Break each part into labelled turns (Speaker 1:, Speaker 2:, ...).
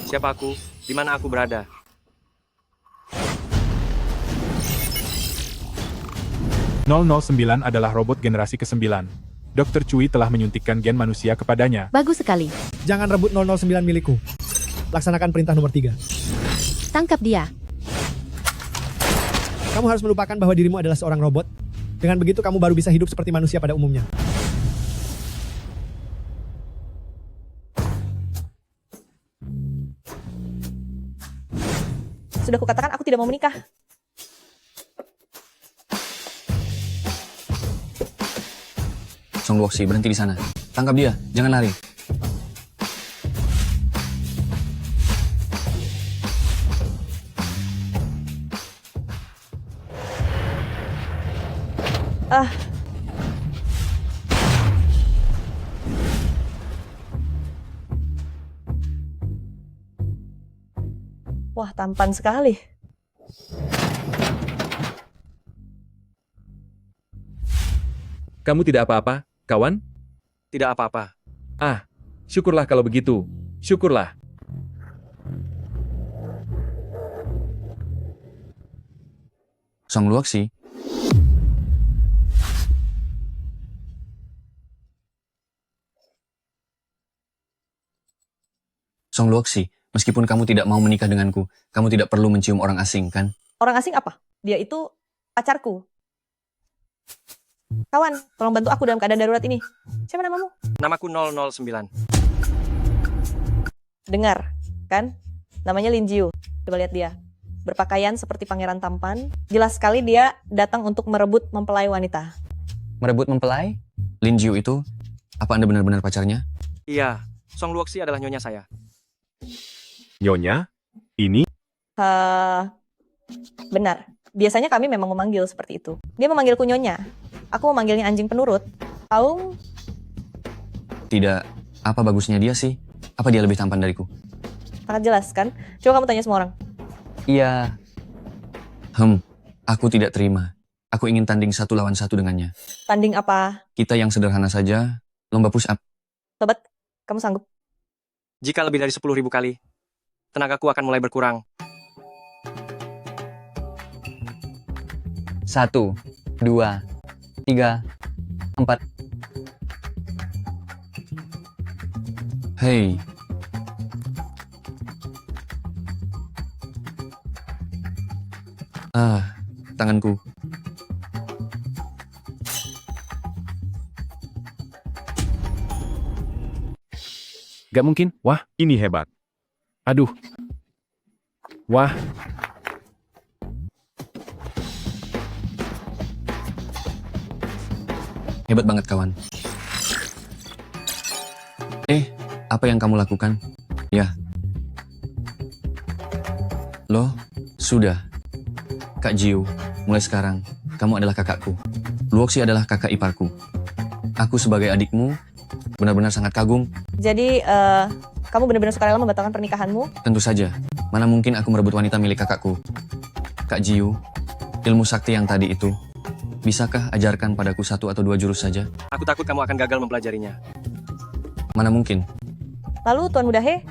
Speaker 1: Siapa aku? Di mana aku berada?
Speaker 2: .009 adalah robot generasi ke-9. Dr. Cui telah menyuntikkan gen manusia kepadanya.
Speaker 3: Bagus sekali.
Speaker 4: Jangan rebut 009 milikku. Laksanakan perintah nomor 3.
Speaker 3: Tangkap dia.
Speaker 4: Kamu harus melupakan bahwa dirimu adalah seorang robot. Dengan begitu kamu baru bisa hidup seperti manusia pada umumnya.
Speaker 5: Sudah kukatakan aku tidak mau menikah.
Speaker 6: Song Luoxi, berhenti di sana. Tangkap dia, jangan lari.
Speaker 5: Ah, wah, tampan sekali.
Speaker 7: Kamu tidak apa-apa, kawan?
Speaker 1: Tidak apa-apa.
Speaker 7: Ah, syukurlah kalau begitu. Syukurlah.
Speaker 6: Song Luoxi. Song Luoxi, meskipun kamu tidak mau menikah denganku, kamu tidak perlu mencium orang asing, kan?
Speaker 5: Orang asing apa? Dia itu pacarku. Kawan, tolong bantu aku dalam keadaan darurat ini. Siapa namamu?
Speaker 1: Namaku 009.
Speaker 5: Dengar, kan? Namanya Lin Jiu. Coba lihat dia. Berpakaian seperti pangeran tampan. Jelas sekali dia datang untuk merebut mempelai wanita.
Speaker 6: Merebut mempelai? Lin Jiu itu? Apa Anda benar-benar pacarnya?
Speaker 1: Iya, Song Luoxi adalah nyonya saya.
Speaker 2: Nyonya? Ini?
Speaker 5: Benar. Biasanya kami memang memanggil seperti itu. Dia memanggilku nyonya. Aku memanggilnya anjing penurut. Aung,
Speaker 6: Tidak. Apa bagusnya dia sih? Apa dia lebih tampan dariku?
Speaker 5: sangat jelas kan? Coba kamu tanya semua orang.
Speaker 6: Iya. Aku tidak terima. Aku ingin tanding 1 lawan 1 dengannya.
Speaker 5: Tanding apa?
Speaker 6: Kita yang sederhana saja, lomba push up.
Speaker 5: Sobat, kamu sanggup?
Speaker 1: Jika lebih dari 10.000 kali, tenagaku akan mulai berkurang.
Speaker 6: 1, 2, 3, 4. Hei. Tanganku.
Speaker 2: Gak mungkin. Wah, ini hebat. Aduh. Wah.
Speaker 6: Hebat banget, kawan. Apa yang kamu lakukan? Ya. Loh, sudah. Kak Jiu, mulai sekarang, kamu adalah kakakku. Luoxi adalah kakak iparku. Aku sebagai adikmu, benar-benar sangat kagum.
Speaker 5: Jadi, kamu benar-benar sukarela membatalkan pernikahanmu?
Speaker 6: Tentu saja, mana mungkin aku merebut wanita milik kakakku. Kak Jiu, ilmu sakti yang tadi itu, bisakah ajarkan padaku 1 atau 2 jurus saja?
Speaker 1: Aku takut kamu akan gagal mempelajarinya.
Speaker 6: Mana mungkin?
Speaker 5: Lalu Tuan Muda He?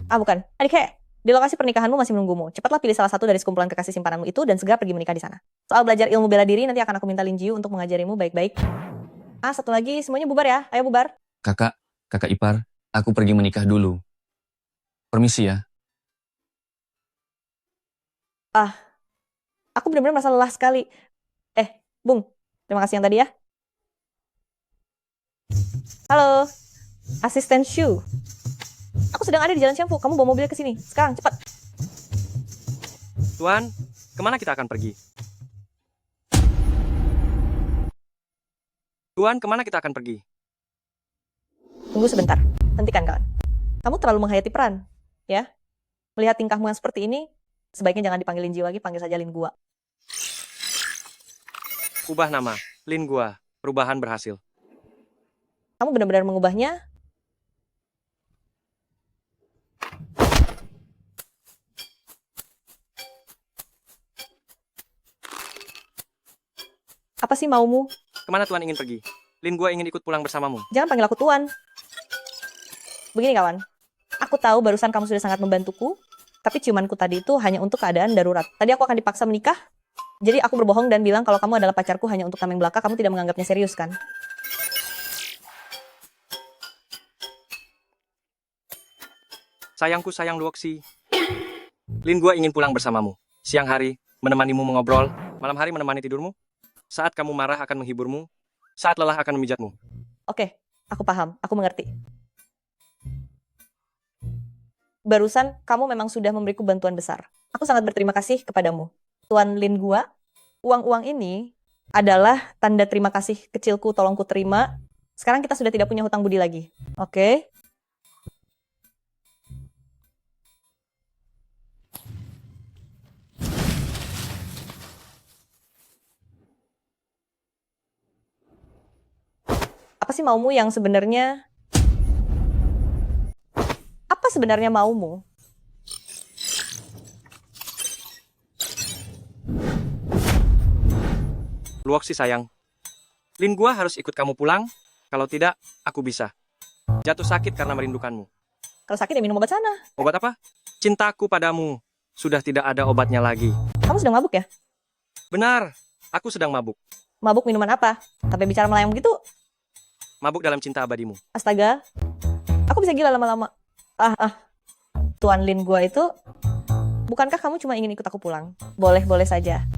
Speaker 5: Ah, bukan. Adik He, di lokasi pernikahanmu masih menunggumu. Cepatlah pilih salah satu dari sekumpulan kekasih simpananmu itu dan segera pergi menikah di sana. Soal belajar ilmu bela diri, nanti akan aku minta Lin Jiu untuk mengajarimu baik-baik. Ah, satu lagi, semuanya bubar ya. Ayo bubar.
Speaker 6: Kakak ipar, aku pergi menikah dulu. Permisi ya.
Speaker 5: Aku benar-benar merasa lelah sekali. Bung, terima kasih yang tadi ya. Halo, asisten Shu. Aku sedang ada di Jalan Xiangfu. Kamu bawa mobilnya ke sini. Sekarang, cepat.
Speaker 1: Tuan, kemana kita akan pergi? Tuan, kemana kita akan pergi?
Speaker 5: Tunggu sebentar. Hentikan, kawan. Kamu terlalu menghayati peran, ya. Melihat tingkahmu yang seperti ini, sebaiknya jangan dipanggilin Jiu lagi, panggil saja Lin Gua.
Speaker 1: Ubah nama. Lin Gua. Perubahan berhasil.
Speaker 5: Kamu benar-benar mengubahnya. Apa sih maumu?
Speaker 1: Kemana Tuan ingin pergi? Lin Gua ingin ikut pulang bersamamu.
Speaker 5: Jangan panggil aku Tuan. Begini kawan, Aku tahu barusan kamu sudah sangat membantuku, tapi ciumanku tadi itu hanya untuk keadaan darurat. Tadi aku akan dipaksa menikah, jadi aku berbohong dan bilang kalau kamu adalah pacarku hanya untuk tameng belaka, kamu tidak menganggapnya serius kan?
Speaker 1: Sayangku sayang Luoxi. Lin gua ingin pulang bersamamu. Siang hari, menemanimu mengobrol. Malam hari menemani tidurmu. Saat kamu marah akan menghiburmu. Saat lelah akan memijatmu.
Speaker 5: Oke, aku paham, aku mengerti. Barusan kamu memang sudah memberiku bantuan besar. Aku sangat berterima kasih kepadamu. Tuan Lin gua, uang-uang ini adalah tanda terima kasih kecilku, tolong ku terima. Sekarang kita sudah tidak punya hutang budi lagi. Oke? Apa sih maumu yang sebenarnya? Apa sebenarnya maumu?
Speaker 1: Luoxi sayang. Lin gua harus ikut kamu pulang. Kalau tidak, aku bisa. Jatuh sakit karena merindukanmu.
Speaker 5: Kalau sakit ya minum obat sana.
Speaker 1: Obat apa? Cintaku padamu. Sudah tidak ada obatnya lagi.
Speaker 5: Kamu sedang mabuk ya?
Speaker 1: Benar, aku sedang mabuk.
Speaker 5: Mabuk minuman apa? Tapi bicara melayang begitu?
Speaker 1: Mabuk dalam cinta abadimu.
Speaker 5: Astaga, aku bisa gila lama-lama. Tuan Lin gua itu, bukankah kamu cuma ingin ikut aku pulang? Boleh-boleh saja.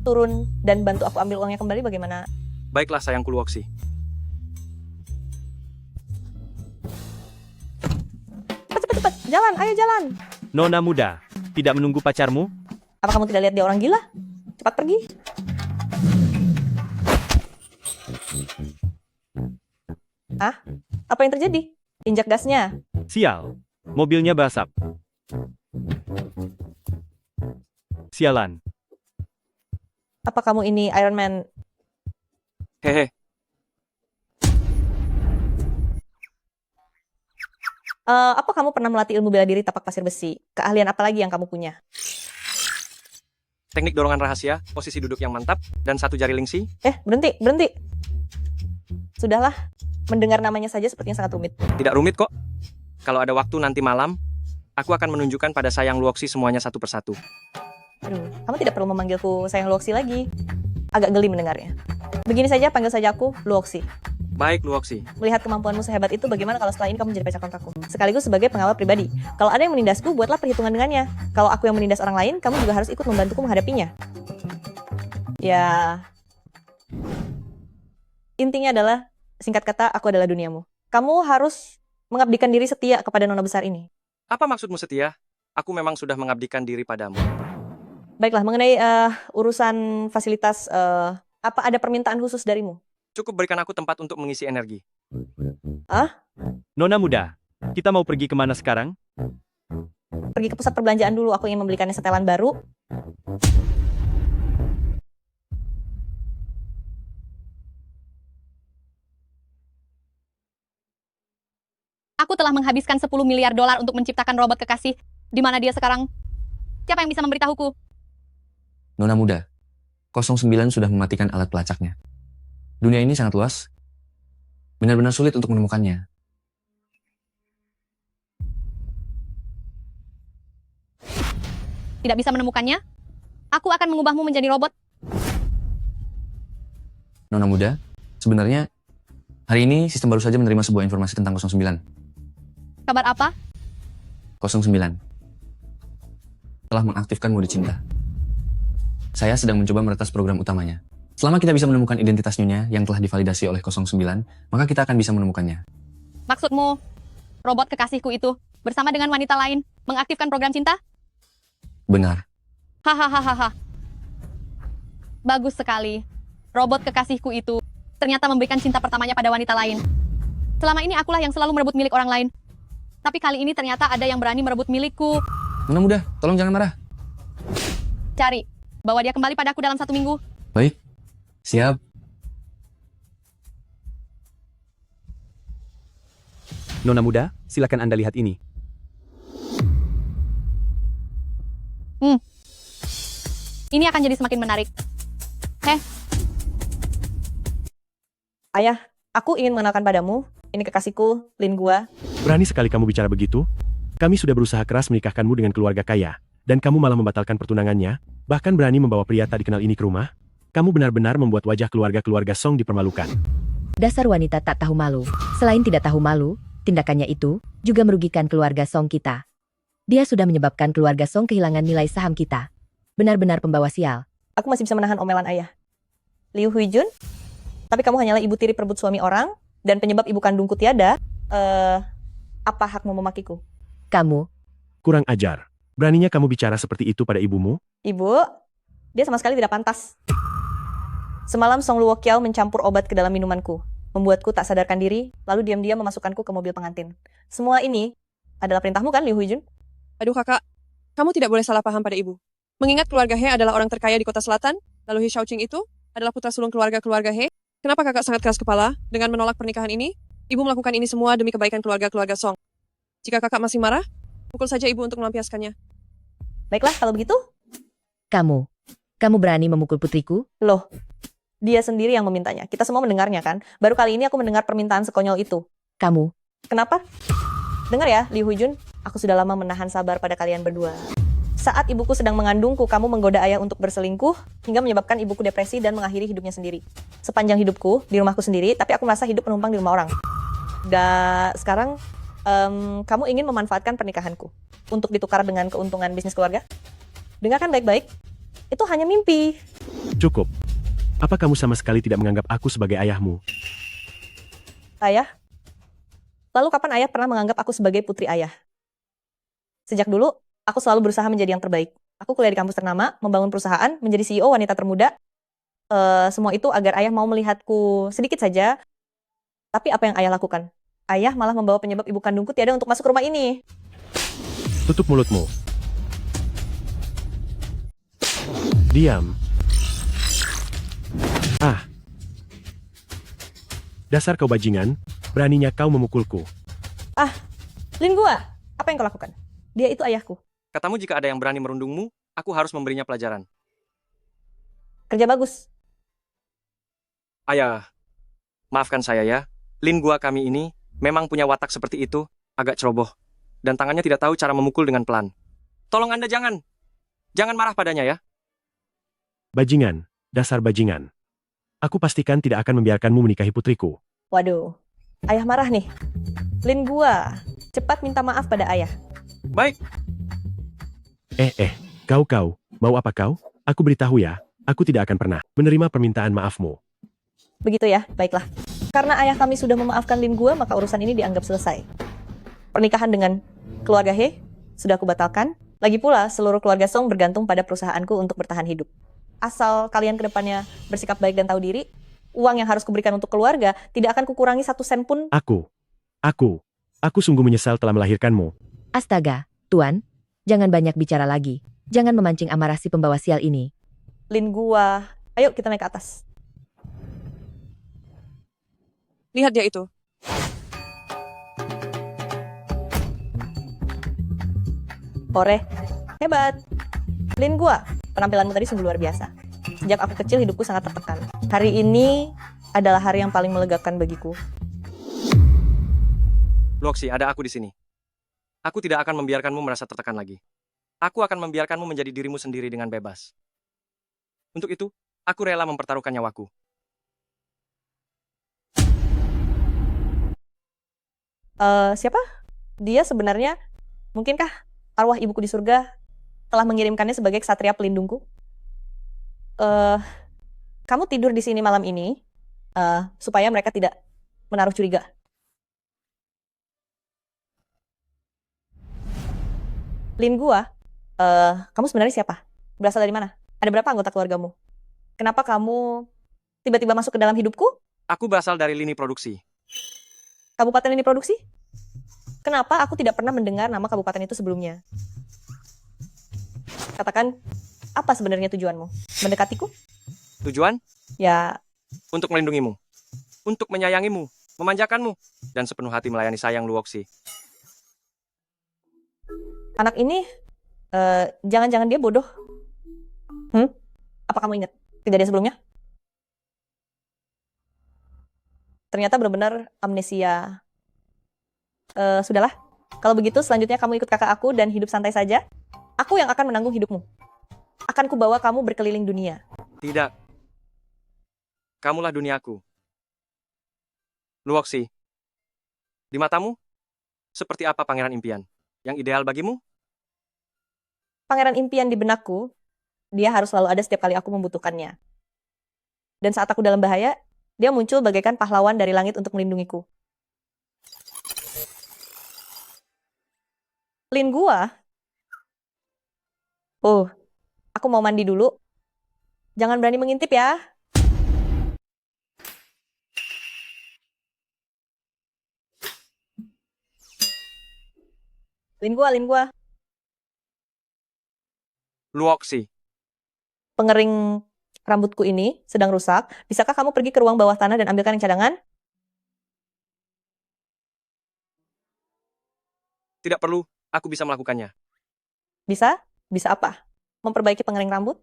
Speaker 5: Turun dan bantu aku ambil uangnya kembali bagaimana?
Speaker 1: Baiklah sayangku Luoxi.
Speaker 5: Cepat, jalan, ayo jalan.
Speaker 8: Nona muda, tidak menunggu pacarmu?
Speaker 5: Apa kamu tidak lihat dia orang gila? Cepat pergi. Apa yang terjadi? Injak gasnya.
Speaker 8: Sial, mobilnya basap. Sialan.
Speaker 5: Apa kamu ini Iron Man?
Speaker 1: Hehe.
Speaker 5: Apa kamu pernah melatih ilmu bela diri tapak pasir besi? Keahlian apa lagi yang kamu punya?
Speaker 1: Teknik dorongan rahasia, posisi duduk yang mantap, dan satu jari lingsi.
Speaker 5: Berhenti. Sudahlah, mendengar namanya saja sepertinya sangat rumit.
Speaker 1: Tidak rumit kok. Kalau ada waktu nanti malam, aku akan menunjukkan pada sayang Luoxi semuanya satu persatu.
Speaker 5: Aduh, kamu tidak perlu memanggilku sayang Luoxi lagi. Agak geli mendengarnya. Begini saja, panggil saja aku Luoxi.
Speaker 1: Baik Luoxi.
Speaker 5: Melihat kemampuanmu sehebat itu, bagaimana kalau setelah ini kamu menjadi pacar kontrakku? Sekaligus sebagai pengawal pribadi. Kalau ada yang menindasku, buatlah perhitungan dengannya. Kalau aku yang menindas orang lain, kamu juga harus ikut membantuku menghadapinya. Ya... Intinya adalah, singkat kata, aku adalah duniamu. Kamu harus mengabdikan diri setia kepada nona besar ini.
Speaker 1: Apa maksudmu setia? Aku memang sudah mengabdikan diri padamu.
Speaker 5: Baiklah, mengenai urusan fasilitas, apa ada permintaan khusus darimu?
Speaker 1: Cukup berikan aku tempat untuk mengisi energi.
Speaker 8: Nona muda, kita mau pergi kemana sekarang?
Speaker 5: Pergi ke pusat perbelanjaan dulu, aku ingin membelikannya setelan baru.
Speaker 3: Aku telah menghabiskan 10 miliar dolar untuk menciptakan robot kekasih. Di mana dia sekarang? Siapa yang bisa memberitahuku?
Speaker 6: Nona muda, 09 sudah mematikan alat pelacaknya. Dunia ini sangat luas. Benar-benar sulit untuk menemukannya.
Speaker 3: Tidak bisa menemukannya? Aku akan mengubahmu menjadi robot.
Speaker 6: Nona muda, sebenarnya hari ini sistem baru saja menerima sebuah informasi tentang 09.
Speaker 3: Kabar apa?
Speaker 6: 09 telah mengaktifkan mode cinta. Saya sedang mencoba meretas program utamanya. Selama kita bisa menemukan identitas nyonya yang telah divalidasi oleh 09, maka kita akan bisa menemukannya.
Speaker 3: Maksudmu, robot kekasihku itu bersama dengan wanita lain mengaktifkan program cinta?
Speaker 6: Benar.
Speaker 3: Hahaha. Bagus sekali. Robot kekasihku itu ternyata memberikan cinta pertamanya pada wanita lain. Selama ini akulah yang selalu merebut milik orang lain. Tapi kali ini ternyata ada yang berani merebut milikku.
Speaker 6: Nona muda, tolong jangan marah.
Speaker 3: Cari, bawa dia kembali padaku dalam 1 minggu.
Speaker 6: Baik. Siap.
Speaker 8: Nona muda, silakan Anda lihat ini.
Speaker 3: Ini akan jadi semakin menarik.
Speaker 5: Ayah, aku ingin mengenalkan padamu, ini kekasihku, Lin gua.
Speaker 9: Berani sekali kamu bicara begitu? Kami sudah berusaha keras menikahkanmu dengan keluarga kaya, dan kamu malah membatalkan pertunangannya, bahkan berani membawa pria tak dikenal ini ke rumah? Kamu benar-benar membuat wajah keluarga-keluarga Song dipermalukan.
Speaker 10: Dasar wanita tak tahu malu. Selain tidak tahu malu, tindakannya itu juga merugikan keluarga Song kita. Dia sudah menyebabkan keluarga Song kehilangan nilai saham kita. Benar-benar pembawa sial.
Speaker 5: Aku masih bisa menahan omelan ayah. Liu Huijun, tapi kamu hanyalah ibu tiri perebut suami orang, dan penyebab ibu kandungku tiada. Apa hakmu memakiku?
Speaker 10: Kamu,
Speaker 9: Kurang ajar. Beraninya kamu bicara seperti itu pada ibumu?
Speaker 5: Ibu, dia sama sekali tidak pantas. Semalam Song Luo Kiao mencampur obat ke dalam minumanku, membuatku tak sadarkan diri, lalu diam-diam memasukkanku ke mobil pengantin. Semua ini adalah perintahmu kan, Liu Huijun?
Speaker 11: Aduh kakak, kamu tidak boleh salah paham pada ibu. Mengingat keluarga He adalah orang terkaya di kota selatan, lalu He Shaoqing itu adalah putra sulung keluarga He. Kenapa kakak sangat keras kepala dengan menolak pernikahan ini? Ibu melakukan ini semua demi kebaikan keluarga Song. Jika kakak masih marah, pukul saja ibu untuk melampiaskannya.
Speaker 5: Baiklah, kalau begitu.
Speaker 10: kamu berani memukul putriku?
Speaker 5: Loh, dia sendiri yang memintanya. Kita semua mendengarnya kan? Baru kali ini aku mendengar permintaan sekonyol itu.
Speaker 10: Kamu,
Speaker 5: Kenapa? Dengar ya, Liu Huijun, aku sudah lama menahan sabar pada kalian berdua. Saat ibuku sedang mengandungku, kamu menggoda ayah untuk berselingkuh, hingga menyebabkan ibuku depresi dan mengakhiri hidupnya sendiri. Sepanjang hidupku, di rumahku sendiri, tapi aku merasa hidup penumpang di rumah orang. Dan sekarang, kamu ingin memanfaatkan pernikahanku untuk ditukar dengan keuntungan bisnis keluarga? Dengarkan baik-baik, itu hanya mimpi.
Speaker 9: Cukup. Apa kamu sama sekali tidak menganggap aku sebagai ayahmu?
Speaker 5: Ayah? Lalu kapan ayah pernah menganggap aku sebagai putri ayah? Sejak dulu, aku selalu berusaha menjadi yang terbaik. Aku kuliah di kampus ternama, membangun perusahaan, menjadi CEO wanita termuda. Semua itu agar ayah mau melihatku sedikit saja. Tapi apa yang ayah lakukan? Ayah malah membawa penyebab ibu kandungku tiada untuk masuk rumah ini.
Speaker 9: Tutup mulutmu. Diam. Dasar kau bajingan, beraninya kau memukulku.
Speaker 5: Lin Gua, apa yang kau lakukan? Dia itu ayahku.
Speaker 1: Katamu jika ada yang berani merundungmu, aku harus memberinya pelajaran.
Speaker 5: Kerja bagus.
Speaker 1: Ayah, maafkan saya ya. Lin Gua kami ini memang punya watak seperti itu, agak ceroboh. Dan tangannya tidak tahu cara memukul dengan pelan. Tolong Anda jangan marah padanya ya.
Speaker 9: Bajingan, dasar bajingan. Aku pastikan tidak akan membiarkanmu menikahi putriku.
Speaker 5: Waduh, ayah marah nih. Lin Gua, cepat minta maaf pada ayah.
Speaker 1: Baik,
Speaker 9: Kau, mau apa kau? Aku beritahu ya, aku tidak akan pernah menerima permintaan maafmu.
Speaker 5: Begitu ya, baiklah. Karena ayah kami sudah memaafkan Lin Gua, maka urusan ini dianggap selesai. Pernikahan dengan keluarga He sudah aku batalkan. Lagi pula, seluruh keluarga Song bergantung pada perusahaanku untuk bertahan hidup. Asal kalian ke depannya bersikap baik dan tahu diri, uang yang harus kuberikan untuk keluarga tidak akan kukurangi 1 sen pun.
Speaker 9: Aku sungguh menyesal telah melahirkanmu.
Speaker 10: Astaga, Tuan, jangan banyak bicara lagi. Jangan memancing amarah si pembawa sial ini.
Speaker 5: Lin Gua, ayo kita naik ke atas.
Speaker 11: Lihat dia itu.
Speaker 5: Hore, hebat. Lin Gua, penampilanmu tadi sungguh luar biasa. Sejak aku kecil hidupku sangat tertekan. Hari ini adalah hari yang paling melegakan bagiku.
Speaker 1: Luoxi, ada aku di sini. Aku tidak akan membiarkanmu merasa tertekan lagi. Aku akan membiarkanmu menjadi dirimu sendiri dengan bebas. Untuk itu, aku rela mempertaruhkan nyawaku.
Speaker 5: Siapa? Dia sebenarnya, mungkinkah arwah ibuku di surga telah mengirimkannya sebagai ksatria pelindungku? Kamu tidur di sini malam ini, supaya mereka tidak menaruh curiga. Lin Gua, kamu sebenarnya siapa? Berasal dari mana? Ada berapa anggota keluargamu? Kenapa kamu tiba-tiba masuk ke dalam hidupku?
Speaker 1: Aku berasal dari lini produksi.
Speaker 5: Kabupaten ini produksi? Kenapa aku tidak pernah mendengar nama kabupaten itu sebelumnya? Katakan, apa sebenarnya tujuanmu? Mendekatiku?
Speaker 1: Tujuan?
Speaker 5: Ya,
Speaker 1: Untuk melindungimu. Untuk menyayangimu. Memanjakanmu. Dan sepenuh hati melayani sayang Luoxi.
Speaker 5: anak ini, jangan-jangan dia bodoh. Apa kamu ingat kejadian sebelumnya? Ternyata benar-benar amnesia. Sudahlah. Kalau begitu, selanjutnya kamu ikut kakak aku dan hidup santai saja. Aku yang akan menanggung hidupmu. Akan kubawa kamu berkeliling dunia.
Speaker 1: Tidak. Kamulah duniaku. Luoxi, di matamu, seperti apa pangeran impian? Yang ideal bagimu?
Speaker 5: Pangeran impian di benakku, dia harus selalu ada setiap kali aku membutuhkannya. Dan saat aku dalam bahaya, dia muncul bagaikan pahlawan dari langit untuk melindungiku. Lin gua. Oh, aku mau mandi dulu. Jangan berani mengintip ya. Lin gua.
Speaker 1: Luoxi,
Speaker 5: Pengering rambutku ini sedang rusak. Bisakah kamu pergi ke ruang bawah tanah dan ambilkan yang cadangan?
Speaker 1: tidak perlu, aku bisa melakukannya.
Speaker 5: Bisa? Bisa apa? Memperbaiki pengering rambut?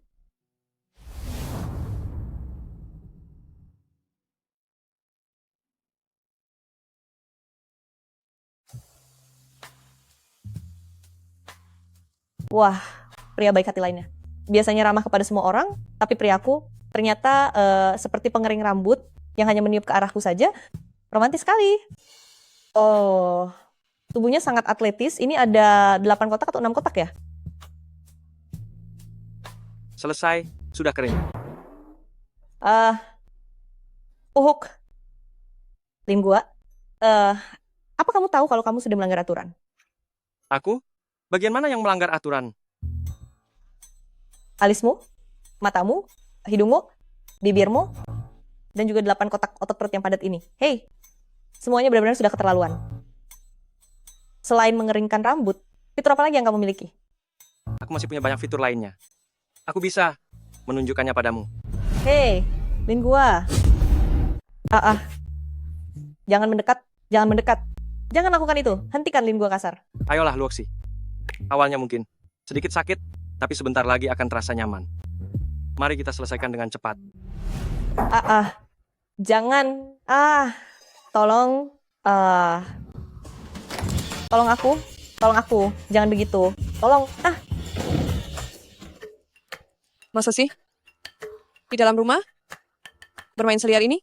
Speaker 5: Wah, pria baik hati lainnya. Biasanya ramah kepada semua orang, tapi priaku ternyata seperti pengering rambut yang hanya meniup ke arahku saja. Romantis sekali. Oh, tubuhnya sangat atletis. Ini ada 8 kotak atau 6 kotak ya?
Speaker 1: Selesai, sudah kering.
Speaker 5: Uhuk. Lim gua. Apa kamu tahu kalau kamu sudah melanggar aturan?
Speaker 1: Aku? Bagian mana yang melanggar aturan?
Speaker 5: Alismu, matamu, hidungmu, bibirmu, dan juga 8 kotak otot perut yang padat ini. Hei, semuanya benar-benar sudah keterlaluan. Selain mengeringkan rambut, fitur apa lagi yang kamu miliki?
Speaker 1: Aku masih punya banyak fitur lainnya. Aku bisa menunjukkannya padamu.
Speaker 5: Hei, Lin gua. Jangan mendekat, jangan mendekat. Jangan lakukan itu, hentikan Lin gua kasar.
Speaker 1: Ayolah, Luoxi. Awalnya mungkin sedikit sakit, tapi sebentar lagi akan terasa nyaman. Mari kita selesaikan dengan cepat.
Speaker 5: Jangan. Tolong. Tolong aku. Jangan begitu. Tolong.
Speaker 11: Masa sih? Di dalam rumah? Bermain seliar ini?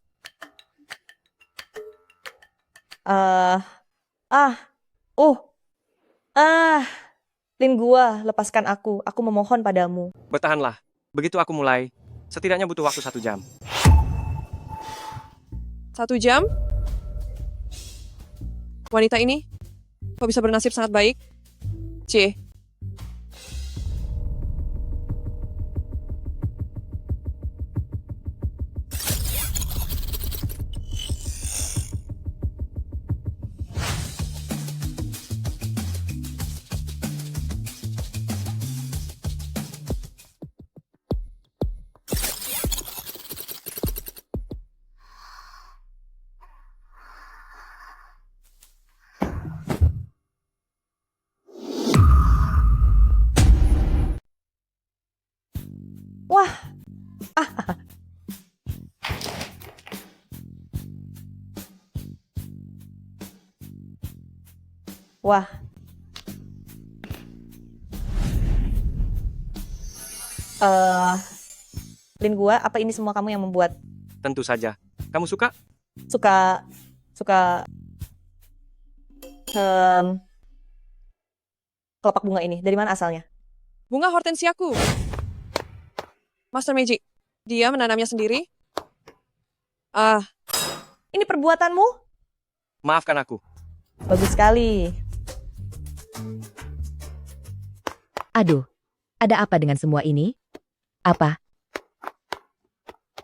Speaker 5: Lin gua, lepaskan aku. Aku memohon padamu.
Speaker 1: Bertahanlah. Begitu aku mulai, setidaknya butuh waktu 1 jam.
Speaker 11: 1 jam? Wanita ini kok bisa bernasib sangat baik? C.
Speaker 5: Wah. Wah. Lin gua, apa ini semua kamu yang membuat?
Speaker 1: Tentu saja. Kamu suka?
Speaker 5: Suka kelopak bunga ini. Dari mana asalnya?
Speaker 11: Bunga hortensiaku. Master Magic. Dia menanamnya sendiri.
Speaker 5: Ini perbuatanmu?
Speaker 1: Maafkan aku.
Speaker 5: Bagus sekali.
Speaker 10: Aduh, ada apa dengan semua ini? Apa?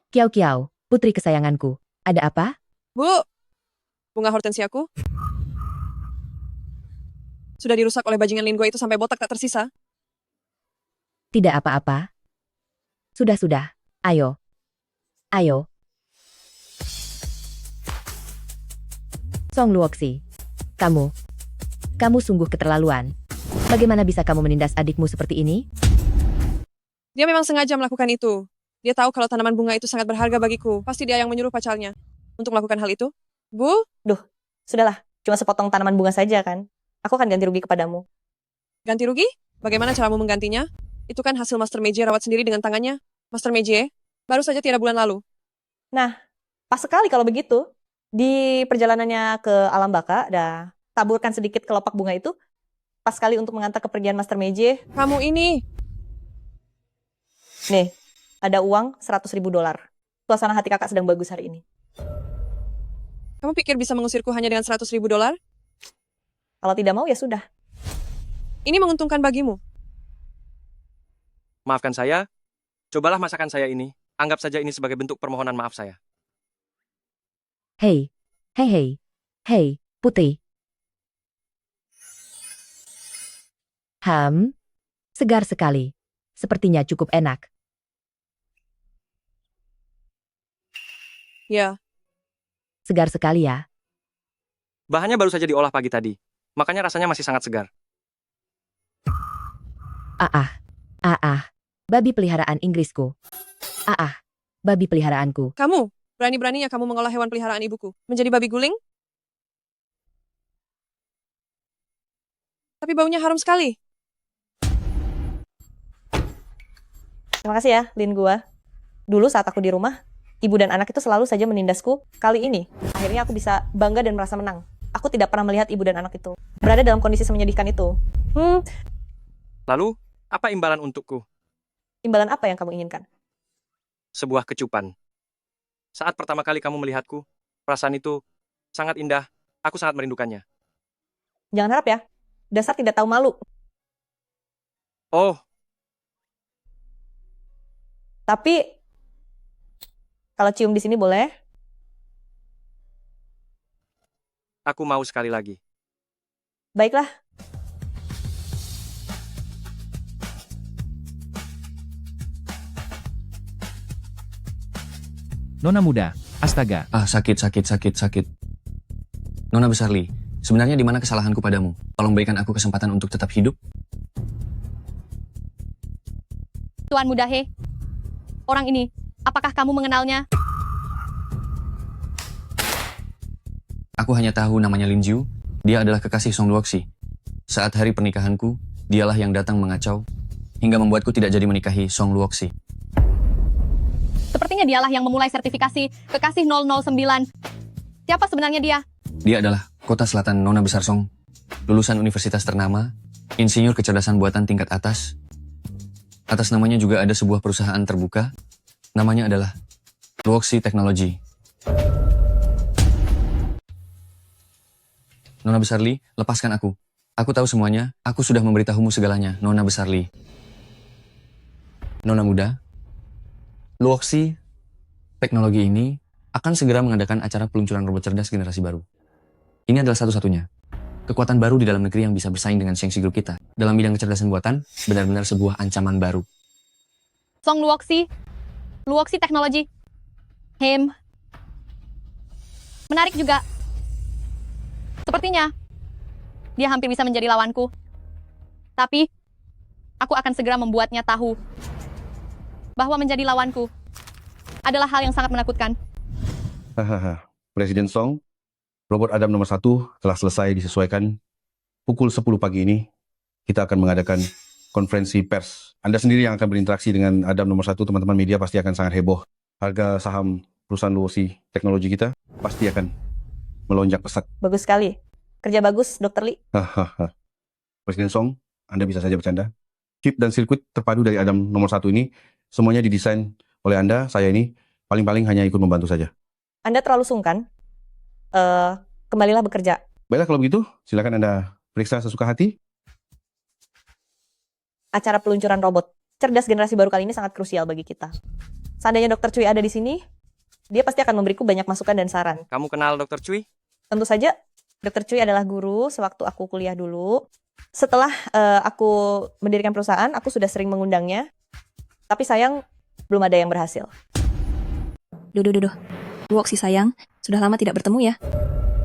Speaker 10: Kiao Kiao, putri kesayanganku. Ada apa?
Speaker 11: Bu, bunga hortensiaku sudah dirusak oleh bajingan Lin gua itu sampai botak tak tersisa.
Speaker 10: Tidak apa-apa. Sudah. Ayo. Song Luoxi. Kamu sungguh keterlaluan. Bagaimana bisa kamu menindas adikmu seperti ini?
Speaker 11: Dia memang sengaja melakukan itu. Dia tahu kalau tanaman bunga itu sangat berharga bagiku. Pasti dia yang menyuruh pacarnya untuk melakukan hal itu. Bu?
Speaker 5: Duh, sudahlah. cuma sepotong tanaman bunga saja kan. Aku akan ganti rugi kepadamu.
Speaker 11: Ganti rugi? Bagaimana caramu menggantinya? Itu kan hasil Master Meiji rawat sendiri dengan tangannya. Master Meiji, baru saja tiada bulan lalu.
Speaker 5: Nah, pas sekali kalau begitu. Di perjalanannya ke alam baka, dah taburkan sedikit kelopak bunga itu. Pas sekali untuk mengantar kepergian Master Meiji.
Speaker 11: Kamu ini.
Speaker 5: Nih, ada uang $100.000. Suasana hati kakak sedang bagus hari ini.
Speaker 11: Kamu pikir bisa mengusirku hanya dengan $100.000?
Speaker 5: Kalau tidak mau ya sudah.
Speaker 11: Ini menguntungkan bagimu.
Speaker 1: Maafkan saya. Cobalah masakan saya ini. Anggap saja ini sebagai bentuk permohonan maaf saya.
Speaker 10: Hei, Putri. Segar sekali. Sepertinya cukup enak.
Speaker 11: Ya,
Speaker 10: Segar sekali ya.
Speaker 1: Bahannya baru saja diolah pagi tadi. Makanya rasanya masih sangat segar.
Speaker 10: Babi peliharaan Inggrisku. Babi peliharaanku.
Speaker 11: kamu. Berani-beraninya kamu mengolah hewan peliharaan ibuku. Menjadi babi guling? Tapi baunya harum sekali.
Speaker 5: Terima kasih ya, Lin gua. Dulu saat aku di rumah, ibu dan anak itu selalu saja menindasku. Kali ini, akhirnya aku bisa bangga dan merasa menang. Aku tidak pernah melihat ibu dan anak itu berada dalam kondisi semenyedihkan itu.
Speaker 1: Lalu, apa imbalan untukku?
Speaker 5: Imbalan apa yang kamu inginkan?
Speaker 1: Sebuah kecupan. Saat pertama kali kamu melihatku, perasaan itu sangat indah. Aku sangat merindukannya.
Speaker 5: Jangan harap ya. Dasar tidak tahu malu.
Speaker 1: Oh,
Speaker 5: Tapi, kalau cium di sini boleh?
Speaker 1: aku mau sekali lagi.
Speaker 5: Baiklah.
Speaker 12: Nona muda, astaga.
Speaker 6: Sakit. Nona Besarli, sebenarnya di mana kesalahanku padamu? Tolong berikan aku kesempatan untuk tetap hidup.
Speaker 3: Tuan muda He. Orang ini, apakah kamu mengenalnya?
Speaker 6: Aku hanya tahu namanya Lin Jiu. Dia adalah kekasih Song Luoxi. Saat hari pernikahanku, dialah yang datang mengacau hingga membuatku tidak jadi menikahi Song Luoxi.
Speaker 3: Sepertinya dialah yang memulai sertifikasi kekasih 009. Siapa sebenarnya dia?
Speaker 6: Dia adalah Kota Selatan Nona Besar Song, lulusan universitas ternama, insinyur kecerdasan buatan tingkat atas. Atas namanya juga ada sebuah perusahaan terbuka. Namanya adalah Luoxi Technology. Nona Besarli, lepaskan aku. Aku tahu semuanya. Aku sudah memberitahumu segalanya, Nona Besarli. Nona muda, Luoxi Teknologi ini akan segera mengadakan acara peluncuran robot cerdas generasi baru. Ini adalah satu-satunya kekuatan baru di dalam negeri yang bisa bersaing dengan Shengxi Group kita. Dalam bidang kecerdasan buatan, benar-benar sebuah ancaman baru.
Speaker 3: Song Luoxi Technology. Menarik juga. Sepertinya dia hampir bisa menjadi lawanku. Tapi aku akan segera membuatnya tahu bahwa menjadi lawanku adalah hal yang sangat menakutkan.
Speaker 13: Presiden Song, robot Adam nomor 1 telah selesai disesuaikan. Pukul 10 pagi ini, kita akan mengadakan konferensi pers. Anda sendiri yang akan berinteraksi dengan Adam nomor 1, teman-teman media pasti akan sangat heboh. Harga saham perusahaan Luoxi Teknologi kita pasti akan melonjak pesat.
Speaker 5: Bagus sekali. Kerja bagus, Dr. Lee.
Speaker 13: Presiden Song, Anda bisa saja bercanda. Chip dan sirkuit terpadu dari Adam nomor 1 ini, semuanya didesain oleh Anda. Saya ini paling-paling hanya ikut membantu saja.
Speaker 5: Anda terlalu sungkan. Kembalilah bekerja.
Speaker 13: Baiklah kalau begitu, silakan Anda periksa sesuka hati.
Speaker 5: Acara peluncuran robot cerdas generasi baru kali ini sangat krusial bagi kita. Seandainya Dr. Cui ada di sini, dia pasti akan memberiku banyak masukan dan saran.
Speaker 1: Kamu kenal Dr. Cui?
Speaker 5: Tentu saja, Dr. Cui adalah guru sewaktu aku kuliah dulu. Setelah aku mendirikan perusahaan, aku sudah sering mengundangnya. Tapi sayang, belum ada yang berhasil.
Speaker 14: Duh. Luoxi sayang, sudah lama tidak bertemu ya.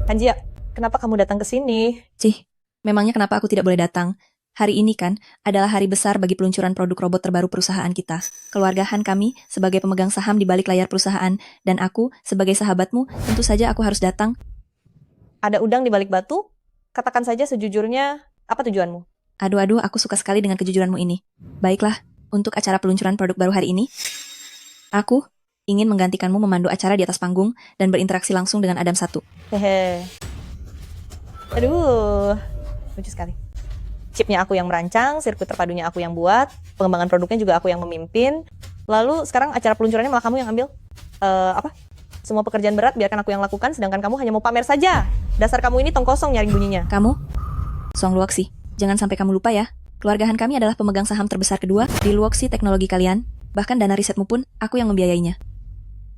Speaker 5: Hanjia, kenapa kamu datang ke sini?
Speaker 14: Cih, memangnya kenapa aku tidak boleh datang? Hari ini kan adalah hari besar bagi peluncuran produk robot terbaru perusahaan kita. Keluarga Han kami sebagai pemegang saham di balik layar perusahaan, dan aku sebagai sahabatmu, tentu saja aku harus datang.
Speaker 5: Ada udang di balik batu? Katakan saja sejujurnya, apa tujuanmu?
Speaker 14: Aduh, aku suka sekali dengan kejujuranmu ini. Baiklah, untuk acara peluncuran produk baru hari ini, aku ingin menggantikanmu memandu acara di atas panggung dan berinteraksi langsung dengan Adam 1.
Speaker 5: Hehe. Aduh, lucu sekali. Chipnya aku yang merancang, sirkuit terpadunya aku yang buat, pengembangan produknya juga aku yang memimpin. Lalu sekarang acara peluncurannya malah kamu yang ambil. Semua pekerjaan berat biarkan aku yang lakukan, sedangkan kamu hanya mau pamer saja. Dasar kamu ini tong kosong nyari bunyinya.
Speaker 14: Kamu, Song Luoxi, jangan sampai kamu lupa ya. Keluarga Han kami adalah pemegang saham terbesar kedua di Luoxi teknologi kalian. Bahkan dana risetmu pun aku yang membiayainya.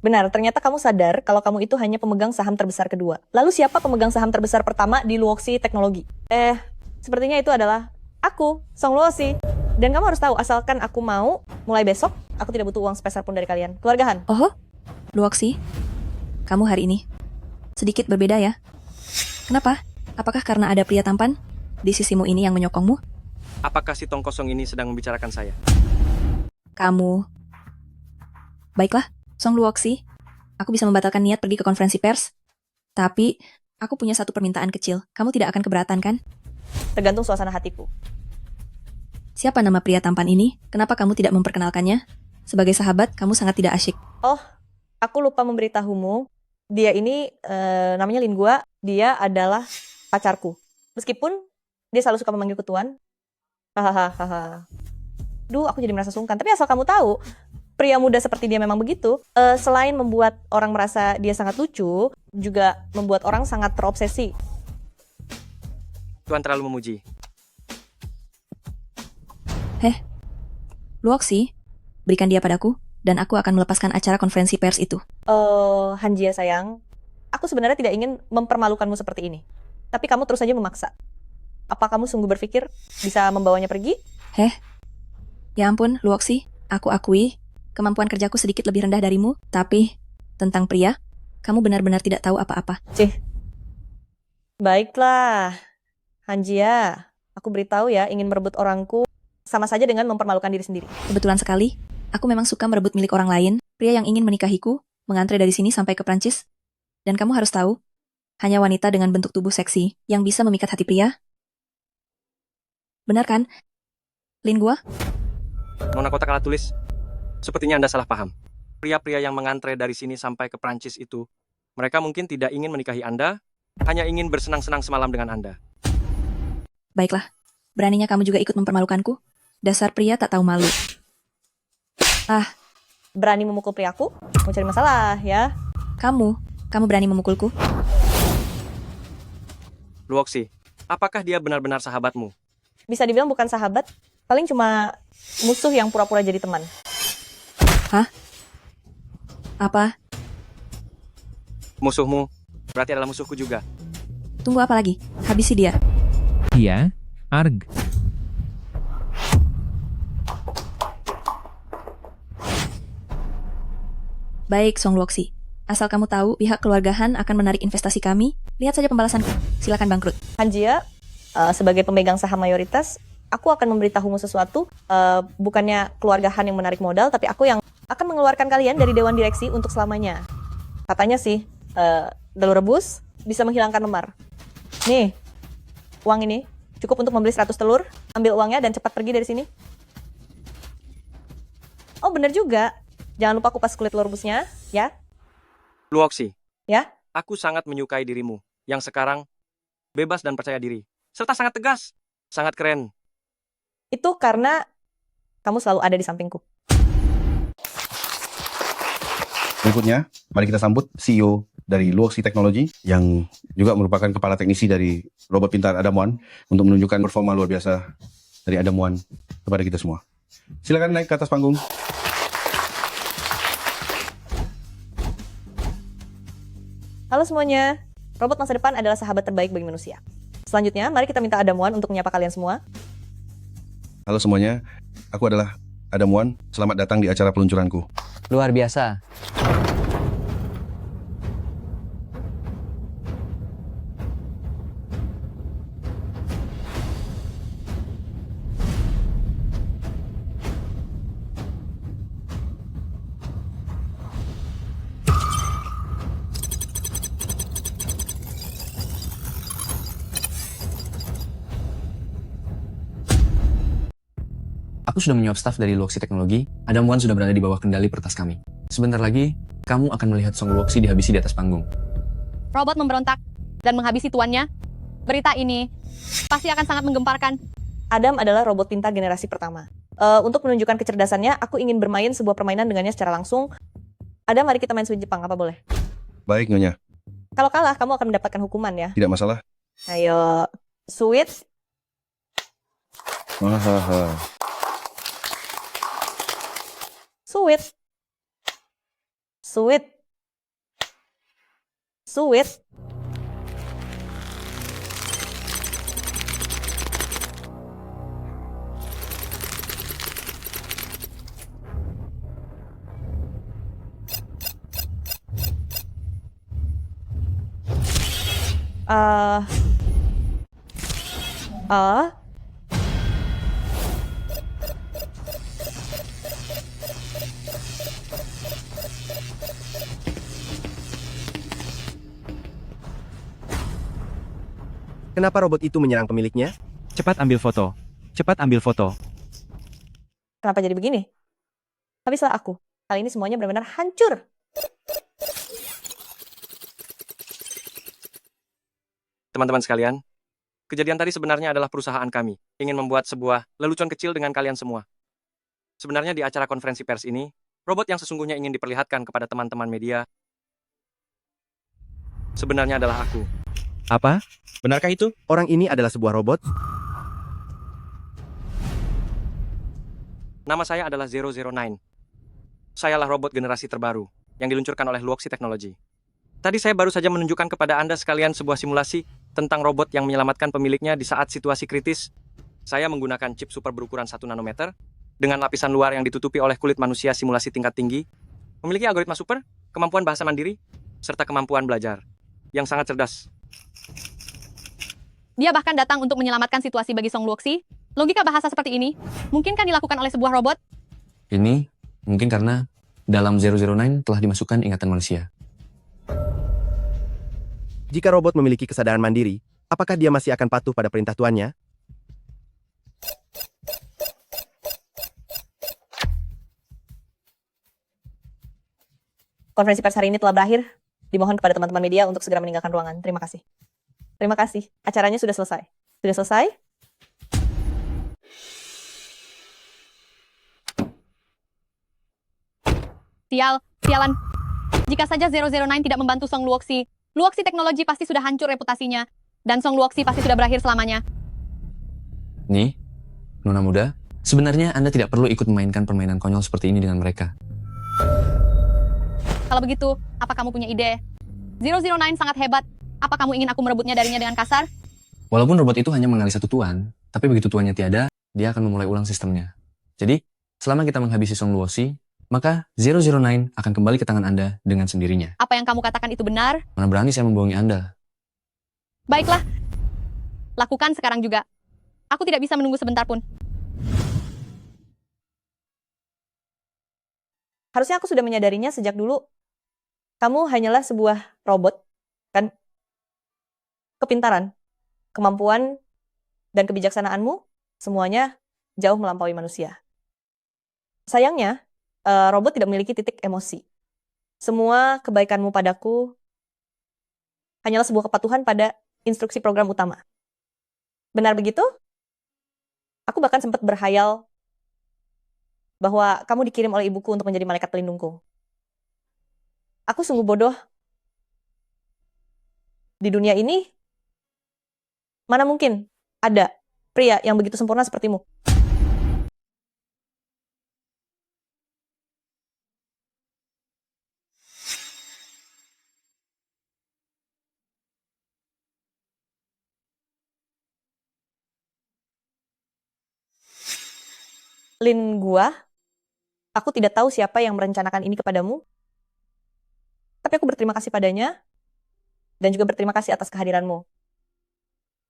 Speaker 5: Benar, ternyata kamu sadar kalau kamu itu hanya pemegang saham terbesar kedua. Lalu siapa pemegang saham terbesar pertama di Luoxi teknologi? Sepertinya itu adalah aku, Song Luoxi. Dan kamu harus tahu, asalkan aku mau, mulai besok, aku tidak butuh uang sepeser pun dari kalian. Keluarga Han.
Speaker 14: Oh, Luoxi, kamu hari ini sedikit berbeda ya. Kenapa? Apakah karena ada pria tampan di sisimu ini yang menyokongmu?
Speaker 1: Apakah si tong kosong ini sedang membicarakan saya?
Speaker 14: Kamu... Baiklah, Song Luoxi, aku bisa membatalkan niat pergi ke konferensi pers. Tapi, aku punya satu permintaan kecil. Kamu tidak akan keberatan kan?
Speaker 5: Tergantung suasana hatiku.
Speaker 14: Siapa nama pria tampan ini? Kenapa kamu tidak memperkenalkannya? Sebagai sahabat, kamu sangat tidak asyik.
Speaker 5: Oh, aku lupa memberitahumu. Dia ini namanya Lingua. Dia adalah pacarku. Meskipun dia selalu suka memanggilku tuan. Hahaha. Duh, aku jadi merasa sungkan. Tapi asal kamu tahu, pria muda seperti dia memang begitu. Selain membuat orang merasa dia sangat lucu, juga membuat orang sangat terobsesi.
Speaker 1: Tuan terlalu memuji.
Speaker 14: Luoxi, berikan dia padaku, dan aku akan melepaskan acara konferensi pers itu.
Speaker 5: Hanjia sayang, aku sebenarnya tidak ingin mempermalukanmu seperti ini. Tapi kamu terus saja memaksa. Apa kamu sungguh berpikir bisa membawanya pergi?
Speaker 14: Ya ampun, Luoxi, aku akui, kemampuan kerjaku sedikit lebih rendah darimu, tapi tentang pria, kamu benar-benar tidak tahu apa-apa.
Speaker 5: Baiklah, Hanjia, aku beritahu ya, ingin merebut orangku sama saja dengan mempermalukan diri sendiri.
Speaker 14: Kebetulan sekali, aku memang suka merebut milik orang lain, pria yang ingin menikahiku, mengantre dari sini sampai ke Prancis. Dan kamu harus tahu, hanya wanita dengan bentuk tubuh seksi yang bisa memikat hati pria. Benar kan, Lingua?
Speaker 1: Nona kotak alat tulis. Sepertinya Anda salah paham. Pria-pria yang mengantre dari sini sampai ke Prancis itu, mereka mungkin tidak ingin menikahi Anda, hanya ingin bersenang-senang semalam dengan Anda.
Speaker 14: Baiklah, beraninya kamu juga ikut mempermalukanku? Dasar pria tak tahu malu.
Speaker 5: Berani memukul priaku? Mau cari masalah, ya?
Speaker 14: Kamu berani memukulku?
Speaker 1: Luoxi, apakah dia benar-benar sahabatmu?
Speaker 5: Bisa dibilang bukan sahabat, paling cuma musuh yang pura-pura jadi teman.
Speaker 14: Apa?
Speaker 1: Musuhmu berarti adalah musuhku juga.
Speaker 14: Tunggu apa lagi? Habisi dia.
Speaker 12: Iya, Arg.
Speaker 14: Baik, Song Luoxi. Asal kamu tahu, pihak keluarga Han akan menarik investasi kami. Lihat saja pembalasanku. Silakan bangkrut.
Speaker 5: Hanjia, sebagai pemegang saham mayoritas, aku akan memberitahumu sesuatu. Bukannya keluarga Han yang menarik modal, tapi aku yang akan mengeluarkan kalian dari dewan direksi untuk selamanya. Katanya sih, telur rebus bisa menghilangkan memar. Nih, uang ini cukup untuk membeli 100 telur. Ambil uangnya dan cepat pergi dari sini. Oh, bener juga. Jangan lupa kupas kulit telur rebusnya, ya.
Speaker 1: Luoxi.
Speaker 5: Ya?
Speaker 1: Aku sangat menyukai dirimu, yang sekarang bebas dan percaya diri, serta sangat tegas, sangat keren.
Speaker 5: Itu karena kamu selalu ada di sampingku.
Speaker 13: Berikutnya, mari kita sambut CEO dari Luoxi Technology yang juga merupakan kepala teknisi dari robot pintar Adam One untuk menunjukkan performa luar biasa dari Adam One kepada kita semua. Silakan naik ke atas panggung.
Speaker 5: Halo semuanya, robot masa depan adalah sahabat terbaik bagi manusia. Selanjutnya, mari kita minta Adam One untuk menyapa kalian semua.
Speaker 13: Halo semuanya, aku adalah Adam One. Selamat datang di acara peluncuranku.
Speaker 6: Luar biasa. Aku sudah menyuap staf dari Luoxi Teknologi. Adam Wan sudah berada di bawah kendali peretas kami. Sebentar lagi, kamu akan melihat Song Luoxi dihabisi di atas panggung.
Speaker 3: Robot memberontak dan menghabisi tuannya. Berita ini pasti akan sangat menggemparkan.
Speaker 5: Adam adalah robot pintar generasi pertama. Untuk menunjukkan kecerdasannya, aku ingin bermain sebuah permainan dengannya secara langsung. Adam, mari kita main Switch Jepang, apa boleh?
Speaker 13: Baik, Nyonya.
Speaker 5: Kalau kalah, kamu akan mendapatkan hukuman ya.
Speaker 13: Tidak masalah.
Speaker 5: Ayo, Switch.
Speaker 13: Hahaha.
Speaker 5: Switch. Switch. Switch. Ah.
Speaker 8: Kenapa robot itu menyerang pemiliknya? Cepat ambil foto. Cepat ambil foto.
Speaker 5: Kenapa jadi begini? Habislah aku. Kali ini semuanya benar-benar hancur.
Speaker 1: Teman-teman sekalian, kejadian tadi sebenarnya adalah perusahaan kami ingin membuat sebuah lelucon kecil dengan kalian semua. Sebenarnya di acara konferensi pers ini, robot yang sesungguhnya ingin diperlihatkan kepada teman-teman media sebenarnya adalah aku.
Speaker 8: Apa? Benarkah itu? Orang ini adalah sebuah robot?
Speaker 1: Nama saya adalah 009. Sayalah robot generasi terbaru yang diluncurkan oleh Luoxi Teknologi. Tadi saya baru saja menunjukkan kepada Anda sekalian sebuah simulasi tentang robot yang menyelamatkan pemiliknya di saat situasi kritis. Saya menggunakan chip super berukuran 1 nanometer dengan lapisan luar yang ditutupi oleh kulit manusia simulasi tingkat tinggi, memiliki algoritma super, kemampuan bahasa mandiri, serta kemampuan belajar yang sangat cerdas.
Speaker 3: Dia bahkan datang untuk menyelamatkan situasi bagi Song Luoxi. Logika bahasa seperti ini mungkin kan dilakukan oleh sebuah robot?
Speaker 6: Ini mungkin karena dalam 009 telah dimasukkan ingatan manusia.
Speaker 8: Jika robot memiliki kesadaran mandiri, apakah dia masih akan patuh pada perintah tuannya?
Speaker 5: Konferensi pers hari ini telah berakhir. Dimohon kepada teman-teman media untuk segera meninggalkan ruangan. Terima kasih. Terima kasih. Acaranya sudah selesai. Sudah selesai?
Speaker 3: Sialan. Jika saja 009 tidak membantu Song Luoxi, Luoxi Teknologi pasti sudah hancur reputasinya. Dan Song Luoxi pasti sudah berakhir selamanya.
Speaker 6: Nih, Nona muda, sebenarnya Anda tidak perlu ikut memainkan permainan konyol seperti ini dengan mereka.
Speaker 3: Kalau begitu, apa kamu punya ide? 009 sangat hebat. Apa kamu ingin aku merebutnya darinya dengan kasar?
Speaker 6: Walaupun robot itu hanya mengenali satu tuan, tapi begitu tuannya tiada, dia akan memulai ulang sistemnya. Jadi, selama kita menghabisi Song Luoxi, maka 009 akan kembali ke tangan Anda dengan sendirinya.
Speaker 3: Apa yang kamu katakan itu benar?
Speaker 6: Mana berani saya membohongi Anda?
Speaker 3: Baiklah. Lakukan sekarang juga. Aku tidak bisa menunggu sebentar pun.
Speaker 5: Harusnya aku sudah menyadarinya sejak dulu. Kamu hanyalah sebuah robot, kan? Kepintaran, kemampuan, dan kebijaksanaanmu semuanya jauh melampaui manusia. Sayangnya, robot tidak memiliki titik emosi. Semua kebaikanmu padaku hanyalah sebuah kepatuhan pada instruksi program utama. Benar begitu? Aku bahkan sempat berhayal bahwa kamu dikirim oleh ibuku untuk menjadi malaikat pelindungku. Aku sungguh bodoh. Di dunia ini, mana mungkin ada pria yang begitu sempurna sepertimu? Lin gua, aku tidak tahu siapa yang merencanakan ini kepadamu, tapi aku berterima kasih padanya, dan juga berterima kasih atas kehadiranmu.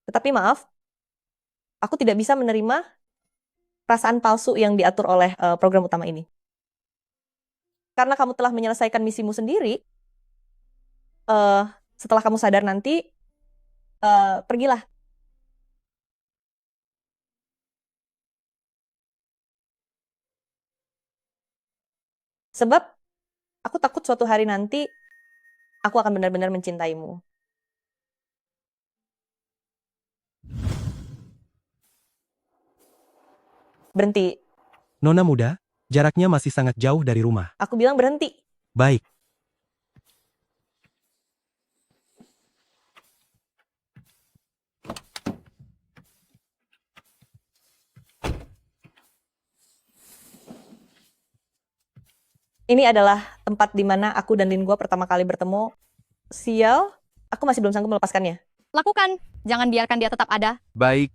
Speaker 5: Tetapi maaf, aku tidak bisa menerima perasaan palsu yang diatur oleh program utama ini. Karena kamu telah menyelesaikan misimu sendiri, setelah kamu sadar nanti, pergilah Sebab aku takut suatu hari nanti aku akan benar-benar mencintaimu. Berhenti.
Speaker 8: Nona muda, jaraknya masih sangat jauh dari rumah.
Speaker 5: Aku bilang berhenti.
Speaker 8: Baik.
Speaker 5: Ini adalah tempat di mana aku dan Lin Gua pertama kali bertemu. Sial, aku masih belum sanggup melepaskannya.
Speaker 3: Lakukan. Jangan biarkan dia tetap ada.
Speaker 8: Baik.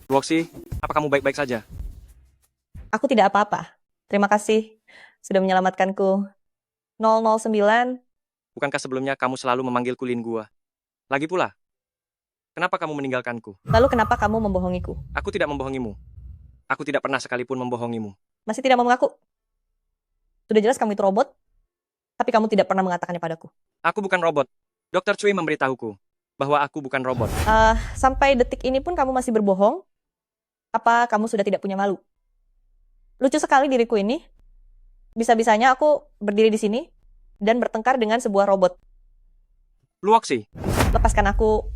Speaker 1: Luoxi, apa kamu baik-baik saja?
Speaker 5: Aku tidak apa-apa. Terima kasih sudah menyelamatkanku. 009,
Speaker 1: Bukankah sebelumnya kamu selalu memanggilku Lin Gua? Lagi pula, kenapa kamu meninggalkanku?
Speaker 5: lalu kenapa kamu membohongiku?
Speaker 1: Aku tidak membohongimu. Aku tidak pernah sekalipun membohongimu.
Speaker 5: Masih tidak mau mengaku? Sudah jelas kamu itu robot, tapi kamu tidak pernah mengatakannya padaku.
Speaker 1: Aku bukan robot. Dr. Cui memberitahuku bahwa aku bukan robot.
Speaker 5: Sampai detik ini pun kamu masih berbohong? Apa kamu sudah tidak punya malu? Lucu sekali diriku ini. Bisa-bisanya aku berdiri di sini dan bertengkar dengan sebuah robot.
Speaker 1: Luoxi,
Speaker 5: Lepaskan aku.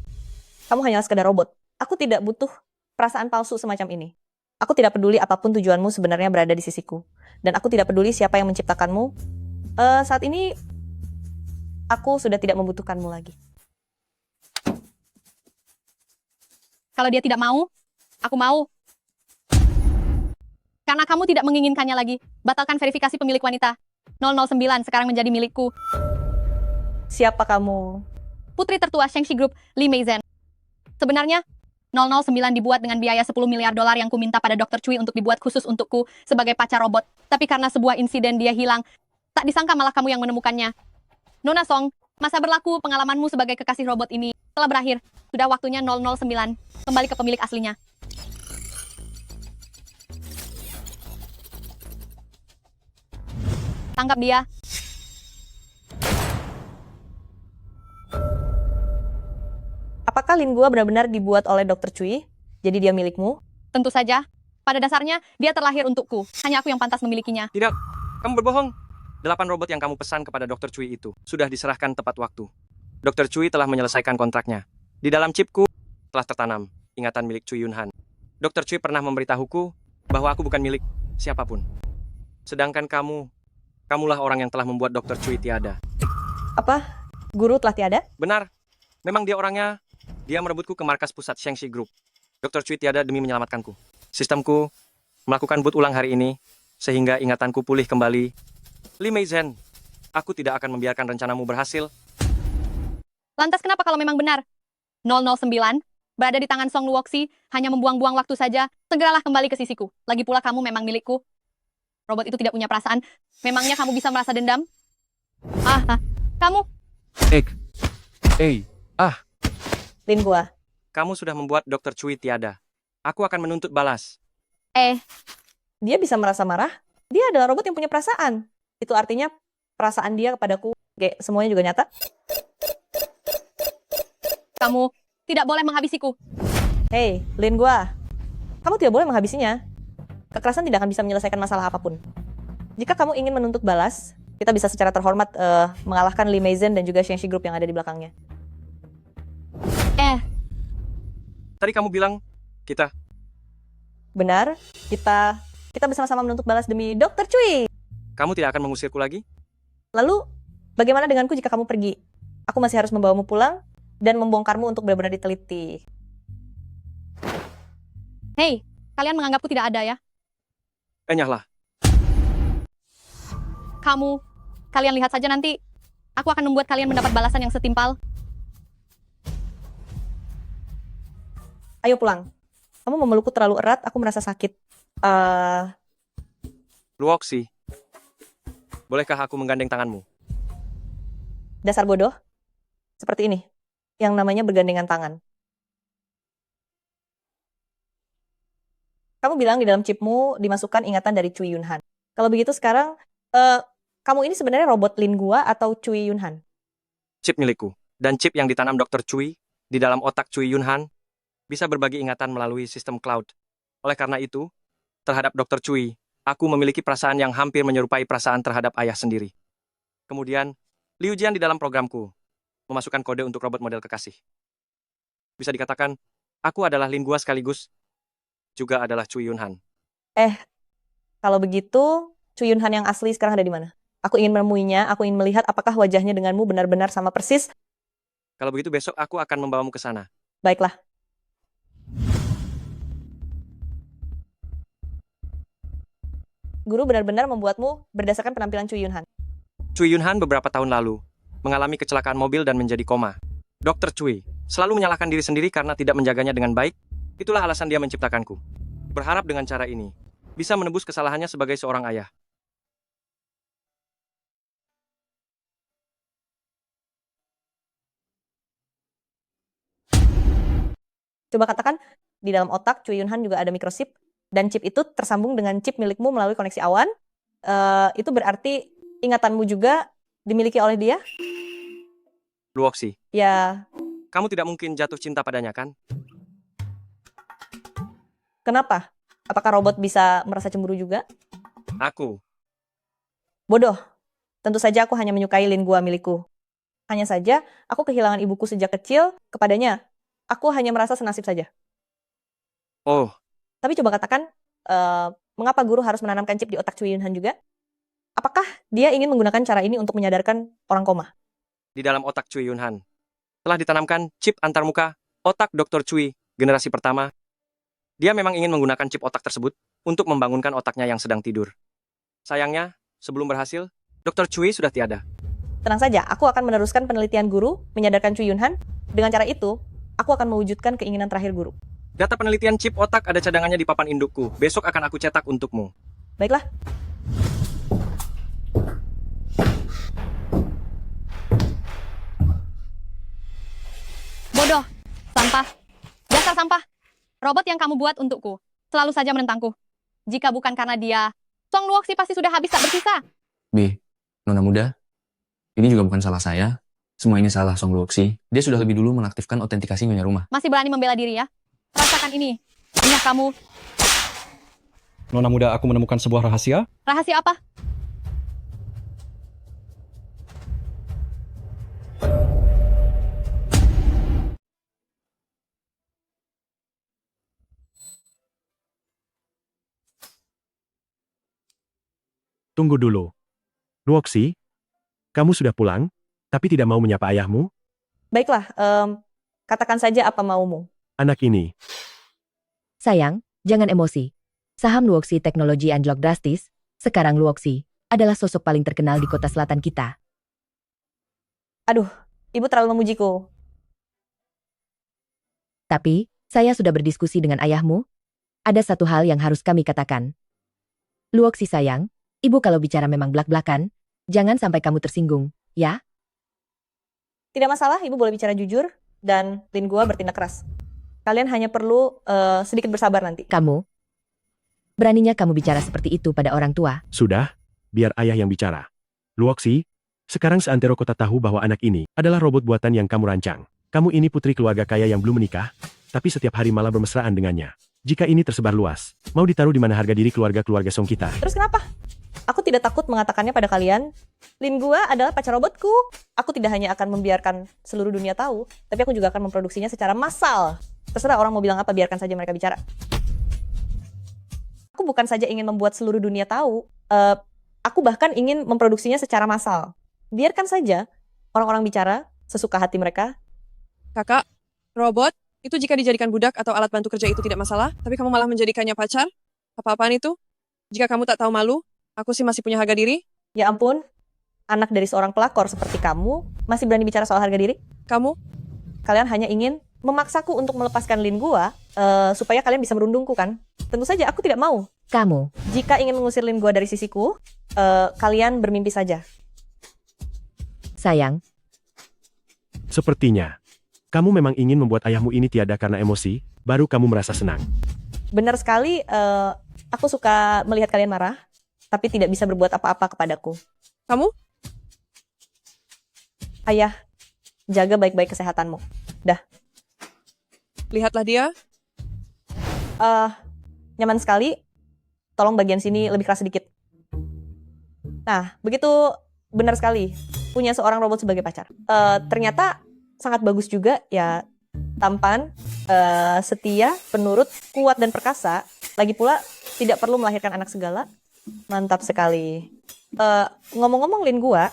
Speaker 5: Kamu hanyalah sekedar robot. Aku tidak butuh perasaan palsu semacam ini. Aku tidak peduli apapun tujuanmu sebenarnya berada di sisiku. Dan aku tidak peduli siapa yang menciptakanmu. Saat ini, aku sudah tidak membutuhkanmu lagi.
Speaker 3: Kalau dia tidak mau, aku mau. Karena kamu tidak menginginkannya lagi. Batalkan verifikasi pemilik wanita. 009 sekarang menjadi milikku.
Speaker 5: Siapa kamu?
Speaker 3: Putri tertua Shengxi Group, Li Meizhen. Sebenarnya, 009 dibuat dengan biaya 10 miliar dolar yang kuminta pada Dr. Cui untuk dibuat khusus untukku sebagai pacar robot. Tapi karena sebuah insiden dia hilang, tak disangka malah kamu yang menemukannya. Nona Song, masa berlaku pengalamanmu sebagai kekasih robot ini telah berakhir. Sudah waktunya 009 kembali ke pemilik aslinya. Tangkap dia.
Speaker 5: Apakah Lin Gua benar-benar dibuat oleh Dr. Cui? Jadi dia milikmu?
Speaker 3: Tentu saja. Pada dasarnya, dia terlahir untukku. Hanya aku yang pantas memilikinya.
Speaker 1: tidak. Kamu berbohong. 8 robot yang kamu pesan kepada Dr. Cui itu sudah diserahkan tepat waktu. Dr. Cui telah menyelesaikan kontraknya. Di dalam chipku telah tertanam ingatan milik Cui Yunhan. Dr. Cui pernah memberitahuku bahwa aku bukan milik siapapun. Sedangkan kamulah orang yang telah membuat Dr. Cui tiada.
Speaker 5: Apa? Guru telah tiada?
Speaker 1: Benar. Memang dia orangnya. Dia merebutku ke markas pusat Shengxi Group. Dr. Cui tiada demi menyelamatkanku. Sistemku melakukan boot ulang hari ini, sehingga ingatanku pulih kembali. Li Meizhen, aku tidak akan membiarkan rencanamu berhasil.
Speaker 3: Lantas kenapa kalau memang benar? 009 berada di tangan Song Luoxi, hanya membuang-buang waktu saja. Segeralah kembali ke sisiku. Lagi pula kamu memang milikku. Robot itu tidak punya perasaan. Memangnya kamu bisa merasa dendam? Kamu.
Speaker 5: Lin Gua.
Speaker 1: Kamu sudah membuat Dr. Cui tiada. Aku akan menuntut balas.
Speaker 5: Dia bisa merasa marah? Dia adalah robot yang punya perasaan. Itu artinya perasaan dia kepadaku, semuanya juga nyata.
Speaker 3: Kamu tidak boleh menghabisiku.
Speaker 5: Hei, Lin Gua. Kamu tidak boleh menghabisinya. Kekerasan tidak akan bisa menyelesaikan masalah apapun. Jika kamu ingin menuntut balas, kita bisa secara terhormat mengalahkan Li Meizhen dan juga Shengxi Group yang ada di belakangnya.
Speaker 1: Tadi kamu bilang, kita.
Speaker 5: Benar, kita bersama-sama menuntut balas demi Dr. Cui.
Speaker 1: Kamu tidak akan mengusirku lagi?
Speaker 5: Lalu, bagaimana denganku jika kamu pergi? Aku masih harus membawamu pulang dan membongkarmu untuk benar-benar diteliti.
Speaker 3: Hei, kalian menganggapku tidak ada ya?
Speaker 1: Enyahlah.
Speaker 3: Kalian lihat saja nanti. Aku akan membuat kalian mendapat balasan yang setimpal.
Speaker 5: Ayo pulang. Kamu memelukku terlalu erat, aku merasa sakit.
Speaker 1: Luoxi, bolehkah aku menggandeng tanganmu?
Speaker 5: Dasar bodoh. Seperti ini. Yang namanya bergandengan tangan. Kamu bilang di dalam chipmu dimasukkan ingatan dari Cui Yunhan. Kalau begitu sekarang, kamu ini sebenarnya robot Lin Gua atau Cui Yunhan?
Speaker 1: Chip milikku. Dan chip yang ditanam Dr. Cui di dalam otak Cui Yunhan bisa berbagi ingatan melalui sistem cloud. Oleh karena itu, terhadap Dr. Cui, aku memiliki perasaan yang hampir menyerupai perasaan terhadap ayah sendiri. Kemudian, Liu Jian di dalam programku memasukkan kode untuk robot model kekasih. Bisa dikatakan, aku adalah Lin Gua sekaligus juga adalah Cui Yunhan.
Speaker 5: Kalau begitu, Cui Yunhan yang asli sekarang ada di mana? Aku ingin menemuinya, aku ingin melihat apakah wajahnya denganmu benar-benar sama persis.
Speaker 1: Kalau begitu besok aku akan membawamu ke sana.
Speaker 5: Baiklah. Guru benar-benar membuatmu berdasarkan penampilan Cui Yunhan.
Speaker 1: Cui Yunhan beberapa tahun lalu mengalami kecelakaan mobil dan menjadi koma. Dr. Cui selalu menyalahkan diri sendiri karena tidak menjaganya dengan baik. Itulah alasan dia menciptakanku. Berharap dengan cara ini bisa menebus kesalahannya sebagai seorang ayah.
Speaker 5: Coba katakan, di dalam otak Cui Yunhan juga ada microchip, dan chip itu tersambung dengan chip milikmu melalui koneksi awan. Itu berarti ingatanmu juga dimiliki oleh dia?
Speaker 1: Luoxi,
Speaker 5: Ya,
Speaker 1: kamu tidak mungkin jatuh cinta padanya, kan?
Speaker 5: kenapa? Apakah robot bisa merasa cemburu juga?
Speaker 1: Aku.
Speaker 5: Bodoh. Tentu saja aku hanya menyukai Lin Gua milikku. Hanya saja, aku kehilangan ibuku sejak kecil kepadanya. Aku hanya merasa senasib saja.
Speaker 1: Oh,
Speaker 5: Tapi coba katakan, mengapa guru harus menanamkan chip di otak Cui Yunhan juga? Apakah dia ingin menggunakan cara ini untuk menyadarkan orang koma?
Speaker 1: di dalam otak Cui Yunhan telah ditanamkan chip antarmuka otak Dr. Cui generasi pertama. Dia memang ingin menggunakan chip otak tersebut untuk membangunkan otaknya yang sedang tidur. Sayangnya, sebelum berhasil, Dr. Cui sudah tiada.
Speaker 5: Tenang saja, aku akan meneruskan penelitian guru menyadarkan Cui Yunhan. Dengan cara itu, aku akan mewujudkan keinginan terakhir guru.
Speaker 1: Data penelitian chip otak ada cadangannya di papan indukku. Besok akan aku cetak untukmu.
Speaker 5: Baiklah.
Speaker 3: Bodoh. Sampah. Dasar sampah. Robot yang kamu buat untukku selalu saja menentangku. Jika bukan karena dia, Song Luoxi pasti sudah habis tak bersisa.
Speaker 6: B, Nona muda, ini juga bukan salah saya. Semua ini salah Song Luoxi. Dia sudah lebih dulu mengaktifkan autentikasi nyonya rumah.
Speaker 3: Masih berani membela diri ya? Rasakan ini. Minyak kamu.
Speaker 15: Nona muda, aku menemukan sebuah rahasia.
Speaker 3: Rahasia apa?
Speaker 9: Tunggu dulu. Luoxi, kamu sudah pulang, tapi tidak mau menyapa ayahmu?
Speaker 5: Baiklah, katakan saja apa maumu.
Speaker 9: Anak ini,
Speaker 10: Sayang, jangan emosi. Saham Luoxi teknologi anjlok drastis. Sekarang Luoxi adalah sosok paling terkenal di kota selatan kita.
Speaker 5: Aduh, ibu terlalu memujiku.
Speaker 10: Tapi, saya sudah berdiskusi dengan ayahmu. Ada satu hal yang harus kami katakan. Luoxi sayang, ibu kalau bicara memang blak-blakan, jangan sampai kamu tersinggung, ya?
Speaker 5: Tidak masalah, ibu boleh bicara jujur, dan Lin Gua bertindak keras. Kalian hanya perlu sedikit bersabar nanti.
Speaker 10: Kamu? Beraninya kamu bicara seperti itu pada orang tua?
Speaker 9: sudah, biar ayah yang bicara. Luoxi, sekarang seantero kota tahu bahwa anak ini adalah robot buatan yang kamu rancang. Kamu ini putri keluarga kaya yang belum menikah, tapi setiap hari malah bermesraan dengannya. Jika ini tersebar luas, mau ditaruh di mana harga diri keluarga-keluarga Song kita?
Speaker 5: Terus kenapa? Aku tidak takut mengatakannya pada kalian. Lin Gua adalah pacar robotku. Aku tidak hanya akan membiarkan seluruh dunia tahu, tapi aku juga akan memproduksinya secara massal. Terserah orang mau bilang apa, biarkan saja mereka bicara. Aku bukan saja ingin membuat seluruh dunia tahu, aku bahkan ingin memproduksinya secara massal. Biarkan saja orang-orang bicara sesuka hati mereka.
Speaker 11: Kakak, robot, itu jika dijadikan budak atau alat bantu kerja itu tidak masalah, tapi kamu malah menjadikannya pacar? Apa-apaan itu? Jika kamu tak tahu malu, aku sih masih punya harga diri.
Speaker 5: Ya ampun, anak dari seorang pelakor seperti kamu masih berani bicara soal harga diri? Kalian hanya ingin memaksaku untuk melepaskan Lin Gua supaya kalian bisa merundungku kan? Tentu saja aku tidak mau.
Speaker 10: Kamu?
Speaker 5: Jika ingin mengusir Lin Gua dari sisiku, kalian bermimpi saja.
Speaker 10: Sayang,
Speaker 9: Sepertinya, kamu memang ingin membuat ayahmu ini tiada karena emosi, baru kamu merasa senang.
Speaker 5: Benar sekali, aku suka melihat kalian marah, tapi tidak bisa berbuat apa-apa kepadaku.
Speaker 11: Kamu?
Speaker 5: Ayah, jaga baik-baik kesehatanmu. Dah.
Speaker 11: Lihatlah dia.
Speaker 5: Nyaman sekali. Tolong bagian sini lebih keras sedikit. Nah, begitu benar sekali. Punya seorang robot sebagai pacar. Ternyata sangat bagus juga ya. Tampan, setia, penurut, kuat dan perkasa. Lagi pula tidak perlu melahirkan anak segala. Mantap sekali. Ngomong-ngomong Lin gua,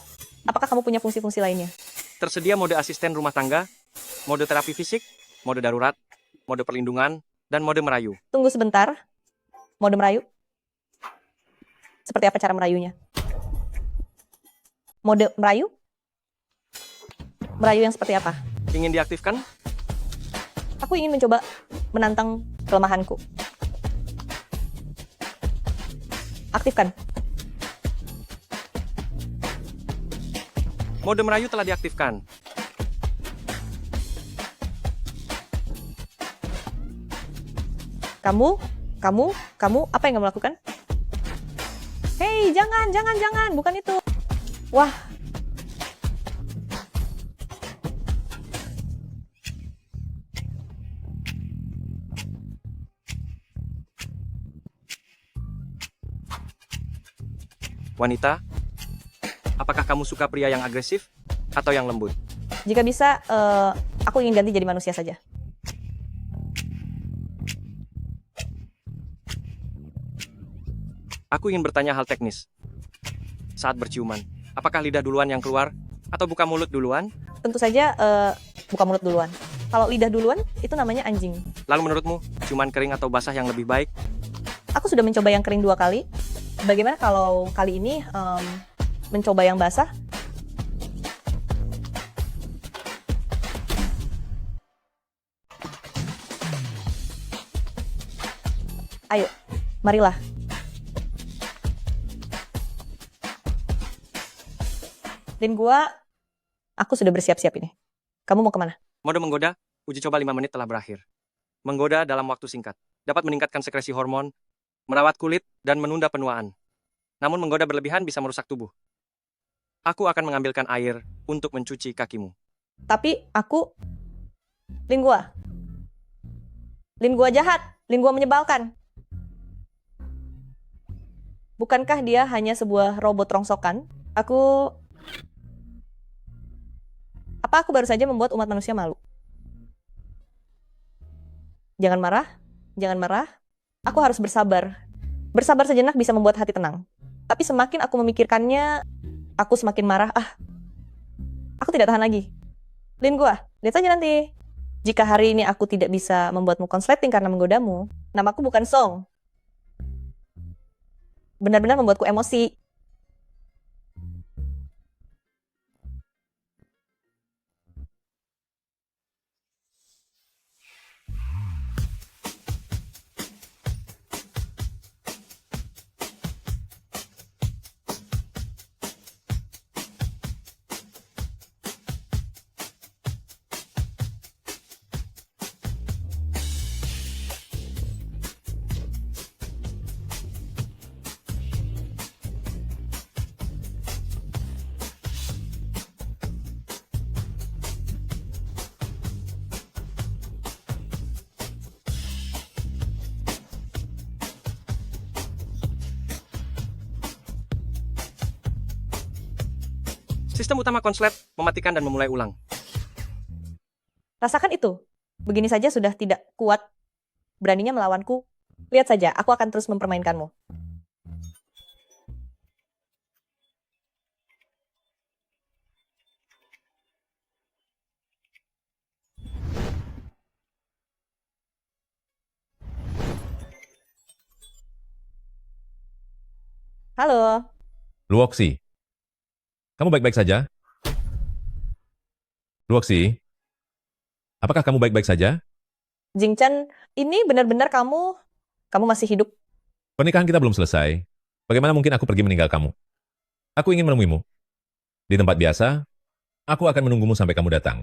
Speaker 5: apakah kamu punya fungsi-fungsi lainnya?
Speaker 1: Tersedia mode asisten rumah tangga, mode terapi fisik, mode darurat, mode perlindungan, dan mode merayu.
Speaker 5: Tunggu sebentar. Mode merayu? Seperti apa cara merayunya? Mode merayu? Merayu yang seperti apa?
Speaker 1: Ingin diaktifkan?
Speaker 5: Aku ingin mencoba menantang kelemahanku. Aktifkan.
Speaker 1: Mode merayu telah diaktifkan.
Speaker 5: Kamu, apa yang kamu lakukan? Hei, jangan, bukan itu. Wah.
Speaker 1: Wanita, apakah kamu suka pria yang agresif atau yang lembut?
Speaker 5: Jika bisa, aku ingin ganti jadi manusia saja.
Speaker 1: Aku ingin bertanya hal teknis. Saat berciuman, apakah lidah duluan yang keluar atau buka mulut duluan?
Speaker 5: Tentu saja buka mulut duluan. Kalau lidah duluan, itu namanya anjing.
Speaker 1: Lalu menurutmu, ciuman kering atau basah yang lebih baik?
Speaker 5: Aku sudah mencoba yang kering 2 kali. Bagaimana kalau kali ini mencoba yang basah? Ayo, marilah. Dan aku sudah bersiap-siap ini. Kamu mau kemana?
Speaker 1: Mode menggoda, uji coba 5 menit telah berakhir. Menggoda dalam waktu singkat, dapat meningkatkan sekresi hormon, merawat kulit, dan menunda penuaan. Namun menggoda berlebihan bisa merusak tubuh. Aku akan mengambilkan air untuk mencuci kakimu.
Speaker 5: Tapi aku... Lingua jahat. Lingua menyebalkan. Bukankah dia hanya sebuah robot rongsokan? Apa aku baru saja membuat umat manusia malu? Jangan marah. Aku harus bersabar. Bersabar sejenak bisa membuat hati tenang. Tapi semakin aku memikirkannya, aku semakin marah. Aku tidak tahan lagi. Lihat saja nanti. Jika hari ini aku tidak bisa membuatmu konsleting karena menggodamu, namaku bukan Song. Benar-benar membuatku emosi.
Speaker 1: Sistem utama konslet, mematikan dan memulai ulang.
Speaker 5: Rasakan itu. Begini saja sudah tidak kuat. Beraninya melawanku. Lihat saja, aku akan terus mempermainkanmu. Halo.
Speaker 16: Luoxi, kamu baik-baik saja? Luoxi, apakah kamu baik-baik saja?
Speaker 5: Jingchan, ini benar-benar kamu masih hidup.
Speaker 16: Pernikahan kita belum selesai. Bagaimana mungkin aku pergi meninggal kamu? Aku ingin menemuimu. Di tempat biasa, aku akan menunggumu sampai kamu datang.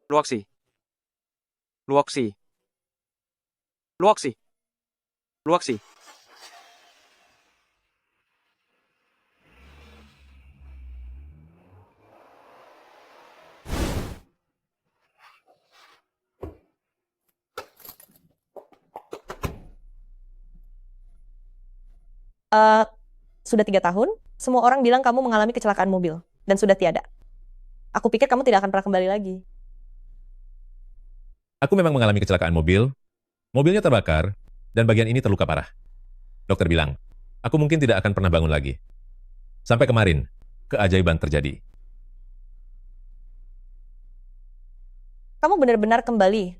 Speaker 1: Luoxi. Luoxi. Luoxi. Luoxi.
Speaker 5: Sudah 3 tahun, semua orang bilang kamu mengalami kecelakaan mobil dan sudah tiada. Aku pikir kamu tidak akan pernah kembali lagi.
Speaker 16: Aku memang mengalami kecelakaan mobil, mobilnya terbakar, dan bagian ini terluka parah. Dokter bilang, aku mungkin tidak akan pernah bangun lagi. Sampai kemarin, keajaiban terjadi.
Speaker 5: Kamu benar-benar kembali.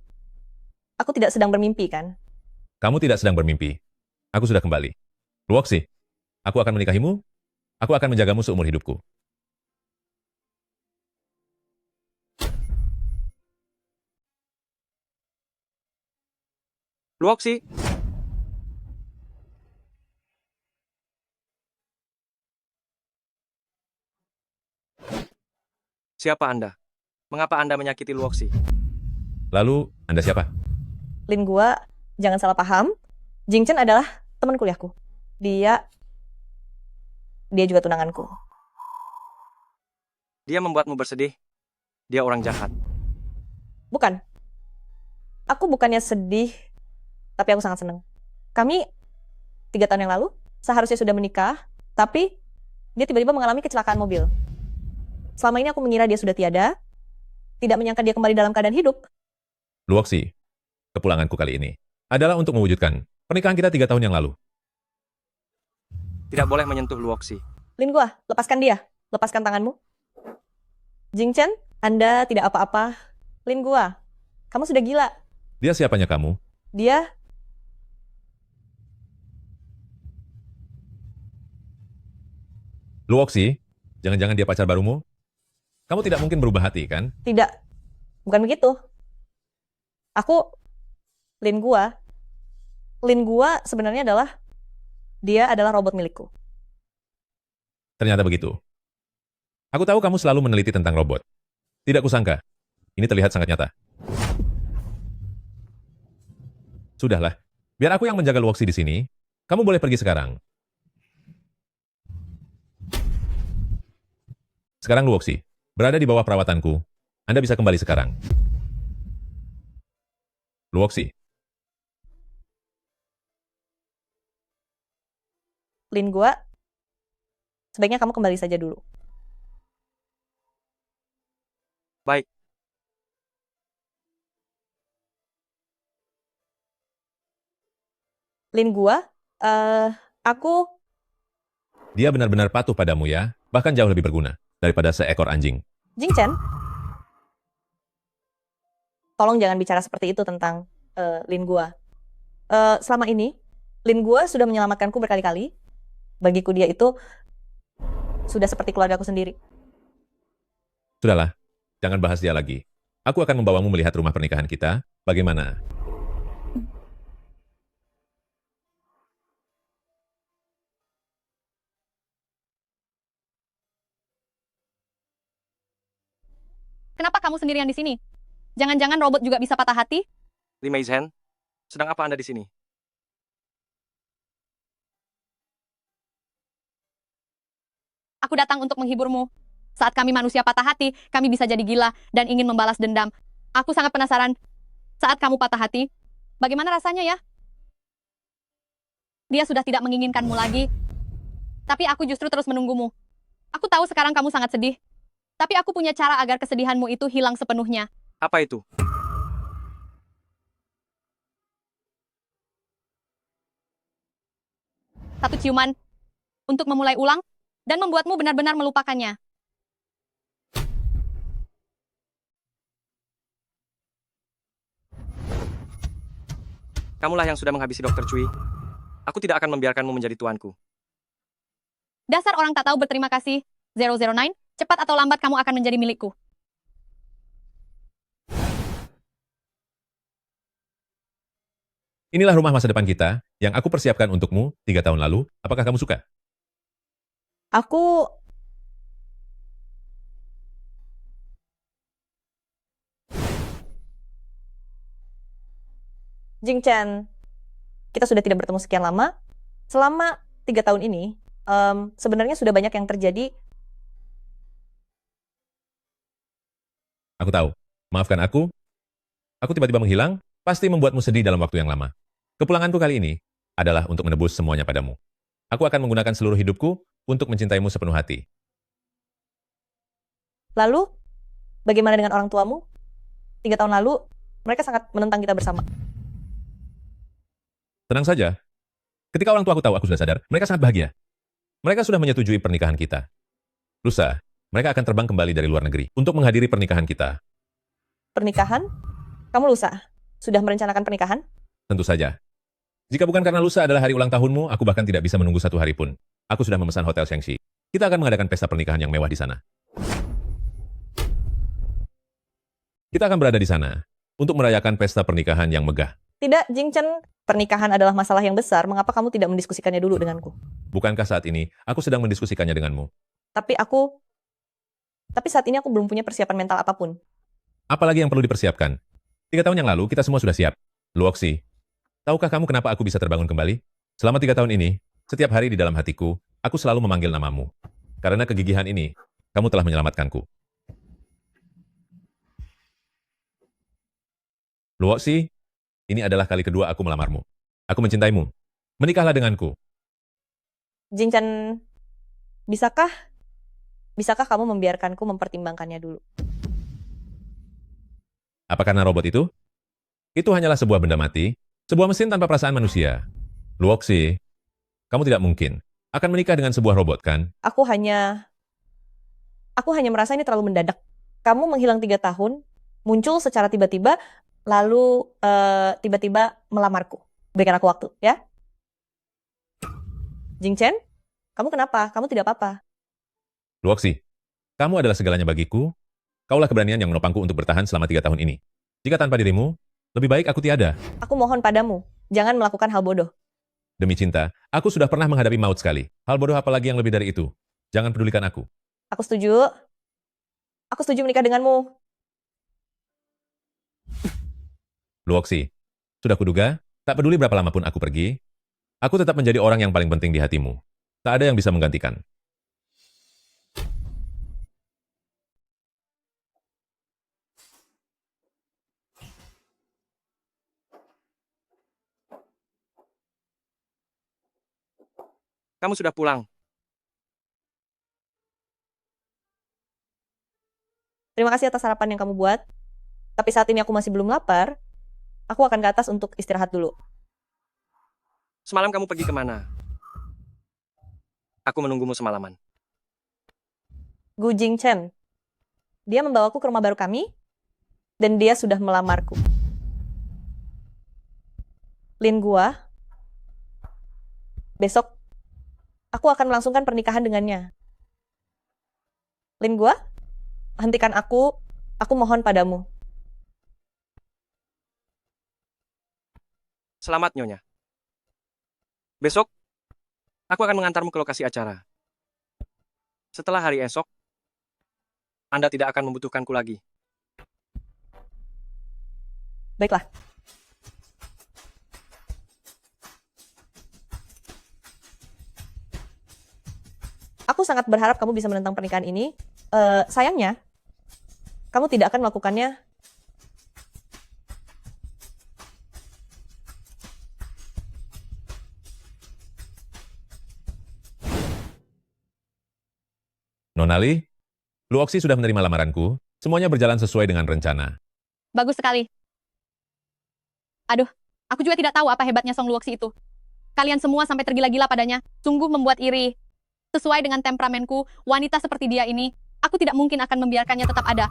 Speaker 5: Aku tidak sedang bermimpi, kan?
Speaker 16: Kamu tidak sedang bermimpi. Aku sudah kembali. Luoxi, aku akan menikahimu, aku akan menjagamu seumur hidupku.
Speaker 1: Luoxi. Siapa Anda? Mengapa Anda menyakiti Luoxi?
Speaker 16: Lalu, Anda siapa?
Speaker 5: Lin gua, jangan salah paham. Jing Chen adalah teman kuliahku. Dia juga tunanganku.
Speaker 1: Dia membuatmu bersedih? Dia orang jahat.
Speaker 5: Bukan. Aku bukannya sedih, tapi aku sangat senang. Kami 3 tahun yang lalu seharusnya sudah menikah, tapi dia tiba-tiba mengalami kecelakaan mobil. Selama ini aku mengira dia sudah tiada, tidak menyangka dia kembali dalam keadaan hidup.
Speaker 16: Luoxi, kepulanganku kali ini adalah untuk mewujudkan pernikahan kita 3 tahun yang lalu.
Speaker 1: Tidak boleh menyentuh Luoxi.
Speaker 5: Lin gua, lepaskan dia. Lepaskan tanganmu. Jing Chen, Anda tidak apa-apa. Lin gua, kamu sudah gila.
Speaker 16: Dia siapanya kamu?
Speaker 5: Dia
Speaker 16: Luoxi, jangan-jangan dia pacar barumu? Kamu tidak mungkin berubah hati, kan?
Speaker 5: tidak. Bukan begitu. Lin gua sebenarnya dia adalah robot milikku.
Speaker 16: Ternyata begitu. Aku tahu kamu selalu meneliti tentang robot. Tidak kusangka. Ini terlihat sangat nyata. Sudahlah. Biar aku yang menjaga Luoxi di sini. Kamu boleh pergi sekarang. Sekarang Luoxi, berada di bawah perawatanku. Anda bisa kembali sekarang. Luoxi.
Speaker 5: Lin gua, sebaiknya kamu kembali saja dulu.
Speaker 1: Baik.
Speaker 5: Lin gua, aku
Speaker 16: Dia benar-benar patuh padamu ya, bahkan jauh lebih berguna daripada seekor anjing.
Speaker 5: Jing Chen, tolong jangan bicara seperti itu tentang Lin gua. Selama ini, Lin gua sudah menyelamatkanku berkali-kali. Bagiku dia itu sudah seperti keluargaku sendiri.
Speaker 16: Sudahlah, jangan bahas dia lagi. Aku akan membawamu melihat rumah pernikahan kita. Bagaimana?
Speaker 3: Kenapa kamu sendirian di sini? Jangan-jangan robot juga bisa patah hati?
Speaker 1: Li Meizhen, sedang apa Anda di sini?
Speaker 3: Aku datang untuk menghiburmu. Saat kami manusia patah hati, kami bisa jadi gila dan ingin membalas dendam. Aku sangat penasaran. Saat kamu patah hati, bagaimana rasanya ya? Dia sudah tidak menginginkanmu lagi. Tapi aku justru terus menunggumu. Aku tahu sekarang kamu sangat sedih. Tapi aku punya cara agar kesedihanmu itu hilang sepenuhnya.
Speaker 1: Apa itu?
Speaker 3: Satu ciuman untuk memulai ulang dan membuatmu benar-benar melupakannya.
Speaker 1: Kamulah yang sudah menghabisi Dr. Cui. Aku tidak akan membiarkanmu menjadi tuanku.
Speaker 3: Dasar orang tak tahu berterima kasih. 009, cepat atau lambat kamu akan menjadi milikku.
Speaker 16: Inilah rumah masa depan kita yang aku persiapkan untukmu 3 tahun lalu. Apakah kamu suka?
Speaker 5: Jing Chen, kita sudah tidak bertemu sekian lama. Selama 3 tahun ini, sebenarnya sudah banyak yang terjadi.
Speaker 16: Aku tahu. Maafkan aku. Aku tiba-tiba menghilang, pasti membuatmu sedih dalam waktu yang lama. Kepulanganku kali ini adalah untuk menebus semuanya padamu. Aku akan menggunakan seluruh hidupku untuk mencintaimu sepenuh hati.
Speaker 5: Lalu, bagaimana dengan orang tuamu? 3 tahun lalu, mereka sangat menentang kita bersama.
Speaker 16: Tenang saja. Ketika orang tuaku tahu aku sudah sadar, mereka sangat bahagia. Mereka sudah menyetujui pernikahan kita. Lusa, mereka akan terbang kembali dari luar negeri untuk menghadiri pernikahan kita.
Speaker 5: Pernikahan? Kamu lusa? Sudah merencanakan pernikahan?
Speaker 16: Tentu saja. Jika bukan karena lusa adalah hari ulang tahunmu, aku bahkan tidak bisa menunggu 1 hari pun. Aku sudah memesan hotel Shangxi. Kita akan mengadakan pesta pernikahan yang mewah di sana. Kita akan berada di sana untuk merayakan pesta pernikahan yang megah.
Speaker 5: Tidak, Jing Chen. Pernikahan adalah masalah yang besar. Mengapa kamu tidak mendiskusikannya dulu denganku?
Speaker 16: Bukankah saat ini aku sedang mendiskusikannya denganmu?
Speaker 5: Tapi saat ini aku belum punya persiapan mental apapun.
Speaker 16: Apalagi yang perlu dipersiapkan? 3 tahun yang lalu kita semua sudah siap. Luoxi, tahukah kamu kenapa aku bisa terbangun kembali? Selama 3 tahun ini, setiap hari di dalam hatiku, aku selalu memanggil namamu. Karena kegigihan ini, kamu telah menyelamatkanku. Luoxi, ini adalah kali kedua aku melamarmu. Aku mencintaimu. Menikahlah denganku.
Speaker 5: Jing Chen, bisakah kamu membiarkanku mempertimbangkannya dulu?
Speaker 16: Apa karena robot itu? Itu hanyalah sebuah benda mati, sebuah mesin tanpa perasaan manusia. Luoxi, kamu tidak mungkin akan menikah dengan sebuah robot, kan?
Speaker 5: Aku hanya merasa ini terlalu mendadak. Kamu menghilang 3 tahun, muncul secara tiba-tiba, lalu tiba-tiba melamarku. Berikan aku waktu, ya? Jing Chen, kamu kenapa? Kamu tidak apa-apa.
Speaker 16: Luoxi, kamu adalah segalanya bagiku. Kaulah keberanian yang menopangku untuk bertahan selama 3 tahun ini. Jika tanpa dirimu, lebih baik aku tiada.
Speaker 5: Aku mohon padamu, jangan melakukan hal bodoh.
Speaker 16: Demi cinta, aku sudah pernah menghadapi maut sekali. Hal bodoh apa lagi yang lebih dari itu? Jangan pedulikan aku.
Speaker 5: Aku setuju. Aku setuju menikah denganmu.
Speaker 16: Luoxi, sudah kuduga, tak peduli berapa lama pun aku pergi, aku tetap menjadi orang yang paling penting di hatimu. Tak ada yang bisa menggantikan.
Speaker 1: Kamu sudah pulang.
Speaker 5: Terima kasih atas sarapan yang kamu buat. Tapi saat ini aku masih belum lapar. Aku akan ke atas untuk istirahat dulu.
Speaker 1: Semalam kamu pergi kemana? Aku menunggumu semalaman.
Speaker 5: Gu Jing Chen. Dia membawaku ke rumah baru kami, dan dia sudah melamarku. Lin Gua, besok aku akan melangsungkan pernikahan dengannya. Lin Gua, hentikan aku mohon padamu.
Speaker 1: Selamat, Nyonya. Besok, aku akan mengantarmu ke lokasi acara. Setelah hari esok, Anda tidak akan membutuhkanku lagi.
Speaker 5: Baiklah. Aku sangat berharap kamu bisa menentang pernikahan ini. Sayangnya, kamu tidak akan melakukannya.
Speaker 16: Nonali, Luoxi sudah menerima lamaranku. Semuanya berjalan sesuai dengan rencana.
Speaker 3: Bagus sekali. Aduh, aku juga tidak tahu apa hebatnya Song Luoxi itu. Kalian semua sampai tergila-gila padanya. Sungguh membuat iri. Sesuai dengan temperamenku, wanita seperti dia ini, aku tidak mungkin akan membiarkannya tetap ada.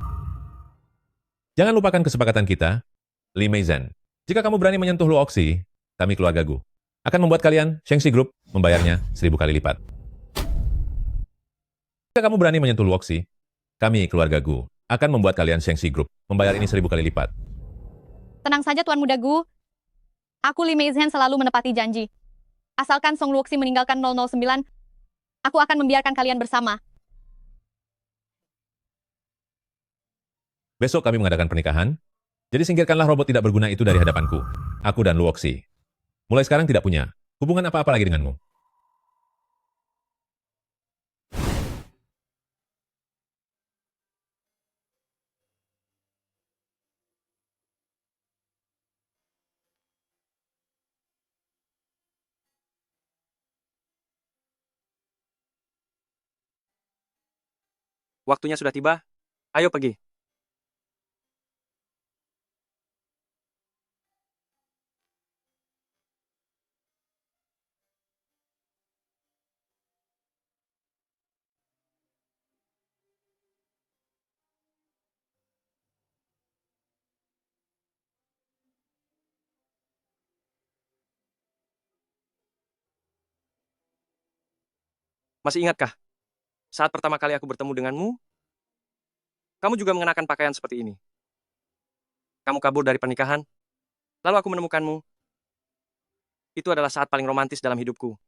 Speaker 16: Jangan lupakan kesepakatan kita, Li Meizhen. Jika kamu berani menyentuh Luoxi, kami keluarga Gu akan membuat kalian, Shangxi Group, membayarnya 1000 kali lipat. Jika kamu berani menyentuh Luoxi, kami, keluarga Gu, akan membuat kalian Shangxi Group membayar ini 1000 kali lipat.
Speaker 3: Tenang saja Tuan Muda Gu. Aku Li Meizhen selalu menepati janji. Asalkan Song Luoxi meninggalkan 009, aku akan membiarkan kalian bersama.
Speaker 16: Besok kami mengadakan pernikahan. Jadi singkirkanlah robot tidak berguna itu dari hadapanku. Aku dan Luoxi. Mulai sekarang tidak punya hubungan apa-apa lagi denganmu.
Speaker 1: Waktunya sudah tiba. Ayo pergi. Masih ingatkah? Saat pertama kali aku bertemu denganmu, kamu juga mengenakan pakaian seperti ini. Kamu kabur dari pernikahan, lalu aku menemukanmu. Itu adalah saat paling romantis dalam hidupku.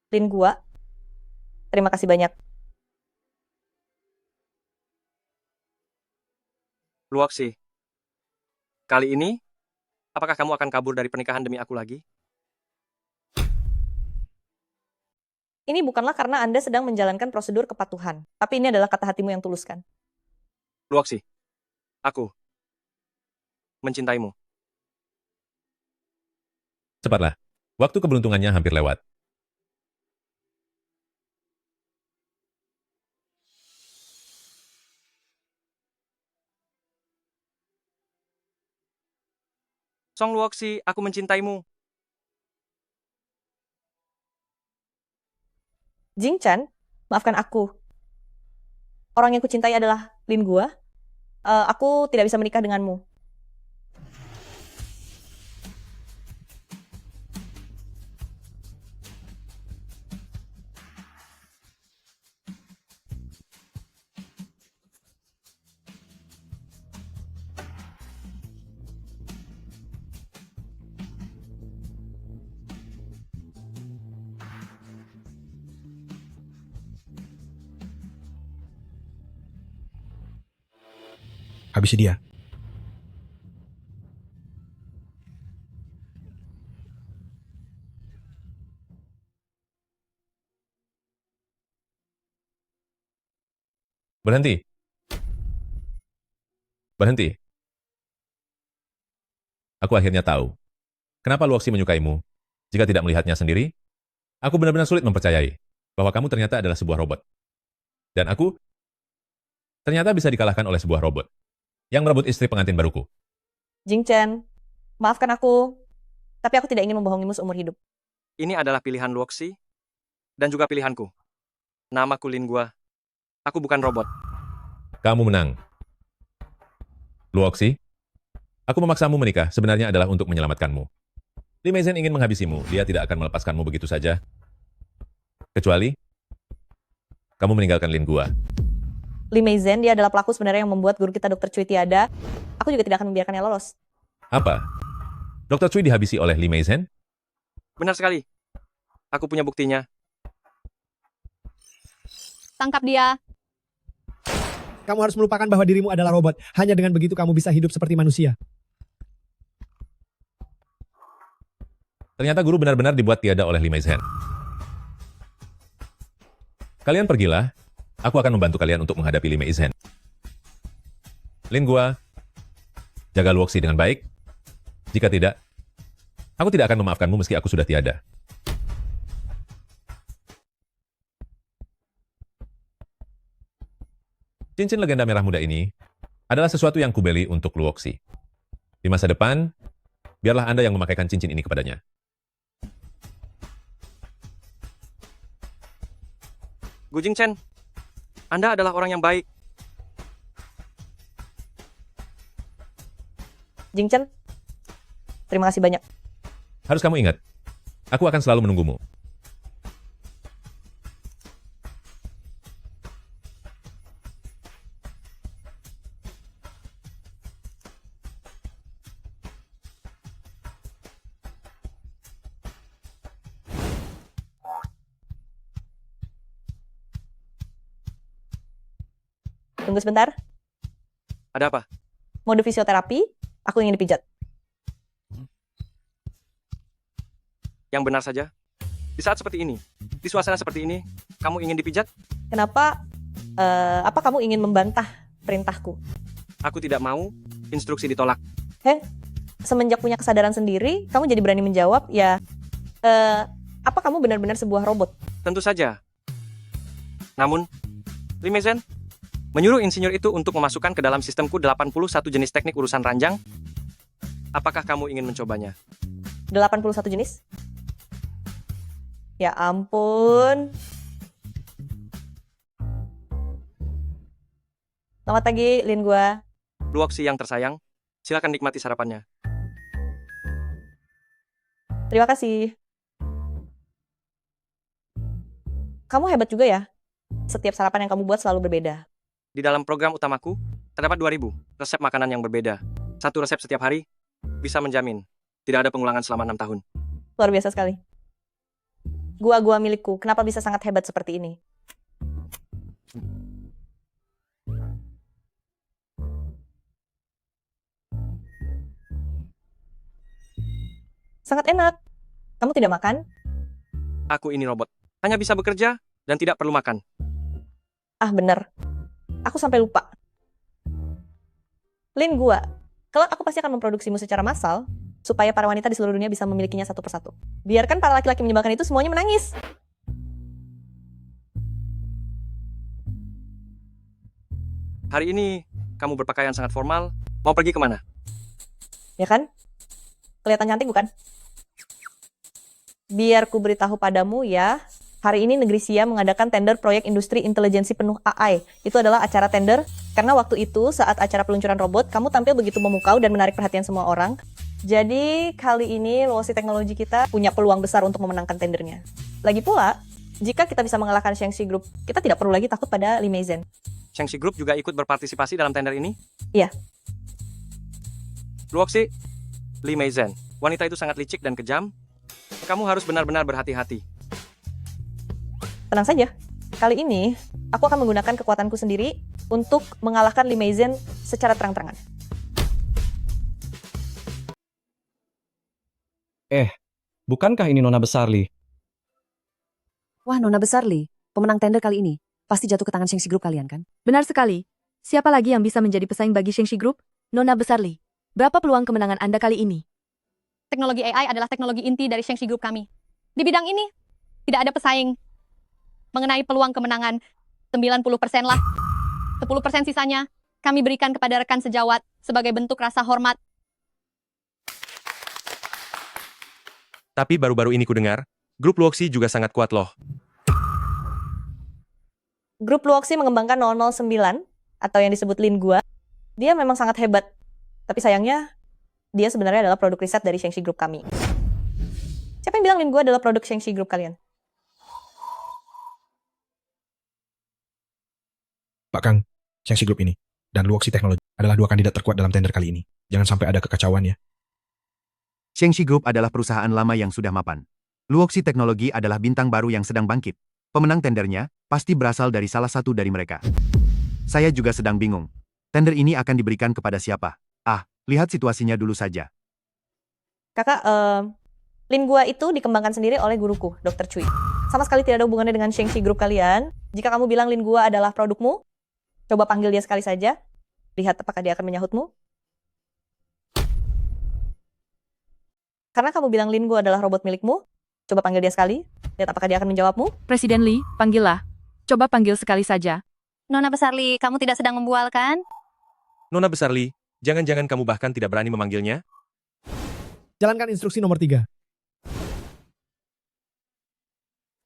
Speaker 5: Lin gua. Terima kasih banyak.
Speaker 1: Luoxi, kali ini, apakah kamu akan kabur dari pernikahan demi aku lagi?
Speaker 5: Ini bukanlah karena Anda sedang menjalankan prosedur kepatuhan, tapi ini adalah kata hatimu yang tuluskan.
Speaker 1: Luoxi, aku mencintaimu.
Speaker 16: Cepatlah. Waktu keberuntungannya hampir lewat.
Speaker 1: Song Luoxi, aku mencintaimu.
Speaker 5: Jing Chan, maafkan aku. Orang yang kucintai adalah Lin gua. Aku tidak bisa menikah denganmu.
Speaker 4: Habisi dia.
Speaker 16: Berhenti. Berhenti. Aku akhirnya tahu. Kenapa Luoxi menyukaimu? Jika tidak melihatnya sendiri, aku benar-benar sulit mempercayai bahwa kamu ternyata adalah sebuah robot. Dan aku ternyata bisa dikalahkan oleh sebuah robot yang merebut istri pengantin baruku.
Speaker 5: Jing Chen, maafkan aku, tapi aku tidak ingin membohongimu seumur hidup.
Speaker 1: Ini adalah pilihan Luoxi, dan juga pilihanku. Namaku Lin gua. Aku bukan robot.
Speaker 16: Kamu menang. Luoxi, aku memaksamu menikah sebenarnya adalah untuk menyelamatkanmu. Li Meizen ingin menghabisimu, dia tidak akan melepaskanmu begitu saja. Kecuali, kamu meninggalkan Lin gua.
Speaker 5: Li Meizen, dia adalah pelaku sebenarnya yang membuat guru kita Dr. Cui tiada. Aku juga tidak akan membiarkannya lolos.
Speaker 16: Apa? Dr. Cui dihabisi oleh Li Meizen?
Speaker 1: Benar sekali. Aku punya buktinya.
Speaker 3: Tangkap dia.
Speaker 4: Kamu harus melupakan bahwa dirimu adalah robot. Hanya dengan begitu kamu bisa hidup seperti manusia.
Speaker 16: Ternyata guru benar-benar dibuat tiada oleh Li Meizen. Kalian pergilah. Aku akan membantu kalian untuk menghadapi Li Meizen. Lin gua, jaga Luoxi dengan baik. Jika tidak, aku tidak akan memaafkanmu meski aku sudah tiada. Cincin legenda merah muda ini adalah sesuatu yang kubeli untuk Luoxi. Di masa depan, biarlah Anda yang memakaikan cincin ini kepadanya.
Speaker 1: Gu Jingchen, Anda adalah orang yang baik.
Speaker 5: Jing Chen, terima kasih banyak.
Speaker 16: Harus kamu ingat, aku akan selalu menunggumu.
Speaker 5: Tunggu sebentar.
Speaker 1: Ada apa?
Speaker 5: Mode fisioterapi, aku ingin dipijat.
Speaker 1: Yang benar saja. Di saat seperti ini, di suasana seperti ini, kamu ingin dipijat?
Speaker 5: Kenapa? Apa kamu ingin membantah perintahku?
Speaker 1: Aku tidak mau, instruksi ditolak.
Speaker 5: Semenjak punya kesadaran sendiri, kamu jadi berani menjawab, ya, apa kamu benar-benar sebuah robot?
Speaker 1: Tentu saja. Namun, Limezen menyuruh insinyur itu untuk memasukkan ke dalam sistemku 81 jenis teknik urusan ranjang. Apakah kamu ingin mencobanya?
Speaker 5: 81 jenis? Ya ampun. Selamat pagi, Lin gua.
Speaker 1: Luoxi yang tersayang, silakan nikmati sarapannya.
Speaker 5: Terima kasih. Kamu hebat juga ya. Setiap sarapan yang kamu buat selalu berbeda.
Speaker 1: Di dalam program utamaku, terdapat 2000 resep makanan yang berbeda. Satu resep setiap hari, bisa menjamin tidak ada pengulangan selama 6 tahun.
Speaker 5: Luar biasa sekali. Gua milikku, kenapa bisa sangat hebat seperti ini? Sangat enak. Kamu tidak makan?
Speaker 1: Aku ini robot, hanya bisa bekerja dan tidak perlu makan.
Speaker 5: Ah, bener. Aku sampai lupa. Lin gua, kelak aku pasti akan memproduksimu secara massal supaya para wanita di seluruh dunia bisa memilikinya satu persatu. Biarkan para laki-laki menyebalkan itu semuanya menangis.
Speaker 1: Hari ini, kamu berpakaian sangat formal. Mau pergi kemana?
Speaker 5: Ya kan? Kelihatan cantik bukan? Biar ku beritahu padamu ya, hari ini Negeri Siam mengadakan tender proyek industri intelijensi penuh AI. Itu adalah acara tender, karena waktu itu saat acara peluncuran robot, kamu tampil begitu memukau dan menarik perhatian semua orang. Jadi kali ini Luoxi Teknologi kita punya peluang besar untuk memenangkan tendernya. Lagi pula, jika kita bisa mengalahkan Shengxi Group, kita tidak perlu lagi takut pada Limezen.
Speaker 1: Shengxi Group juga ikut berpartisipasi dalam tender ini?
Speaker 5: Iya.
Speaker 1: Luoxi, Limezen, wanita itu sangat licik dan kejam. Kamu harus benar-benar berhati-hati.
Speaker 5: Tenang saja, kali ini aku akan menggunakan kekuatanku sendiri untuk mengalahkan Limezen secara terang-terangan.
Speaker 15: Bukankah ini Nona Besar, Li?
Speaker 10: Wah, Nona Besar Li, pemenang tender kali ini. Pasti jatuh ke tangan Shengxi Group kalian kan? Benar sekali. Siapa lagi yang bisa menjadi pesaing bagi Shengxi Group? Nona Besar Li. Berapa peluang kemenangan Anda kali ini?
Speaker 3: Teknologi AI adalah teknologi inti dari Shengxi Group kami. Di bidang ini, tidak ada pesaing. Mengenai peluang kemenangan, 90% lah. 10% sisanya, kami berikan kepada rekan sejawat sebagai bentuk rasa hormat.
Speaker 8: Tapi baru-baru ini kudengar, grup Luoxi juga sangat kuat loh.
Speaker 5: Grup Luoxi mengembangkan 009, atau yang disebut Lin Gua. Dia memang sangat hebat. Tapi sayangnya, dia sebenarnya adalah produk riset dari Shengxi Group kami. Siapa yang bilang Lin Gua adalah produk Shengxi Group kalian?
Speaker 17: Pak Kang, Shengxi Group ini dan Luoxi Teknologi adalah dua kandidat terkuat dalam tender kali ini. Jangan sampai ada kekacauan ya.
Speaker 8: Shengxi Group adalah perusahaan lama yang sudah mapan. Luoxi Teknologi adalah bintang baru yang sedang bangkit. Pemenang tendernya pasti berasal dari salah satu dari mereka. Saya juga sedang bingung. Tender ini akan diberikan kepada siapa? Lihat situasinya dulu saja.
Speaker 5: Kakak, Lin Gua itu dikembangkan sendiri oleh guruku, Dr. Cui. Sama sekali tidak ada hubungannya dengan Shengxi Group kalian. Jika kamu bilang Lin Gua adalah produkmu, coba panggil dia sekali saja. Lihat apakah dia akan menyahutmu. Karena kamu bilang Lin Gua adalah robot milikmu, coba panggil dia sekali. Lihat apakah dia akan menjawabmu.
Speaker 10: Presiden Li, panggillah. Coba panggil sekali saja.
Speaker 3: Nona Besar Li, kamu tidak sedang membual kan?
Speaker 8: Nona Besar Li, jangan-jangan kamu bahkan tidak berani memanggilnya?
Speaker 4: Jalankan instruksi nomor 3.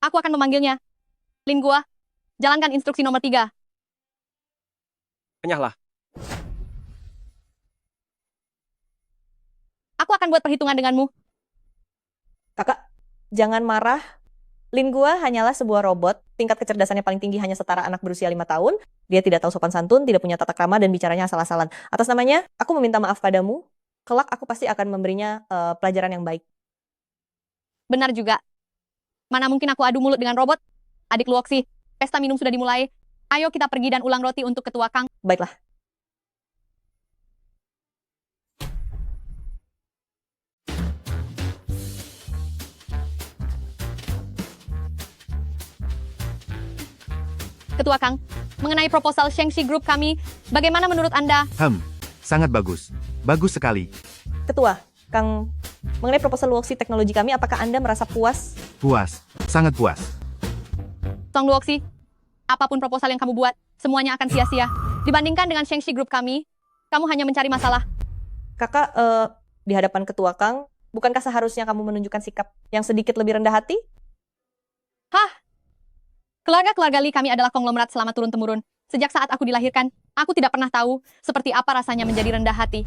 Speaker 3: Aku akan memanggilnya. Lin Gua, jalankan instruksi nomor 3.
Speaker 1: Enyahlah.
Speaker 3: Aku akan buat perhitungan denganmu.
Speaker 5: Kakak, jangan marah. Lingua hanyalah sebuah robot, tingkat kecerdasannya paling tinggi hanya setara anak berusia 5 tahun. Dia tidak tahu sopan santun, tidak punya tata krama, dan bicaranya asal-asalan. Atas namanya, aku meminta maaf padamu. Kelak aku pasti akan memberinya pelajaran yang baik.
Speaker 3: Benar juga. Mana mungkin aku adu mulut dengan robot? Adik Luoxi, pesta minum sudah dimulai. Ayo kita pergi dan ulang roti untuk ketua Kang.
Speaker 5: Baiklah.
Speaker 3: Ketua Kang, mengenai proposal Shengxi Group kami, bagaimana menurut Anda?
Speaker 8: Sangat bagus. Bagus sekali.
Speaker 5: Ketua, Kang, mengenai proposal Luoxi teknologi kami, apakah Anda merasa puas?
Speaker 8: Puas. Sangat puas.
Speaker 3: Song Luoxi, apapun proposal yang kamu buat, semuanya akan sia-sia. Dibandingkan dengan Shengxi Group kami, kamu hanya mencari masalah.
Speaker 5: Kakak, di hadapan ketua Kang, bukankah seharusnya kamu menunjukkan sikap yang sedikit lebih rendah hati?
Speaker 3: Hah? Keluarga-keluarga Li kami adalah konglomerat selama turun-temurun. Sejak saat aku dilahirkan, aku tidak pernah tahu seperti apa rasanya menjadi rendah hati.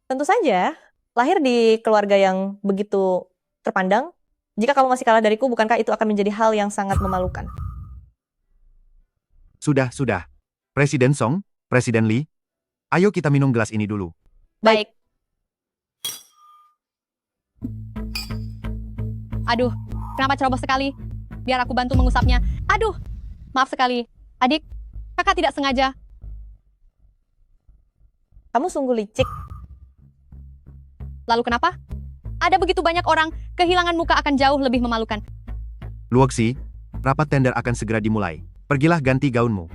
Speaker 5: Tentu saja, lahir di keluarga yang begitu terpandang. Jika kamu masih kalah dariku, bukankah itu akan menjadi hal yang sangat memalukan?
Speaker 8: Sudah. Presiden Song, Presiden Lee, ayo kita minum gelas ini dulu.
Speaker 3: Baik. Aduh, kenapa ceroboh sekali? Biar aku bantu mengusapnya. Aduh, maaf sekali. Adik, kakak tidak sengaja.
Speaker 5: Kamu sungguh licik.
Speaker 3: Lalu kenapa? Ada begitu banyak orang, kehilangan muka akan jauh lebih memalukan.
Speaker 8: Luoxi, rapat tender akan segera dimulai. Pergilah ganti gaunmu.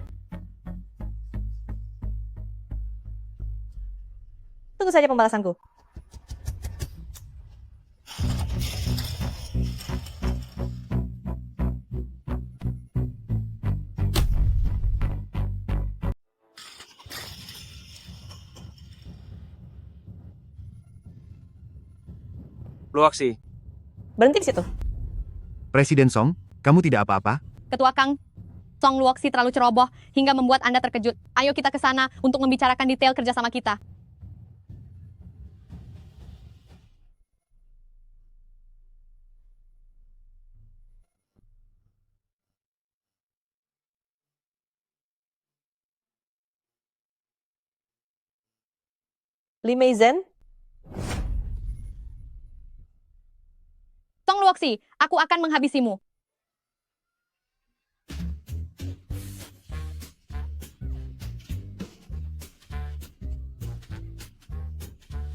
Speaker 5: Tunggu saja pembalasanku.
Speaker 1: Luoxi.
Speaker 5: Berhenti di situ.
Speaker 8: Presiden Song, kamu tidak apa-apa?
Speaker 3: Ketua Kang, Song Luoxi terlalu ceroboh hingga membuat Anda terkejut. Ayo kita ke sana untuk membicarakan detail kerjasama kita.
Speaker 5: Li Meizhen,
Speaker 3: Song Luoxi, aku akan menghabisimu.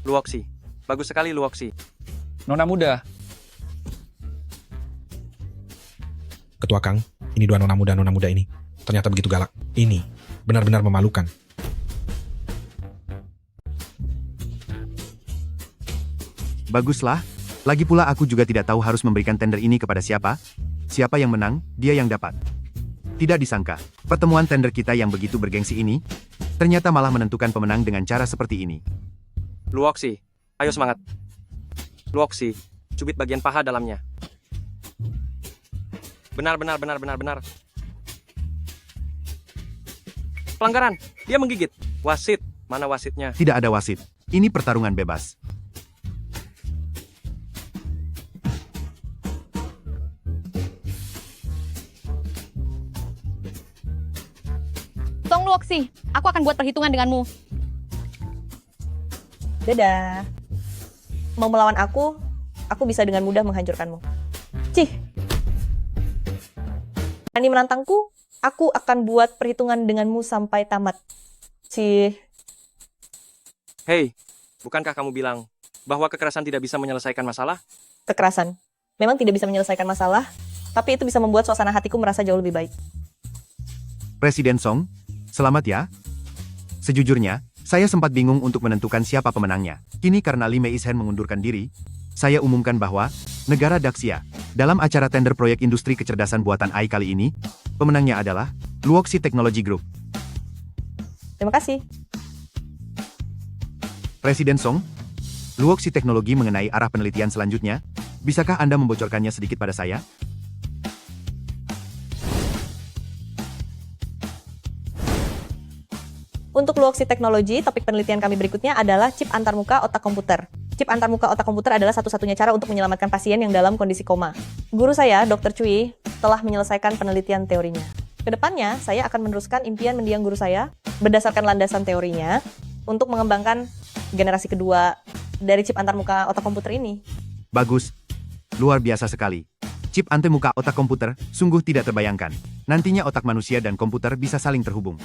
Speaker 1: Luoxi. Bagus sekali Luoxi.
Speaker 15: Nona muda,
Speaker 17: Ketua Kang, ini dua nona muda ini. Ternyata begitu galak. Ini benar-benar memalukan.
Speaker 8: Baguslah. Lagi pula aku juga tidak tahu harus memberikan tender ini kepada siapa. Siapa yang menang, dia yang dapat. Tidak disangka, pertemuan tender kita yang begitu bergengsi ini, ternyata malah menentukan pemenang dengan cara seperti ini.
Speaker 1: Luoxi, ayo semangat. Luoxi, cubit bagian paha dalamnya. Benar. Pelanggaran, dia menggigit. Wasit, mana wasitnya?
Speaker 8: Tidak ada wasit. Ini pertarungan bebas.
Speaker 3: Song Luoxi, aku akan buat perhitungan denganmu.
Speaker 5: dadah. Mau melawan aku bisa dengan mudah menghancurkanmu. Cih. Berani menantangku, aku akan buat perhitungan denganmu sampai tamat. Cih.
Speaker 1: Hei, bukankah kamu bilang bahwa kekerasan tidak bisa menyelesaikan masalah?
Speaker 5: Kekerasan memang tidak bisa menyelesaikan masalah, tapi itu bisa membuat suasana hatiku merasa jauh lebih baik.
Speaker 8: Presiden Song, selamat ya. Sejujurnya, saya sempat bingung untuk menentukan siapa pemenangnya. Kini karena Li Meizhen mengundurkan diri, saya umumkan bahwa negara Daxia, dalam acara tender proyek industri kecerdasan buatan AI kali ini, pemenangnya adalah Luoxi Technology Group.
Speaker 5: Terima kasih.
Speaker 8: Presiden Song, Luoxi Teknologi mengenai arah penelitian selanjutnya, bisakah Anda membocorkannya sedikit pada saya?
Speaker 5: Untuk Luoxi Teknologi, topik penelitian kami berikutnya adalah chip antarmuka otak komputer. Chip antarmuka otak komputer adalah satu-satunya cara untuk menyelamatkan pasien yang dalam kondisi koma. Guru saya, Dr. Cui, telah menyelesaikan penelitian teorinya. Kedepannya, saya akan meneruskan impian mendiang guru saya berdasarkan landasan teorinya untuk mengembangkan generasi kedua dari chip antarmuka otak komputer ini.
Speaker 8: Bagus. Luar biasa sekali. Chip antarmuka otak komputer sungguh tidak terbayangkan. Nantinya otak manusia dan komputer bisa saling terhubung.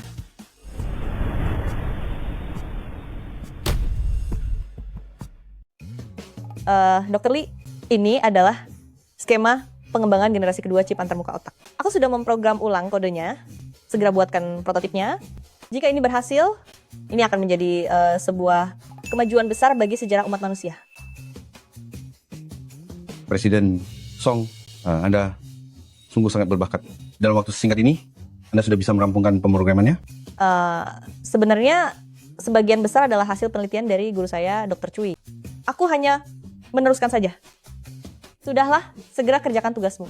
Speaker 5: Dr. Lee, ini adalah skema pengembangan generasi kedua chip antarmuka otak. Aku sudah memprogram ulang kodenya, segera buatkan prototipnya. Jika ini berhasil, ini akan menjadi sebuah kemajuan besar bagi sejarah umat manusia.
Speaker 13: Presiden Song, Anda sungguh sangat berbakat. Dalam waktu singkat ini, Anda sudah bisa merampungkan pemrogramannya?
Speaker 5: Sebenarnya, sebagian besar adalah hasil penelitian dari guru saya, Dr. Cui. Aku hanya meneruskan saja. Sudahlah, segera kerjakan tugasmu.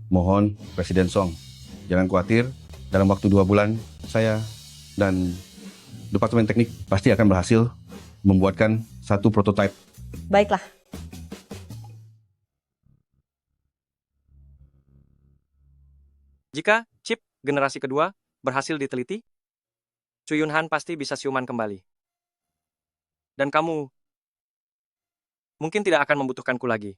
Speaker 13: Mohon, Presiden Song, jangan khawatir. Dalam waktu 2 bulan, saya dan Departemen Teknik pasti akan berhasil membuatkan satu prototipe.
Speaker 5: Baiklah.
Speaker 1: Jika chip generasi kedua berhasil diteliti, Cui Yunhan pasti bisa siuman kembali. Dan kamu mungkin tidak akan membutuhkanku lagi.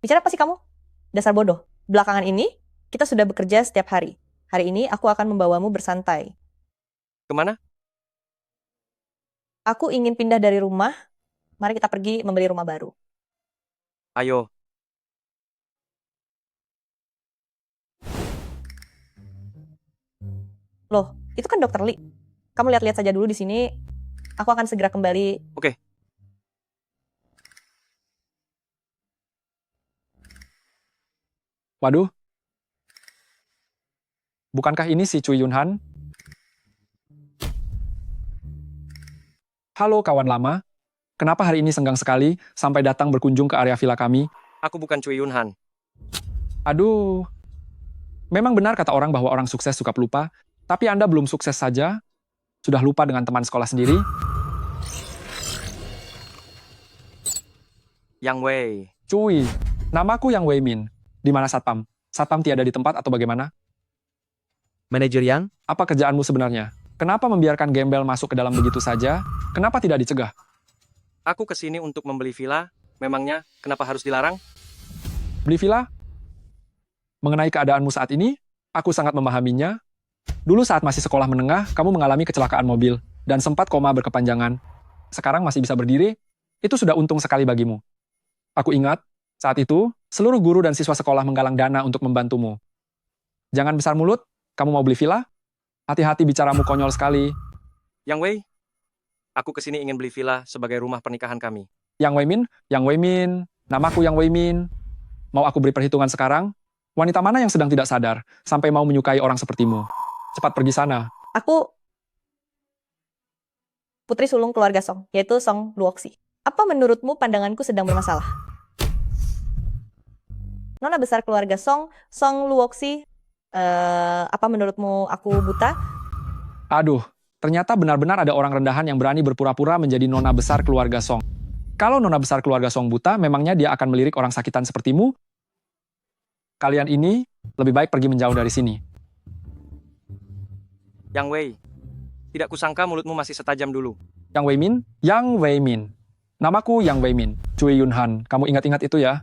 Speaker 5: Bicara apa sih kamu? Dasar bodoh. Belakangan ini, kita sudah bekerja setiap hari. Hari ini, aku akan membawamu bersantai.
Speaker 1: Kemana?
Speaker 5: Aku ingin pindah dari rumah. Mari kita pergi membeli rumah baru.
Speaker 1: Ayo.
Speaker 5: Loh, itu kan Dr. Lee. Kamu lihat-lihat saja dulu di sini. Aku akan segera kembali.
Speaker 1: Oke.
Speaker 18: Waduh. Bukankah ini si Cui Yunhan? Halo kawan lama. Kenapa hari ini senggang sekali sampai datang berkunjung ke area villa kami?
Speaker 1: Aku bukan Cui Yunhan.
Speaker 18: Aduh. Memang benar kata orang bahwa orang sukses suka pelupa, tapi Anda belum sukses saja. Sudah lupa dengan teman sekolah sendiri?
Speaker 1: Yang Wei.
Speaker 18: Cui, namaku Yang Wei Min. Di mana Satpam? Satpam tiada di tempat atau bagaimana?
Speaker 19: Manajer Yang?
Speaker 18: Apa kerjaanmu sebenarnya? Kenapa membiarkan gembel masuk ke dalam begitu saja? Kenapa tidak dicegah?
Speaker 1: Aku kesini untuk membeli villa. Memangnya, kenapa harus dilarang?
Speaker 18: Beli villa? Mengenai keadaanmu saat ini, aku sangat memahaminya. Dulu saat masih sekolah menengah, kamu mengalami kecelakaan mobil dan sempat koma berkepanjangan. Sekarang masih bisa berdiri, itu sudah untung sekali bagimu. Aku ingat, saat itu, seluruh guru dan siswa sekolah menggalang dana untuk membantumu. Jangan besar mulut, kamu mau beli villa? Hati-hati bicaramu konyol sekali.
Speaker 1: Yang Wei, aku kesini ingin beli villa sebagai rumah pernikahan kami.
Speaker 18: Yang Wei Min, namaku Yang Wei Min. Mau aku beri perhitungan sekarang? Wanita mana yang sedang tidak sadar, sampai mau menyukai orang sepertimu? Cepat pergi sana.
Speaker 5: Aku putri sulung keluarga Song, yaitu Song Luoxi. Apa menurutmu pandanganku sedang bermasalah? Nona besar keluarga Song, Song Luoxi, apa menurutmu aku buta?
Speaker 18: Aduh, ternyata benar-benar ada orang rendahan yang berani berpura-pura menjadi nona besar keluarga Song. Kalau nona besar keluarga Song buta, memangnya dia akan melirik orang sakitan sepertimu? Kalian ini lebih baik pergi menjauh dari sini.
Speaker 1: Yang Wei, tidak kusangka mulutmu masih setajam dulu.
Speaker 18: Yang Wei Min. Namaku Yang Wei Min. Cui Yunhan. Kamu ingat-ingat itu ya?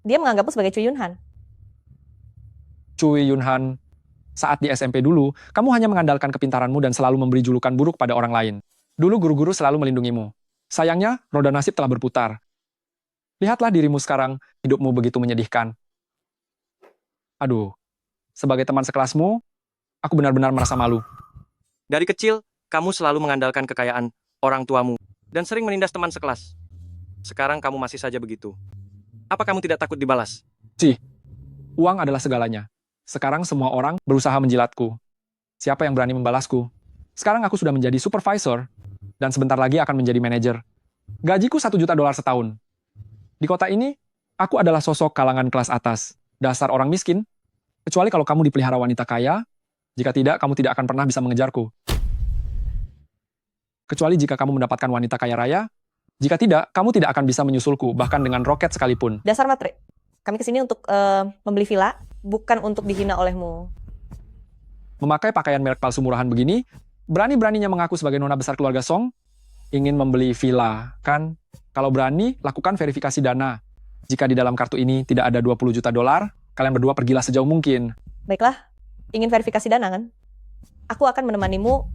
Speaker 5: Dia menganggapmu sebagai Cui Yunhan.
Speaker 18: Cui Yunhan. Saat di SMP dulu, kamu hanya mengandalkan kepintaranmu dan selalu memberi julukan buruk pada orang lain. Dulu guru-guru selalu melindungimu. Sayangnya, roda nasib telah berputar. Lihatlah dirimu sekarang, hidupmu begitu menyedihkan. Aduh, sebagai teman sekelasmu, aku benar-benar merasa malu.
Speaker 1: Dari kecil, kamu selalu mengandalkan kekayaan orang tuamu dan sering menindas teman sekelas. Sekarang kamu masih saja begitu. Apa kamu tidak takut dibalas?
Speaker 18: Uang adalah segalanya. Sekarang semua orang berusaha menjilatku. Siapa yang berani membalasku? Sekarang aku sudah menjadi supervisor, dan sebentar lagi akan menjadi manajer. Gajiku $1 juta setahun. Di kota ini, aku adalah sosok kalangan kelas atas. Dasar orang miskin. Kecuali kalau kamu dipelihara wanita kaya, Jika tidak, kamu tidak akan pernah bisa mengejarku. Kecuali jika kamu mendapatkan wanita kaya raya, jika tidak, kamu tidak akan bisa menyusulku, bahkan dengan roket sekalipun.
Speaker 5: Dasar matre. Kami kesini untuk membeli villa, bukan untuk dihina olehmu.
Speaker 18: Memakai pakaian merek palsu murahan begini, berani-beraninya mengaku sebagai nona besar keluarga Song, ingin membeli villa, kan? Kalau berani, lakukan verifikasi dana. Jika di dalam kartu ini tidak ada 20 juta dolar, kalian berdua pergilah sejauh mungkin.
Speaker 5: Baiklah, ingin verifikasi dana kan? Aku akan menemanimu.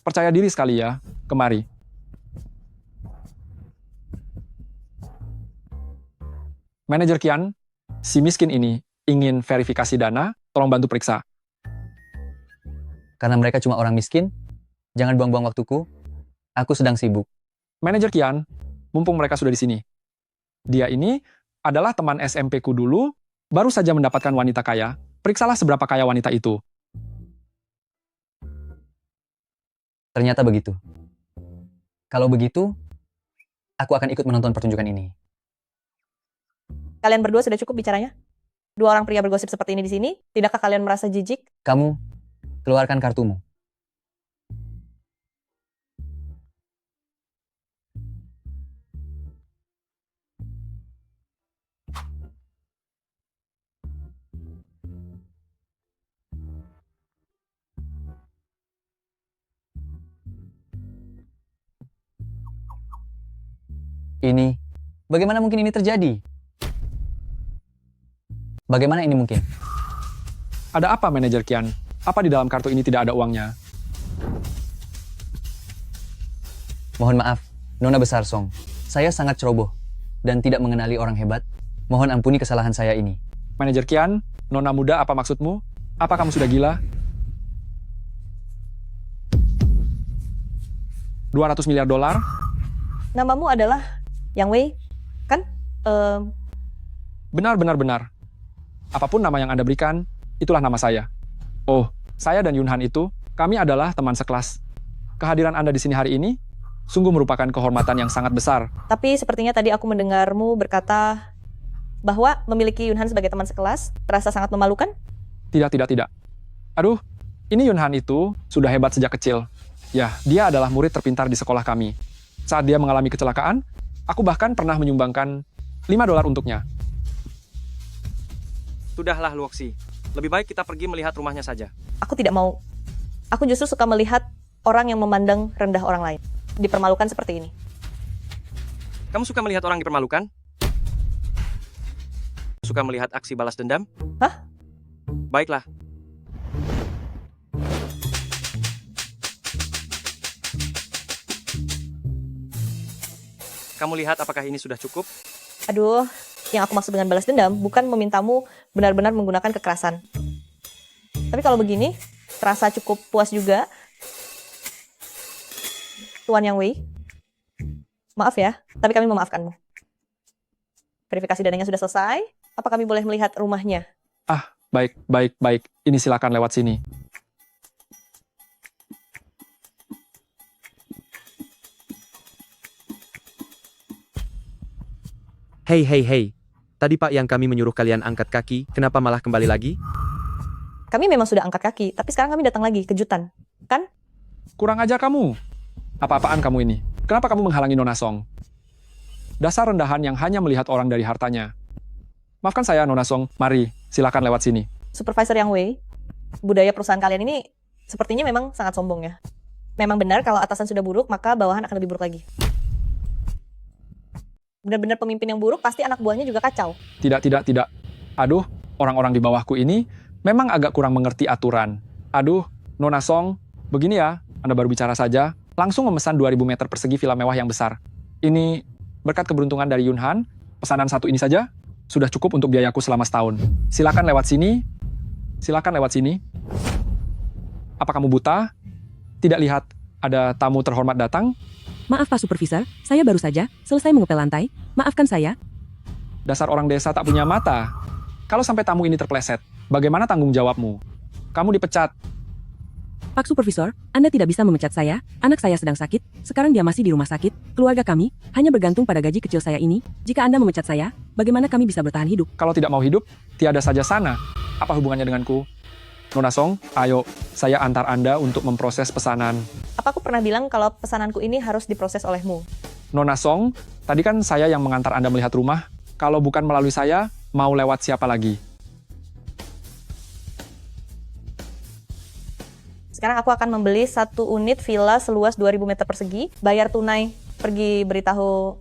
Speaker 18: Percaya diri sekali ya, kemari. Manajer Kian, si miskin ini ingin verifikasi dana, tolong bantu periksa.
Speaker 6: Karena mereka cuma orang miskin, jangan buang-buang waktuku. Aku sedang sibuk.
Speaker 18: Manajer Kian, mumpung mereka sudah di sini. Dia ini adalah teman SMP-ku dulu, baru saja mendapatkan wanita kaya. Periksalah seberapa kaya wanita itu.
Speaker 6: Ternyata begitu. Kalau begitu, aku akan ikut menonton pertunjukan ini.
Speaker 5: Kalian berdua sudah cukup bicaranya? Dua orang pria bergosip seperti ini di sini, tidakkah kalian merasa jijik?
Speaker 6: Kamu, keluarkan kartumu. Bagaimana mungkin ini terjadi? Bagaimana ini mungkin?
Speaker 18: Ada apa, Manajer Kian? Apa di dalam kartu ini tidak ada uangnya?
Speaker 6: Mohon maaf, Nona Besar Song. Saya sangat ceroboh dan tidak mengenali orang hebat. Mohon ampuni kesalahan saya ini.
Speaker 18: Manajer Kian, Nona muda, apa maksudmu? Apa kamu sudah gila? 200 miliar dolar?
Speaker 5: Namamu adalah Yang Wei, kan?
Speaker 18: Benar. Apapun nama yang Anda berikan, itulah nama saya. Oh, saya dan Yunhan itu, kami adalah teman sekelas. Kehadiran Anda di sini hari ini, sungguh merupakan kehormatan yang sangat besar.
Speaker 5: Tapi sepertinya tadi aku mendengarmu berkata bahwa memiliki Yunhan sebagai teman sekelas terasa sangat memalukan?
Speaker 18: Tidak. Aduh, ini Yunhan itu sudah hebat sejak kecil. Ya, dia adalah murid terpintar di sekolah kami. Saat dia mengalami kecelakaan, aku bahkan pernah menyumbangkan $5 untuknya.
Speaker 1: Sudahlah, Luoxi. Lebih baik kita pergi melihat rumahnya saja.
Speaker 5: Aku tidak mau. Aku justru suka melihat orang yang memandang rendah orang lain. Dipermalukan seperti ini.
Speaker 1: Kamu suka melihat orang dipermalukan? Suka melihat aksi balas dendam?
Speaker 5: Hah?
Speaker 1: Baiklah. Kamu lihat apakah ini sudah cukup?
Speaker 5: Aduh, yang aku maksud dengan balas dendam bukan memintamu benar-benar menggunakan kekerasan. Tapi kalau begini, terasa cukup puas juga. Tuan Yang Wei, maaf ya, tapi kami memaafkanmu. Verifikasi dananya sudah selesai. Apa kami boleh melihat rumahnya?
Speaker 18: Ah, baik. Ini silakan lewat sini.
Speaker 19: Hei. Tadi Pak yang kami menyuruh kalian angkat kaki, kenapa malah kembali lagi?
Speaker 5: Kami memang sudah angkat kaki, tapi sekarang kami datang lagi, kejutan. Kan?
Speaker 18: Kurang ajar kamu. Apa-apaan kamu ini? Kenapa kamu menghalangi Nona Song? Dasar rendahan yang hanya melihat orang dari hartanya. Maafkan saya, Nona Song. Mari, silakan lewat sini.
Speaker 5: Supervisor Yang Wei, budaya perusahaan kalian ini sepertinya memang sangat sombong ya. Memang benar kalau atasan sudah buruk, maka bawahan akan lebih buruk lagi. Benar-benar pemimpin yang buruk, pasti anak buahnya juga kacau.
Speaker 18: Tidak. Aduh, orang-orang di bawahku ini memang agak kurang mengerti aturan. Aduh, Nona Song, begini ya, Anda baru bicara saja, langsung memesan 2000 meter persegi villa mewah yang besar. Ini berkat keberuntungan dari Yunhan, pesanan satu ini saja sudah cukup untuk biayaku selama setahun. Silakan lewat sini. Apa kamu buta? Tidak lihat ada tamu terhormat datang?
Speaker 20: Maaf Pak Supervisor, saya baru saja selesai mengepel lantai. Maafkan saya.
Speaker 18: Dasar orang desa tak punya mata. Kalau sampai tamu ini terpeleset, bagaimana tanggung jawabmu? Kamu dipecat.
Speaker 20: Pak Supervisor, Anda tidak bisa memecat saya. Anak saya sedang sakit, sekarang dia masih di rumah sakit. Keluarga kami hanya bergantung pada gaji kecil saya ini. Jika Anda memecat saya, bagaimana kami bisa bertahan hidup?
Speaker 18: Kalau tidak mau hidup, tiada saja sana. Apa hubungannya denganku? Nona Song, ayo, saya antar Anda untuk memproses pesanan.
Speaker 5: Apa aku pernah bilang kalau pesananku ini harus diproses olehmu?
Speaker 18: Nona Song, tadi kan saya yang mengantar Anda melihat rumah. Kalau bukan melalui saya, mau lewat siapa lagi?
Speaker 5: Sekarang aku akan membeli 1 unit villa seluas 2000 meter persegi, bayar tunai, pergi beritahu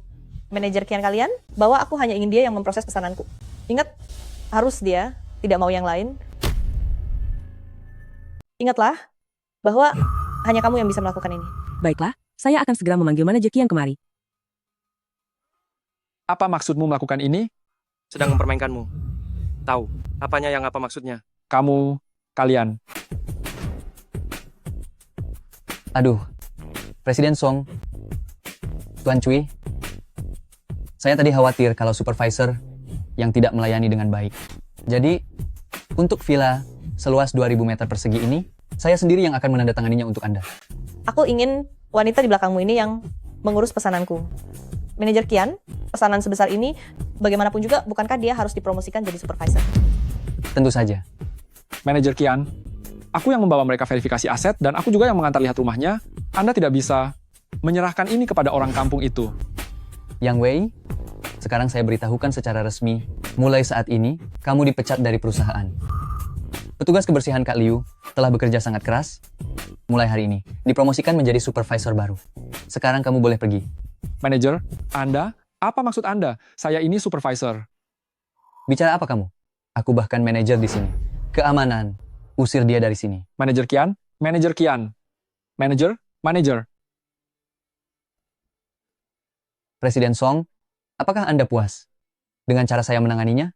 Speaker 5: manajer kian kalian bahwa aku hanya ingin dia yang memproses pesananku. Ingat, harus dia, tidak mau yang lain. Ingatlah bahwa hanya kamu yang bisa melakukan ini.
Speaker 20: Baiklah, saya akan segera memanggil manajer Kian kemari.
Speaker 18: Apa maksudmu melakukan ini?
Speaker 1: Sedang mempermainkanmu. Tahu, apanya yang apa maksudnya?
Speaker 18: Kalian.
Speaker 6: Aduh, Presiden Song, Tuan Cui, saya tadi khawatir kalau supervisor yang tidak melayani dengan baik. Jadi, untuk villa seluas 2000 meter persegi ini, saya sendiri yang akan menandatanganinya untuk Anda.
Speaker 5: Aku ingin wanita di belakangmu ini yang mengurus pesananku. Manajer Kian, pesanan sebesar ini, bagaimanapun juga, bukankah dia harus dipromosikan jadi supervisor?
Speaker 6: Tentu saja.
Speaker 18: Manajer Kian, aku yang membawa mereka verifikasi aset dan aku juga yang mengantar lihat rumahnya. Anda tidak bisa menyerahkan ini kepada orang kampung itu.
Speaker 6: Yang Wei, sekarang saya beritahukan secara resmi, mulai saat ini, kamu dipecat dari perusahaan. Petugas kebersihan Kak Liu telah bekerja sangat keras. Mulai hari ini, dipromosikan menjadi supervisor baru. Sekarang kamu boleh pergi.
Speaker 18: Manajer, Anda? Apa maksud Anda? Saya ini supervisor.
Speaker 6: Bicara apa kamu? Aku bahkan manajer di sini. Keamanan. Usir dia dari sini.
Speaker 18: Manajer Kian? Manajer Kian. Manajer?
Speaker 6: Presiden Song, apakah Anda puas dengan cara saya menanganinya?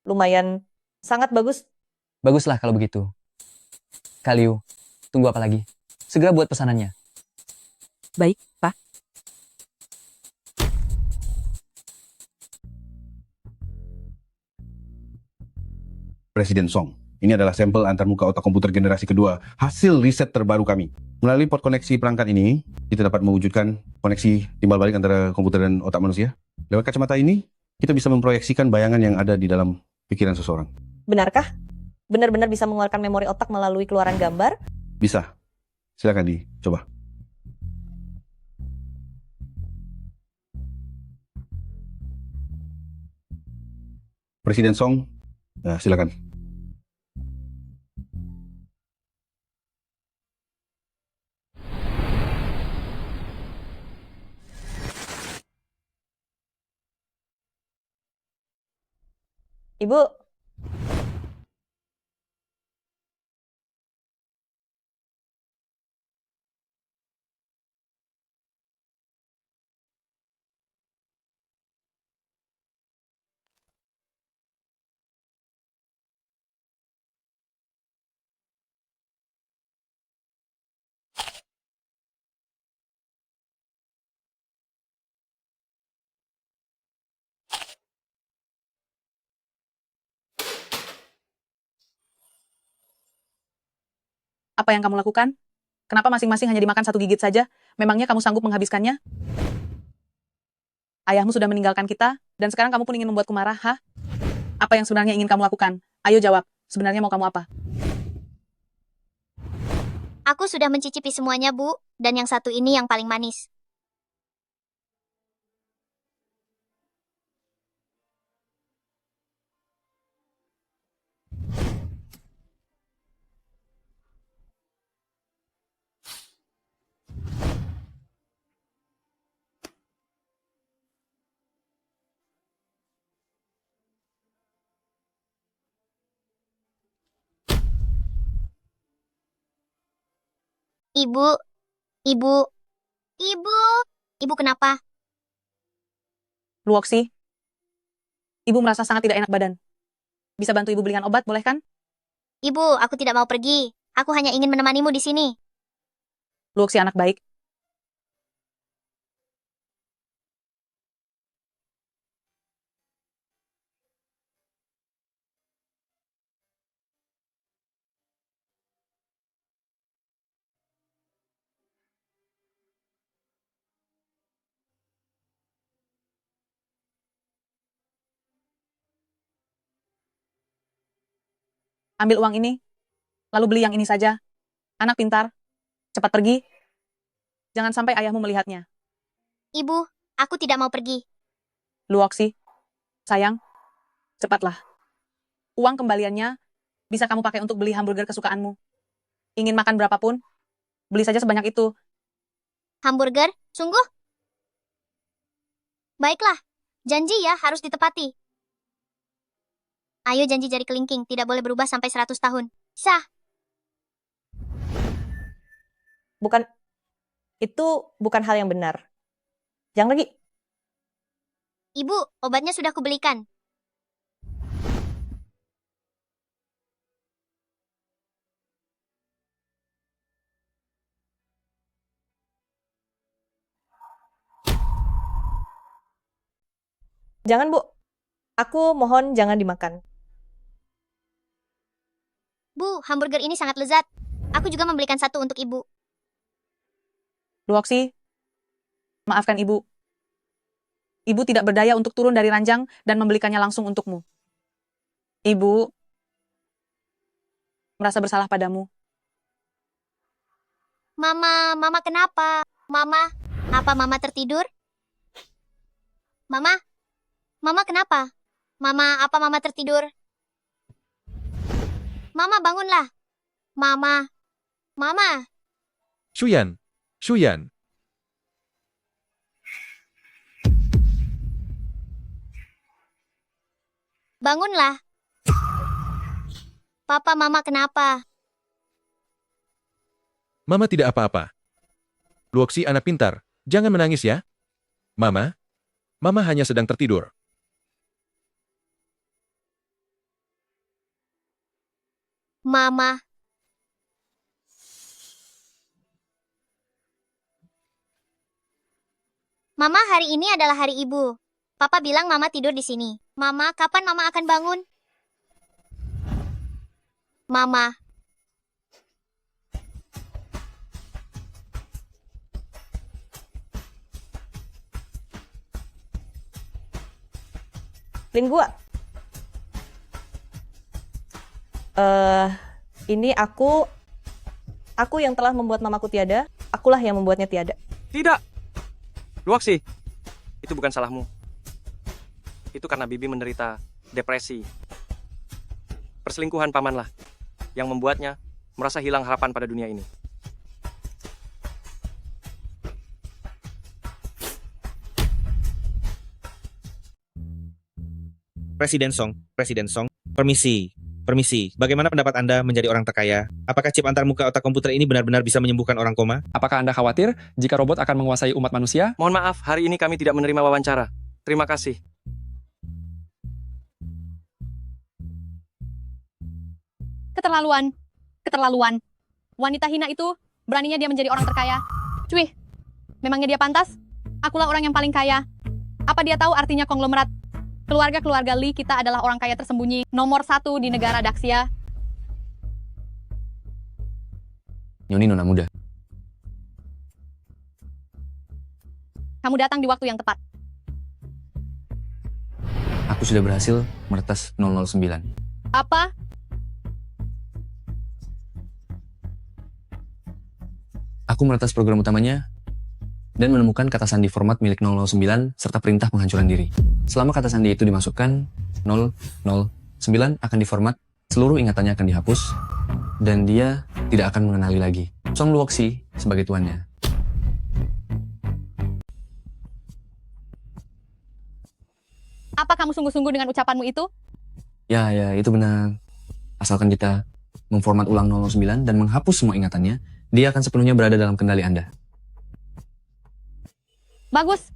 Speaker 5: Lumayan, sangat bagus.
Speaker 6: Baguslah kalau begitu. Kak Liu, tunggu apa lagi? Segera buat pesanannya.
Speaker 20: Baik, Pak.
Speaker 13: Presiden Song, ini adalah sampel antarmuka otak komputer generasi kedua, hasil riset terbaru kami. Melalui port koneksi perangkat ini, kita dapat mewujudkan koneksi timbal balik antara komputer dan otak manusia. Lewat kacamata ini, kita bisa memproyeksikan bayangan yang ada di dalam pikiran seseorang.
Speaker 5: Benarkah? Benar-benar bisa mengeluarkan memori otak melalui keluaran gambar?
Speaker 13: Bisa. Silakan dicoba. Presiden Song, silakan.
Speaker 5: Ibu,
Speaker 20: Apa yang kamu lakukan? Kenapa masing-masing hanya dimakan 1 gigit saja? Memangnya kamu sanggup menghabiskannya? Ayahmu sudah meninggalkan kita, dan sekarang kamu pun ingin membuatku marah, ha? Apa yang sebenarnya ingin kamu lakukan? Ayo jawab, sebenarnya mau kamu apa?
Speaker 21: Aku sudah mencicipi semuanya, Bu, dan yang satu ini yang paling manis. Ibu, ibu, ibu, ibu kenapa?
Speaker 20: Luoxi, ibu merasa sangat tidak enak badan. Bisa bantu ibu belikan obat, boleh kan?
Speaker 21: Ibu, aku tidak mau pergi. Aku hanya ingin menemanimu di sini.
Speaker 20: Luoxi anak baik. Ambil uang ini.
Speaker 7: Lalu beli yang ini saja. Anak pintar. Cepat pergi. Jangan sampai ayahmu melihatnya.
Speaker 21: Ibu, aku tidak mau pergi.
Speaker 7: Luoxi, sayang, cepatlah. Uang kembaliannya bisa kamu pakai untuk beli hamburger kesukaanmu. Ingin makan berapapun, beli saja sebanyak itu.
Speaker 21: Hamburger? Sungguh? Baiklah, janji ya harus ditepati. Ayo janji jari kelingking, tidak boleh berubah sampai 100 tahun. Sah.
Speaker 5: Itu bukan hal yang benar. Jangan lagi.
Speaker 21: Ibu, obatnya sudah kubelikan.
Speaker 5: Jangan, Bu. Aku mohon jangan dimakan.
Speaker 21: Bu, hamburger ini sangat lezat. Aku juga membelikan satu untuk ibu.
Speaker 7: Luoxi, maafkan ibu. Ibu tidak berdaya untuk turun dari ranjang dan membelikannya langsung untukmu. Ibu merasa bersalah padamu.
Speaker 21: Mama kenapa? Mama, apa mama tertidur? Mama kenapa? Mama, apa mama tertidur? Mama, bangunlah. Mama.
Speaker 19: Shuyan.
Speaker 21: Bangunlah. Papa, mama kenapa?
Speaker 19: Mama tidak apa-apa. Luoxi anak pintar, jangan menangis ya. Mama hanya sedang tertidur.
Speaker 21: Mama. Mama, hari ini adalah hari ibu. Papa bilang mama tidur di sini. Mama, kapan mama akan bangun? Mama.
Speaker 5: Lingua. Ini aku yang telah membuat mamaku tiada, akulah yang membuatnya tiada.
Speaker 1: Tidak. Luoxi, itu bukan salahmu. Itu karena Bibi menderita depresi. Perselingkuhan pamanlah yang membuatnya merasa hilang harapan pada dunia ini.
Speaker 22: Presiden Song, permisi. Bagaimana pendapat Anda menjadi orang terkaya? Apakah chip antarmuka otak komputer ini benar-benar bisa menyembuhkan orang koma?
Speaker 18: Apakah Anda khawatir jika robot akan menguasai umat manusia?
Speaker 1: Mohon maaf, hari ini kami tidak menerima wawancara. Terima kasih.
Speaker 3: Keterlaluan. Wanita hina itu, beraninya dia menjadi orang terkaya. Cuy, memangnya dia pantas? Akulah orang yang paling kaya. Apa dia tahu artinya konglomerat? Keluarga Lee kita adalah orang kaya tersembunyi nomor 1 di negara Daxia.
Speaker 6: Nyoni nona muda.
Speaker 3: Kamu datang di waktu yang tepat.
Speaker 6: Aku sudah berhasil meretas 009.
Speaker 3: Apa?
Speaker 6: Aku meretas program utamanya dan menemukan kata sandi format milik 009 serta perintah penghancuran diri. Selama kata sandi itu dimasukkan, 009 akan diformat, seluruh ingatannya akan dihapus, dan dia tidak akan mengenali lagi Song Luoxi sebagai tuannya.
Speaker 3: Apa kamu sungguh-sungguh dengan ucapanmu itu?
Speaker 6: Ya, itu benar. Asalkan kita memformat ulang 009 dan menghapus semua ingatannya, dia akan sepenuhnya berada dalam kendali Anda.
Speaker 3: Bagus.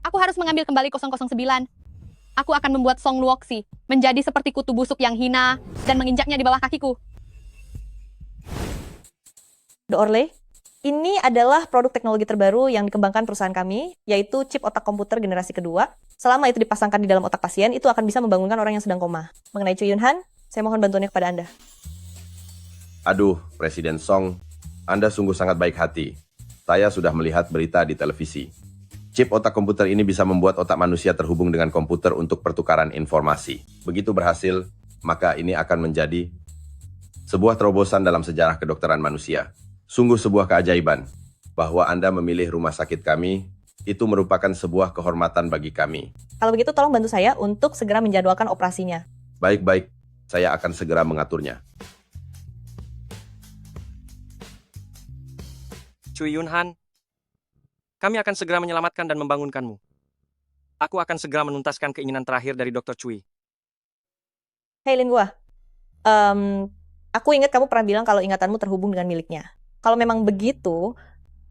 Speaker 3: Aku harus mengambil kembali 009. Aku akan membuat Song Luoxi menjadi seperti kutu busuk yang hina dan menginjaknya di bawah kakiku.
Speaker 5: The Orle, ini adalah produk teknologi terbaru yang dikembangkan perusahaan kami, yaitu chip otak komputer generasi kedua. Selama itu dipasangkan di dalam otak pasien, itu akan bisa membangunkan orang yang sedang koma. Mengenai Chu Yun-han, saya mohon bantuannya kepada Anda.
Speaker 23: Aduh, Presiden Song, Anda sungguh sangat baik hati. Saya sudah melihat berita di televisi. Chip otak komputer ini bisa membuat otak manusia terhubung dengan komputer untuk pertukaran informasi. Begitu berhasil, maka ini akan menjadi Sebuah terobosan dalam sejarah kedokteran manusia. Sungguh sebuah keajaiban. Bahwa Anda memilih rumah sakit kami, itu merupakan sebuah kehormatan bagi kami.
Speaker 5: Kalau begitu tolong bantu saya untuk segera menjadwalkan operasinya.
Speaker 23: Baik-baik, saya akan segera mengaturnya.
Speaker 1: Cui Yunhan, kami akan segera menyelamatkan dan membangunkanmu. Aku akan segera menuntaskan keinginan terakhir dari Dr. Cui.
Speaker 5: Hei Lingua, aku ingat kamu pernah bilang kalau ingatanmu terhubung dengan miliknya. Kalau memang begitu,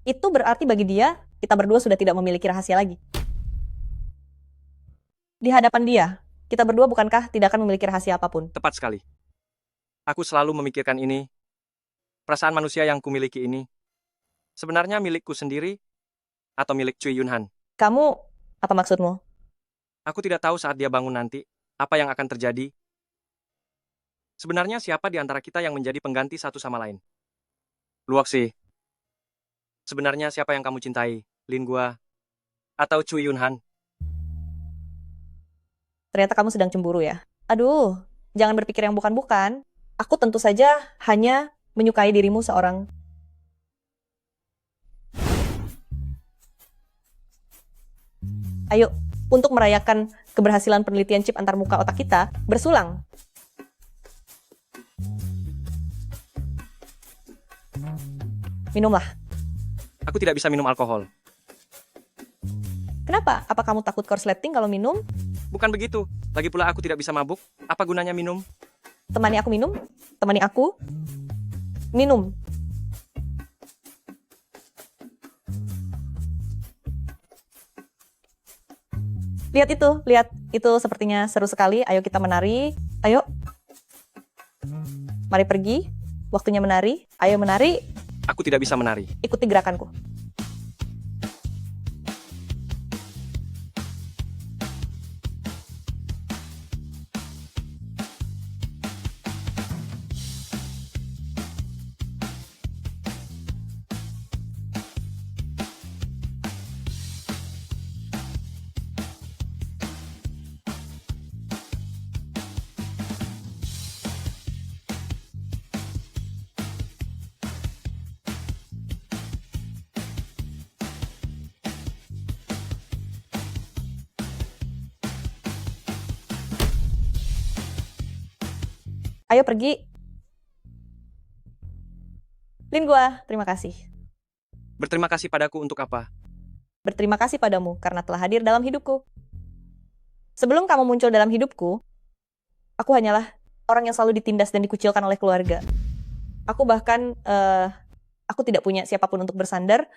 Speaker 5: itu berarti bagi dia, kita berdua sudah tidak memiliki rahasia lagi. Di hadapan dia, kita berdua bukankah tidak akan memiliki rahasia apapun?
Speaker 1: Tepat sekali. Aku selalu memikirkan ini. Perasaan manusia yang kumiliki ini, sebenarnya milikku sendiri atau milik Cui Yunhan?
Speaker 5: Kamu, apa maksudmu?
Speaker 1: Aku tidak tahu saat dia bangun nanti, apa yang akan terjadi. Sebenarnya siapa di antara kita yang menjadi pengganti satu sama lain? Luoxi, sebenarnya siapa yang kamu cintai? Lingua atau Cui Yunhan?
Speaker 5: Ternyata kamu sedang cemburu ya? Aduh, jangan berpikir yang bukan-bukan. Aku tentu saja hanya menyukai dirimu seorang. Ayo, untuk merayakan keberhasilan penelitian chip antarmuka otak kita, bersulang. Minumlah.
Speaker 1: Aku tidak bisa minum alkohol.
Speaker 5: Kenapa? Apa kamu takut korsleting kalau minum?
Speaker 1: Bukan begitu. Lagi pula aku tidak bisa mabuk. Apa gunanya minum?
Speaker 5: Temani aku minum. Temani aku minum. Lihat itu, lihat. Itu sepertinya seru sekali. Ayo kita menari. Ayo. Mari pergi. Waktunya menari. Ayo menari.
Speaker 1: Aku tidak bisa menari.
Speaker 5: Ikuti gerakanku. Ayo pergi. Lingua, terima kasih.
Speaker 1: Berterima kasih padaku untuk apa?
Speaker 5: Berterima kasih padamu karena telah hadir dalam hidupku. Sebelum kamu muncul dalam hidupku, aku hanyalah orang yang selalu ditindas dan dikucilkan oleh keluarga. Aku bahkan, aku tidak punya siapapun untuk bersandar.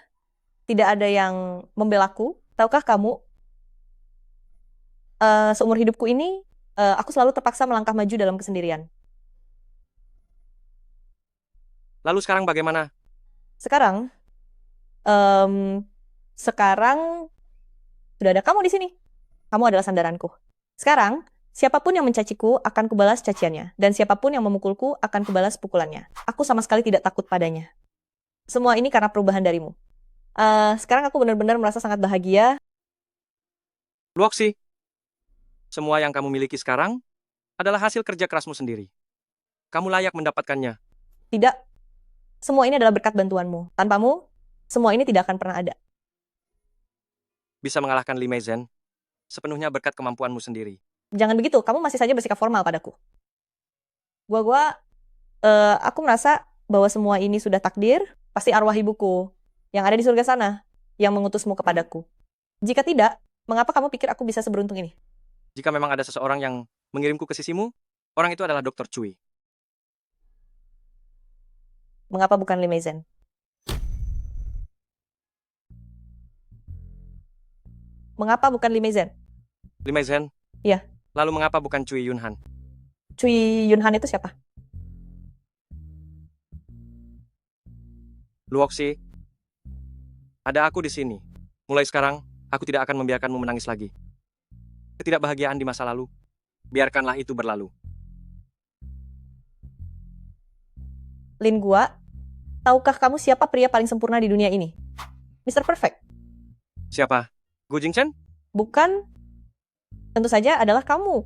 Speaker 5: Tidak ada yang membelaku. Tahukah kamu, seumur hidupku ini, aku selalu terpaksa melangkah maju dalam kesendirian.
Speaker 1: Lalu sekarang bagaimana?
Speaker 5: Sekarang sudah ada kamu di sini. Kamu adalah sandaranku. Sekarang, siapapun yang mencaciku akan kubalas caciannya, dan siapapun yang memukulku akan kubalas pukulannya. Aku sama sekali tidak takut padanya. Semua ini karena perubahan darimu. Sekarang aku benar-benar merasa sangat bahagia.
Speaker 1: Luoxi, semua yang kamu miliki sekarang adalah hasil kerja kerasmu sendiri. Kamu layak mendapatkannya.
Speaker 5: Tidak. Semua ini adalah berkat bantuanmu. Tanpamu, semua ini tidak akan pernah ada.
Speaker 1: Bisa mengalahkan Li Meizhen, sepenuhnya berkat kemampuanmu sendiri.
Speaker 5: Jangan begitu, kamu masih saja bersikap formal padaku. Aku merasa bahwa semua ini sudah takdir, pasti arwah ibuku yang ada di surga sana yang mengutusmu kepadaku. Jika tidak, mengapa kamu pikir aku bisa seberuntung ini?
Speaker 1: Jika memang ada seseorang yang mengirimku ke sisimu, orang itu adalah Dr. Cui.
Speaker 5: Mengapa bukan Li Meizhen? Mengapa bukan Li Meizhen?
Speaker 1: Li Meizhen?
Speaker 5: Iya.
Speaker 1: Lalu mengapa bukan Cui Yunhan?
Speaker 5: Cui Yunhan itu siapa?
Speaker 1: Luoxi, ada aku di sini. Mulai sekarang, aku tidak akan membiarkanmu menangis lagi. Ketidakbahagiaan di masa lalu, biarkanlah itu berlalu.
Speaker 5: Lingua, tahukah kamu siapa pria paling sempurna di dunia ini? Mr. Perfect.
Speaker 1: Siapa? Gu Jingchen?
Speaker 5: Bukan. Tentu saja adalah kamu.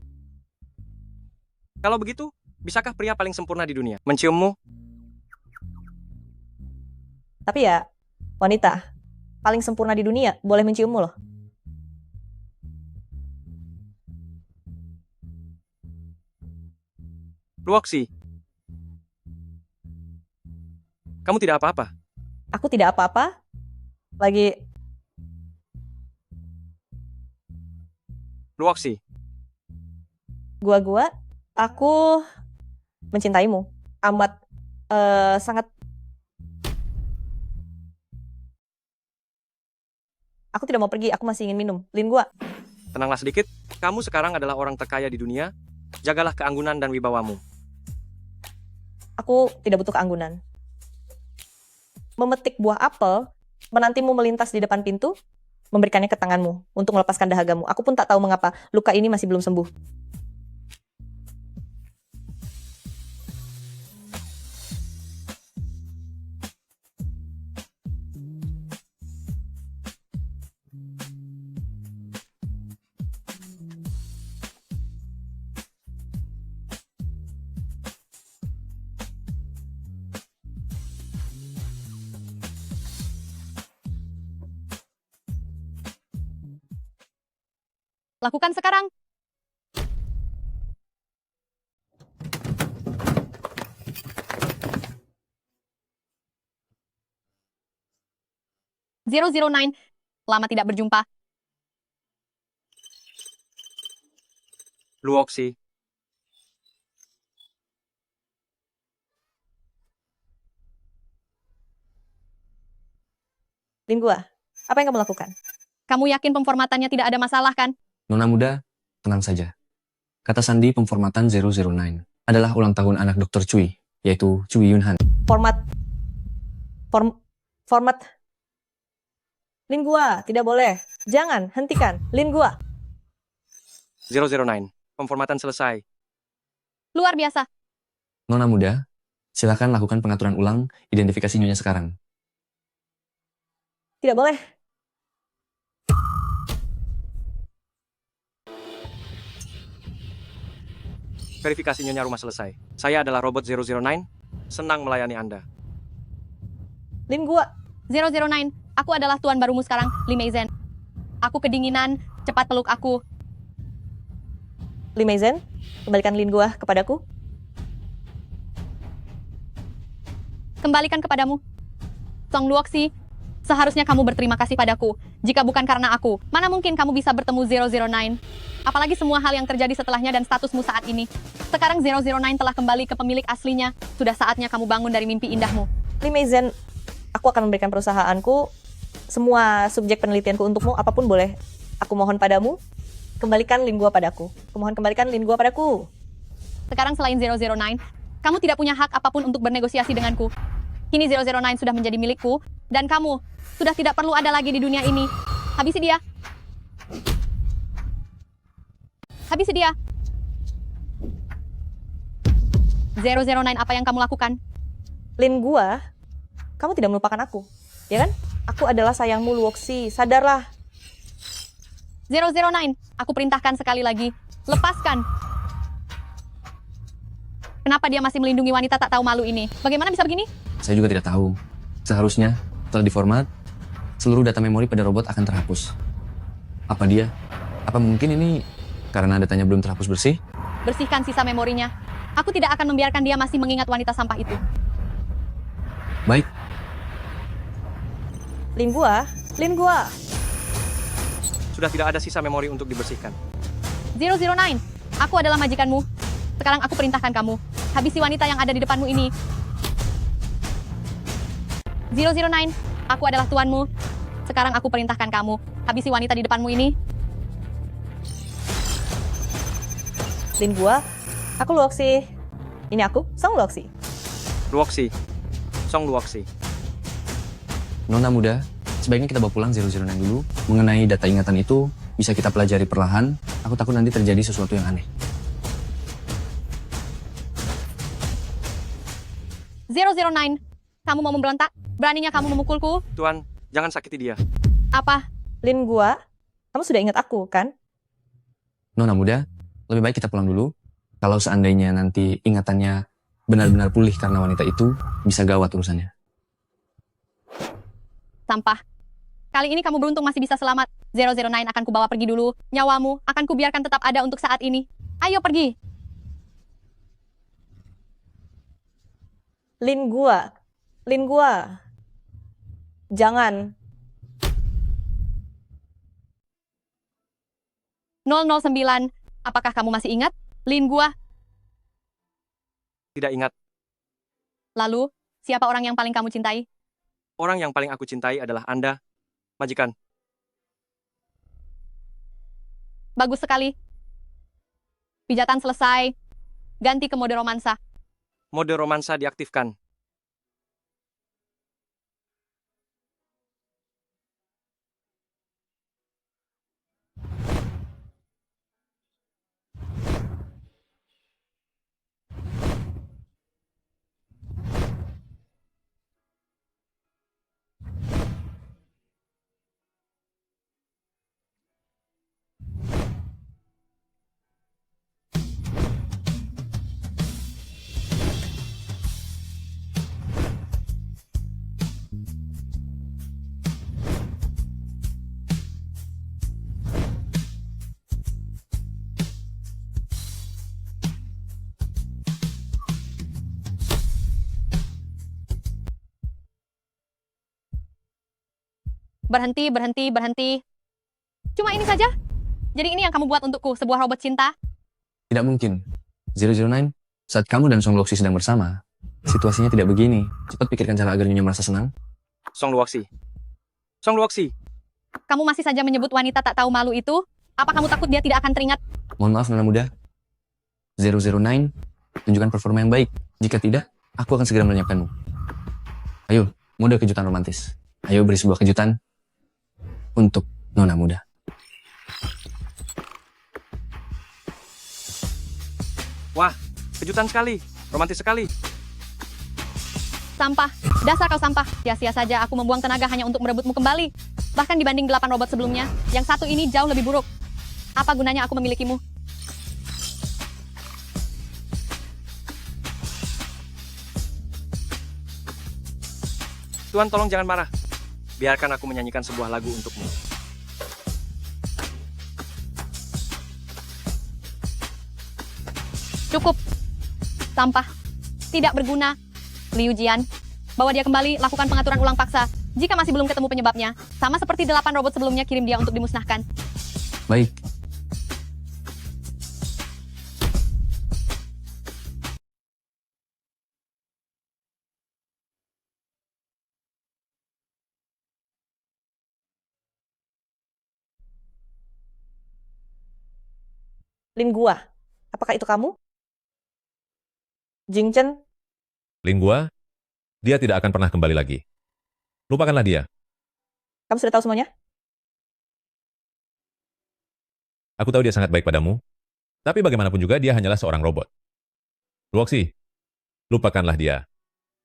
Speaker 1: Kalau begitu, Bisakah pria paling sempurna di dunia menciummu?
Speaker 5: Tapi ya, wanita paling sempurna di dunia boleh menciummu loh.
Speaker 1: Luoxi, kamu tidak apa-apa.
Speaker 5: Aku tidak apa-apa. Lagi
Speaker 1: Luoxi,
Speaker 5: gua, aku mencintaimu. Amat, sangat. Aku tidak mau pergi, aku masih ingin minum. Lin gua.
Speaker 1: tenanglah sedikit. Kamu sekarang adalah orang terkaya di dunia. Jagalah keanggunan dan wibawamu.
Speaker 5: Aku tidak butuh keanggunan. Memetik buah apel, menantimu melintas di depan pintu, memberikannya ke tanganmu untuk melepaskan dahagamu. Aku pun tak tahu mengapa luka ini masih belum sembuh.
Speaker 3: Lakukan sekarang. (009) Lama tidak berjumpa.
Speaker 1: Luoxi,
Speaker 5: Lin gua, apa yang kamu lakukan?
Speaker 3: Kamu yakin pemformatannya tidak ada masalah kan?
Speaker 6: Nona muda, tenang saja. Kata sandi pemformatan 009 adalah ulang tahun anak Dr. Cui, yaitu Cui Yunhan.
Speaker 5: Format. Lin gua, tidak boleh. Jangan, hentikan. Lin gua.
Speaker 1: 009, pemformatan selesai.
Speaker 3: Luar biasa.
Speaker 6: Nona muda, silakan lakukan pengaturan ulang identifikasi nyonya sekarang.
Speaker 5: Tidak boleh.
Speaker 1: Verifikasi nyonya rumah selesai. Saya adalah robot 009. Senang melayani Anda.
Speaker 5: Lin gua.
Speaker 3: 009, aku adalah tuan barumu sekarang, Li Meizen. Aku kedinginan, cepat peluk aku.
Speaker 5: Li Meizen, kembalikan Lin gua kepadaku.
Speaker 3: Kembalikan kepadamu. Song Luoxi, seharusnya kamu berterima kasih padaku. Jika bukan karena aku, mana mungkin kamu bisa bertemu 009? Apalagi semua hal yang terjadi setelahnya dan statusmu saat ini. Sekarang 009 telah kembali ke pemilik aslinya. Sudah saatnya kamu bangun dari mimpi indahmu.
Speaker 5: Li Meizen, aku akan memberikan perusahaanku, semua subjek penelitianku untukmu, apapun boleh. Aku mohon padamu, kembalikan Lin gua padaku. Kumohon kembalikan Lin gua padaku.
Speaker 3: Sekarang selain 009, kamu tidak punya hak apapun untuk bernegosiasi denganku. Kini 009 sudah menjadi milikku, dan kamu sudah tidak perlu ada lagi di dunia ini. Habisi dia. Habisi dia. 009, apa yang kamu lakukan?
Speaker 5: Lin gua, kamu tidak melupakan aku, ya kan? Aku adalah sayangmu, Luoxi. Sadarlah.
Speaker 3: 009, aku perintahkan sekali lagi. Lepaskan. Kenapa dia masih melindungi wanita tak tahu malu ini? Bagaimana bisa begini?
Speaker 6: Saya juga tidak tahu. Seharusnya, setelah diformat, seluruh data memori pada robot akan terhapus. Apa dia? Apa mungkin ini karena datanya belum terhapus bersih?
Speaker 3: Bersihkan sisa memorinya. Aku tidak akan membiarkan dia masih mengingat wanita sampah itu.
Speaker 6: Baik.
Speaker 5: Lin gua.
Speaker 1: Sudah tidak ada sisa memori untuk dibersihkan.
Speaker 3: 009, aku adalah majikanmu. Sekarang aku perintahkan kamu. Habisi wanita yang ada di depanmu ini. 009, aku adalah tuanmu. Sekarang aku perintahkan kamu. Habisi wanita di depanmu ini.
Speaker 5: Lin gua, aku Luoxi. Ini aku, Song Luoxi.
Speaker 1: Luoxi, Song Luoxi.
Speaker 6: Nona muda, sebaiknya kita bawa pulang 009 dulu. Mengenai data ingatan itu, bisa kita pelajari perlahan. Aku takut nanti terjadi sesuatu yang aneh.
Speaker 3: 009, kamu mau memberontak? Beraninya kamu memukulku?
Speaker 1: Tuan, jangan sakiti dia.
Speaker 3: Apa?
Speaker 5: Lin gua, kamu sudah ingat aku, kan?
Speaker 6: Nona muda, lebih baik kita pulang dulu. Kalau seandainya nanti ingatannya benar-benar pulih karena wanita itu, bisa gawat urusannya.
Speaker 3: Sampah. Kali ini kamu beruntung masih bisa selamat. 009 akan kubawa pergi dulu. Nyawamu akan kubiarkan tetap ada untuk saat ini. Ayo pergi.
Speaker 5: Lingua. Jangan.
Speaker 3: 009, apakah kamu masih ingat? Lingua.
Speaker 1: Tidak ingat.
Speaker 3: Lalu, siapa orang yang paling kamu cintai?
Speaker 1: Orang yang paling aku cintai adalah Anda, majikan.
Speaker 3: Bagus sekali. Pijatan selesai. Ganti ke mode romansa.
Speaker 1: Mode romansa diaktifkan.
Speaker 3: Berhenti. Cuma ini saja? Jadi ini yang kamu buat untukku, sebuah robot cinta?
Speaker 6: Tidak mungkin. 009, saat kamu dan Song Luoxi sedang bersama, situasinya tidak begini. Cepat pikirkan cara agar Nyonya merasa senang.
Speaker 1: Song Luoxi.
Speaker 3: Kamu masih saja menyebut wanita tak tahu malu itu? Apa kamu takut dia tidak akan teringat?
Speaker 6: Mohon maaf, Nona muda. 009, tunjukkan performa yang baik. Jika tidak, aku akan segera melenyapkanmu. Ayo, mode kejutan romantis. Ayo beri sebuah kejutan untuk Nona muda.
Speaker 1: Wah, kejutan sekali. Romantis sekali.
Speaker 3: Sampah. Dasar kau sampah. Sia-sia saja aku membuang tenaga hanya untuk merebutmu kembali. Bahkan dibanding 8 robot sebelumnya, yang satu ini jauh lebih buruk. Apa gunanya aku memilikimu?
Speaker 1: Tuan, tolong jangan marah. Biarkan aku menyanyikan sebuah lagu untukmu.
Speaker 3: Cukup. Sampah. Tidak berguna. Liu Jian, bawa dia kembali, lakukan pengaturan ulang paksa. Jika masih belum ketemu penyebabnya, sama seperti 8 robot sebelumnya, kirim dia untuk dimusnahkan.
Speaker 6: Baik.
Speaker 5: Lingua, apakah itu kamu? Jingchen,
Speaker 16: Lingua, dia tidak akan pernah kembali lagi. Lupakanlah dia.
Speaker 5: kamu sudah tahu semuanya?
Speaker 16: Aku tahu dia sangat baik padamu, tapi bagaimanapun juga dia hanyalah seorang robot. Luoxi, lupakanlah dia.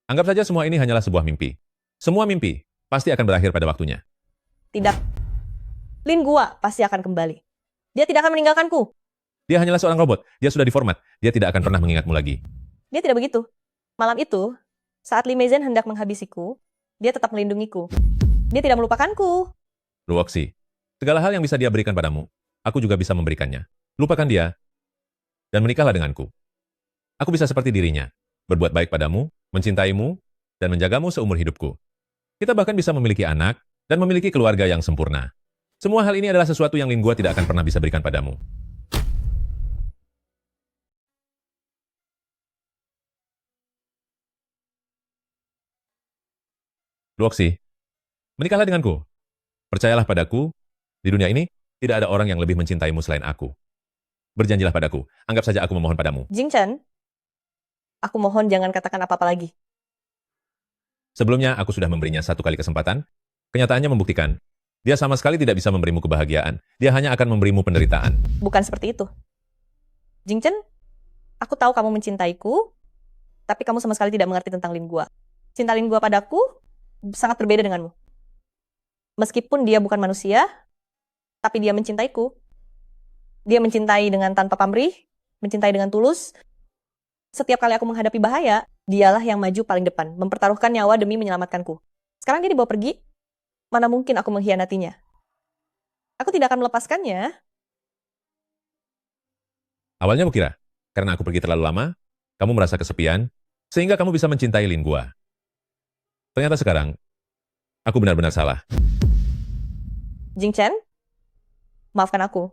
Speaker 16: Anggap saja semua ini hanyalah sebuah mimpi. Semua mimpi pasti akan berakhir pada waktunya.
Speaker 5: Tidak. Lingua pasti akan kembali. Dia tidak akan meninggalkanku.
Speaker 16: Dia hanyalah seorang robot. Dia sudah diformat. Dia tidak akan pernah mengingatmu lagi.
Speaker 5: Dia tidak begitu. Malam itu, saat Li Meizen hendak menghabisiku, dia tetap melindungiku. Dia tidak melupakanku.
Speaker 16: Luoxi, segala hal yang bisa dia berikan padamu, aku juga bisa memberikannya. Lupakan dia, dan menikahlah denganku. Aku bisa seperti dirinya, berbuat baik padamu, mencintaimu, dan menjagamu seumur hidupku. Kita bahkan bisa memiliki anak, dan memiliki keluarga yang sempurna. Semua hal ini adalah sesuatu yang Lingua tidak akan pernah bisa berikan padamu. Luoxi, menikahlah denganku. Percayalah padaku, di dunia ini tidak ada orang yang lebih mencintaimu selain aku. Berjanjilah padaku, anggap saja aku memohon padamu.
Speaker 5: Jingchen, aku mohon jangan katakan apa-apa lagi.
Speaker 16: Sebelumnya aku sudah memberinya 1 kali kesempatan, kenyataannya membuktikan, dia sama sekali tidak bisa memberimu kebahagiaan, dia hanya akan memberimu penderitaan.
Speaker 5: Bukan seperti itu. Jingchen, aku tahu kamu mencintaiku, tapi kamu sama sekali tidak mengerti tentang Lingua. Cinta Lingua padaku sangat berbeda denganmu. Meskipun dia bukan manusia, tapi dia mencintaiku. Dia mencintai dengan tanpa pamrih, mencintai dengan tulus. Setiap kali aku menghadapi bahaya, dialah yang maju paling depan, mempertaruhkan nyawa demi menyelamatkanku. Sekarang dia dibawa pergi, mana mungkin aku mengkhianatinya? Aku tidak akan melepaskannya.
Speaker 16: Awalnya kukira, karena aku pergi terlalu lama, kamu merasa kesepian, sehingga kamu bisa mencintai Lin Gua. Ternyata sekarang, aku benar-benar salah.
Speaker 5: Jing Chen, maafkan aku.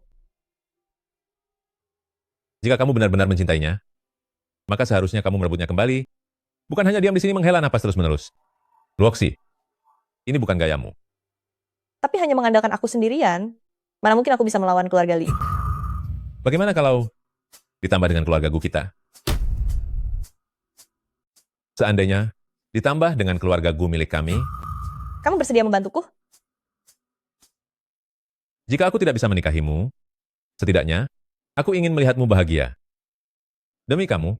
Speaker 16: Jika kamu benar-benar mencintainya, maka seharusnya kamu merebutnya kembali. Bukan hanya diam di sini menghela napas terus-menerus. Luoxi, ini bukan gayamu.
Speaker 5: Tapi hanya mengandalkan aku sendirian, mana mungkin aku bisa melawan keluarga Li.
Speaker 16: Bagaimana kalau ditambah dengan keluarga Gu kita? Seandainya ditambah dengan keluarga Gu milik kami,
Speaker 5: Kamu bersedia membantuku?
Speaker 16: jika aku tidak bisa menikahimu, setidaknya aku ingin melihatmu bahagia. Demi kamu,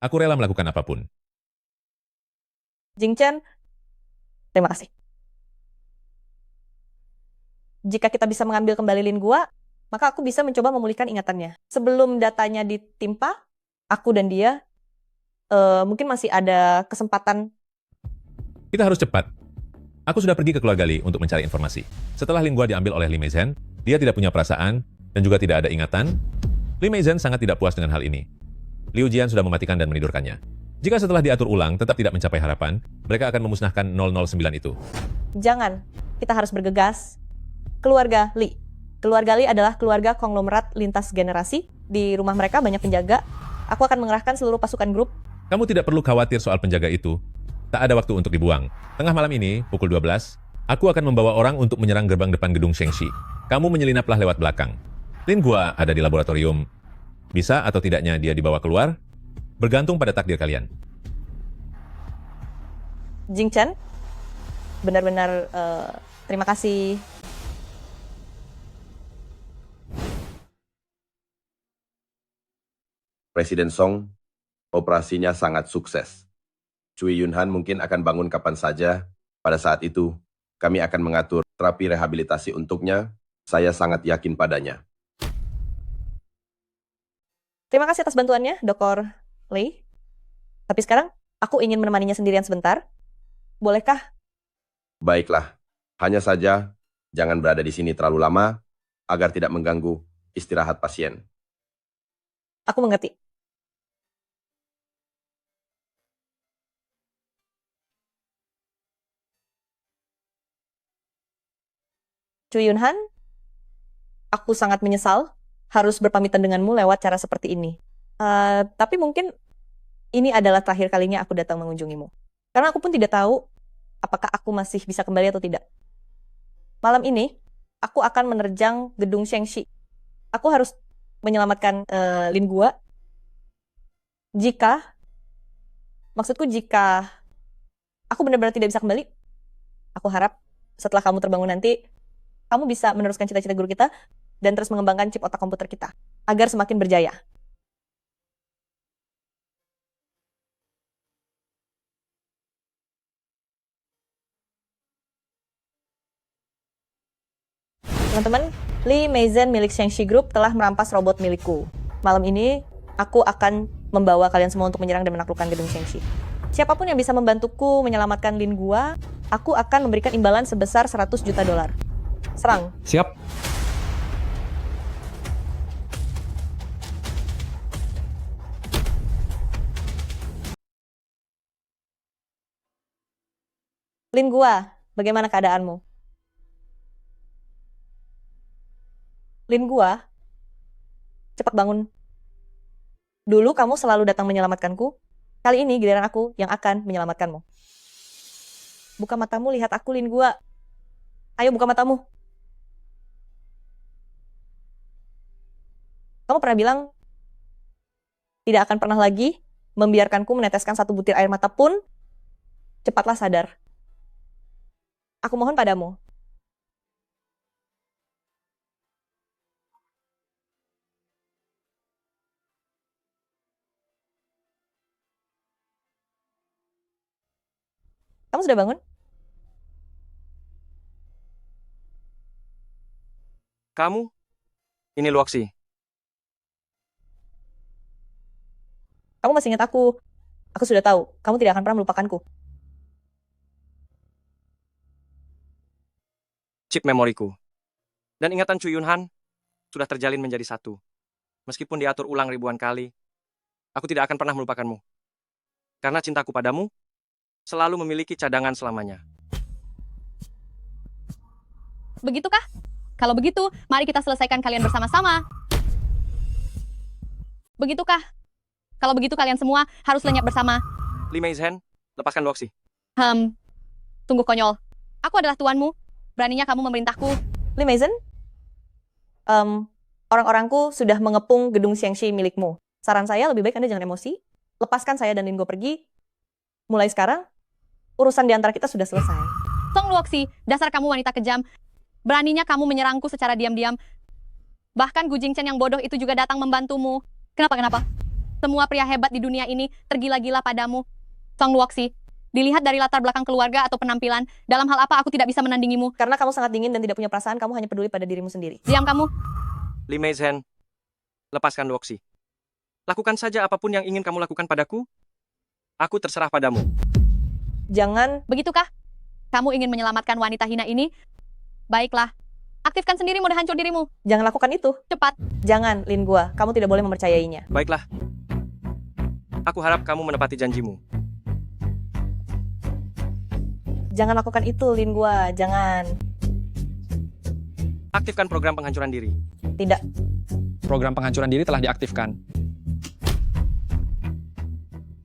Speaker 16: aku rela melakukan apapun.
Speaker 5: Jing Chen, terima kasih. Jika kita bisa mengambil kembali Lin Gua, maka aku bisa mencoba memulihkan ingatannya. Sebelum datanya ditimpa, aku dan dia mungkin masih ada kesempatan.
Speaker 16: Kita harus cepat. Aku sudah pergi ke keluarga Li untuk mencari informasi. Setelah Lin Gua diambil oleh Li Meizhen, dia tidak punya perasaan dan juga tidak ada ingatan. Li Meizhen sangat tidak puas dengan hal ini. Liu Jian sudah mematikan dan menidurkannya. Jika setelah diatur ulang tetap tidak mencapai harapan, mereka akan memusnahkan 009 itu.
Speaker 5: Jangan, kita harus bergegas. Keluarga Li. Keluarga Li adalah keluarga konglomerat lintas generasi. Di rumah mereka banyak penjaga. Aku akan mengerahkan seluruh pasukan grup.
Speaker 16: Kamu tidak perlu khawatir soal penjaga itu. Tak ada waktu untuk dibuang. Tengah malam ini, pukul 12, aku akan membawa orang untuk menyerang gerbang depan gedung Shengxi. Kamu menyelinaplah lewat belakang. Lin Gua ada di laboratorium. Bisa atau tidaknya dia dibawa keluar, bergantung pada takdir kalian.
Speaker 5: Jing Chen, benar-benar terima kasih.
Speaker 23: Presiden Song, operasinya sangat sukses. Cui Yunhan mungkin akan bangun kapan saja. Pada saat itu, kami akan mengatur terapi rehabilitasi untuknya. Saya sangat yakin padanya.
Speaker 5: Terima kasih atas bantuannya, Dr. Lei. Tapi sekarang, aku ingin menemaninya sendirian sebentar. Bolehkah?
Speaker 23: Baiklah, hanya saja jangan berada di sini terlalu lama agar tidak mengganggu istirahat pasien.
Speaker 5: Aku mengerti. Cui Yunhan, aku sangat menyesal harus berpamitan denganmu lewat cara seperti ini. Tapi mungkin ini adalah terakhir kalinya aku datang mengunjungimu. Karena aku pun tidak tahu apakah aku masih bisa kembali atau tidak. Malam ini, aku akan menerjang gedung Shengxi. Aku harus menyelamatkan Lin Gua. Maksudku jika aku benar-benar tidak bisa kembali, aku harap setelah kamu terbangun nanti, kamu bisa meneruskan cita-cita guru kita dan terus mengembangkan chip otak komputer kita agar semakin berjaya. Teman-teman, Li Meizhen milik Shengxi Group telah merampas robot milikku. Malam ini, aku akan membawa kalian semua untuk menyerang dan menaklukkan gedung Shengxi. Siapapun yang bisa membantuku menyelamatkan Lin Gua, aku akan memberikan imbalan sebesar 100 juta dolar. Serang.
Speaker 15: Siap.
Speaker 5: Lin Gua, bagaimana keadaanmu? Lin Gua, cepat bangun. Dulu kamu selalu datang menyelamatkanku. Kali ini giliran aku yang akan menyelamatkanmu. Buka matamu, lihat aku, Lin Gua. Ayo buka matamu. Kamu pernah bilang, tidak akan pernah lagi membiarkanku meneteskan satu butir air mata pun. Cepatlah sadar. Aku mohon padamu. Kamu sudah bangun?
Speaker 1: Kamu? Ini Luoxi.
Speaker 5: Kamu masih ingat aku. Aku sudah tahu, kamu tidak akan pernah melupakanku.
Speaker 1: Chip memoriku. Dan ingatan Chu Yunhan sudah terjalin menjadi satu. Meskipun diatur ulang ribuan kali, aku tidak akan pernah melupakanmu. Karena cintaku padamu selalu memiliki cadangan selamanya.
Speaker 3: Begitukah? Kalau begitu, mari kita selesaikan kalian bersama-sama. Begitukah? Kalau begitu kalian semua harus lenyap bersama.
Speaker 1: Li Meizhen, lepaskan Luoxi.
Speaker 3: Tunggu konyol. Aku adalah tuanmu. Beraninya kamu memerintahku.
Speaker 5: Li Meizhen, orang-orangku sudah mengepung gedung Xiangxi milikmu. Saran saya lebih baik Anda jangan emosi. Lepaskan saya dan Lingo pergi. Mulai sekarang, urusan di antara kita sudah selesai.
Speaker 3: Song Luoxi, dasar kamu wanita kejam. Beraninya kamu menyerangku secara diam-diam. Bahkan Gu Jingchen yang bodoh itu juga datang membantumu. Kenapa? Semua pria hebat di dunia ini tergila-gila padamu. Song Luoxi, dilihat dari latar belakang keluarga atau penampilan, dalam hal apa aku tidak bisa menandingimu.
Speaker 5: Karena kamu sangat dingin dan tidak punya perasaan, kamu hanya peduli pada dirimu sendiri.
Speaker 3: Diam kamu.
Speaker 1: Li Meizhen, lepaskan Luoxi. Lakukan saja apapun yang ingin kamu lakukan padaku. Aku terserah padamu.
Speaker 5: Jangan.
Speaker 3: Begitukah? Kamu ingin menyelamatkan wanita hina ini? Baiklah. Aktifkan sendiri mode hancur dirimu.
Speaker 5: Jangan lakukan itu.
Speaker 3: Cepat.
Speaker 5: Jangan, Lin Gua. Kamu tidak boleh mempercayainya.
Speaker 1: Baiklah. Aku harap kamu menepati janjimu.
Speaker 5: Jangan lakukan itu, Lin Gua. Jangan.
Speaker 1: Aktifkan program penghancuran diri.
Speaker 5: Tidak.
Speaker 18: Program penghancuran diri telah diaktifkan.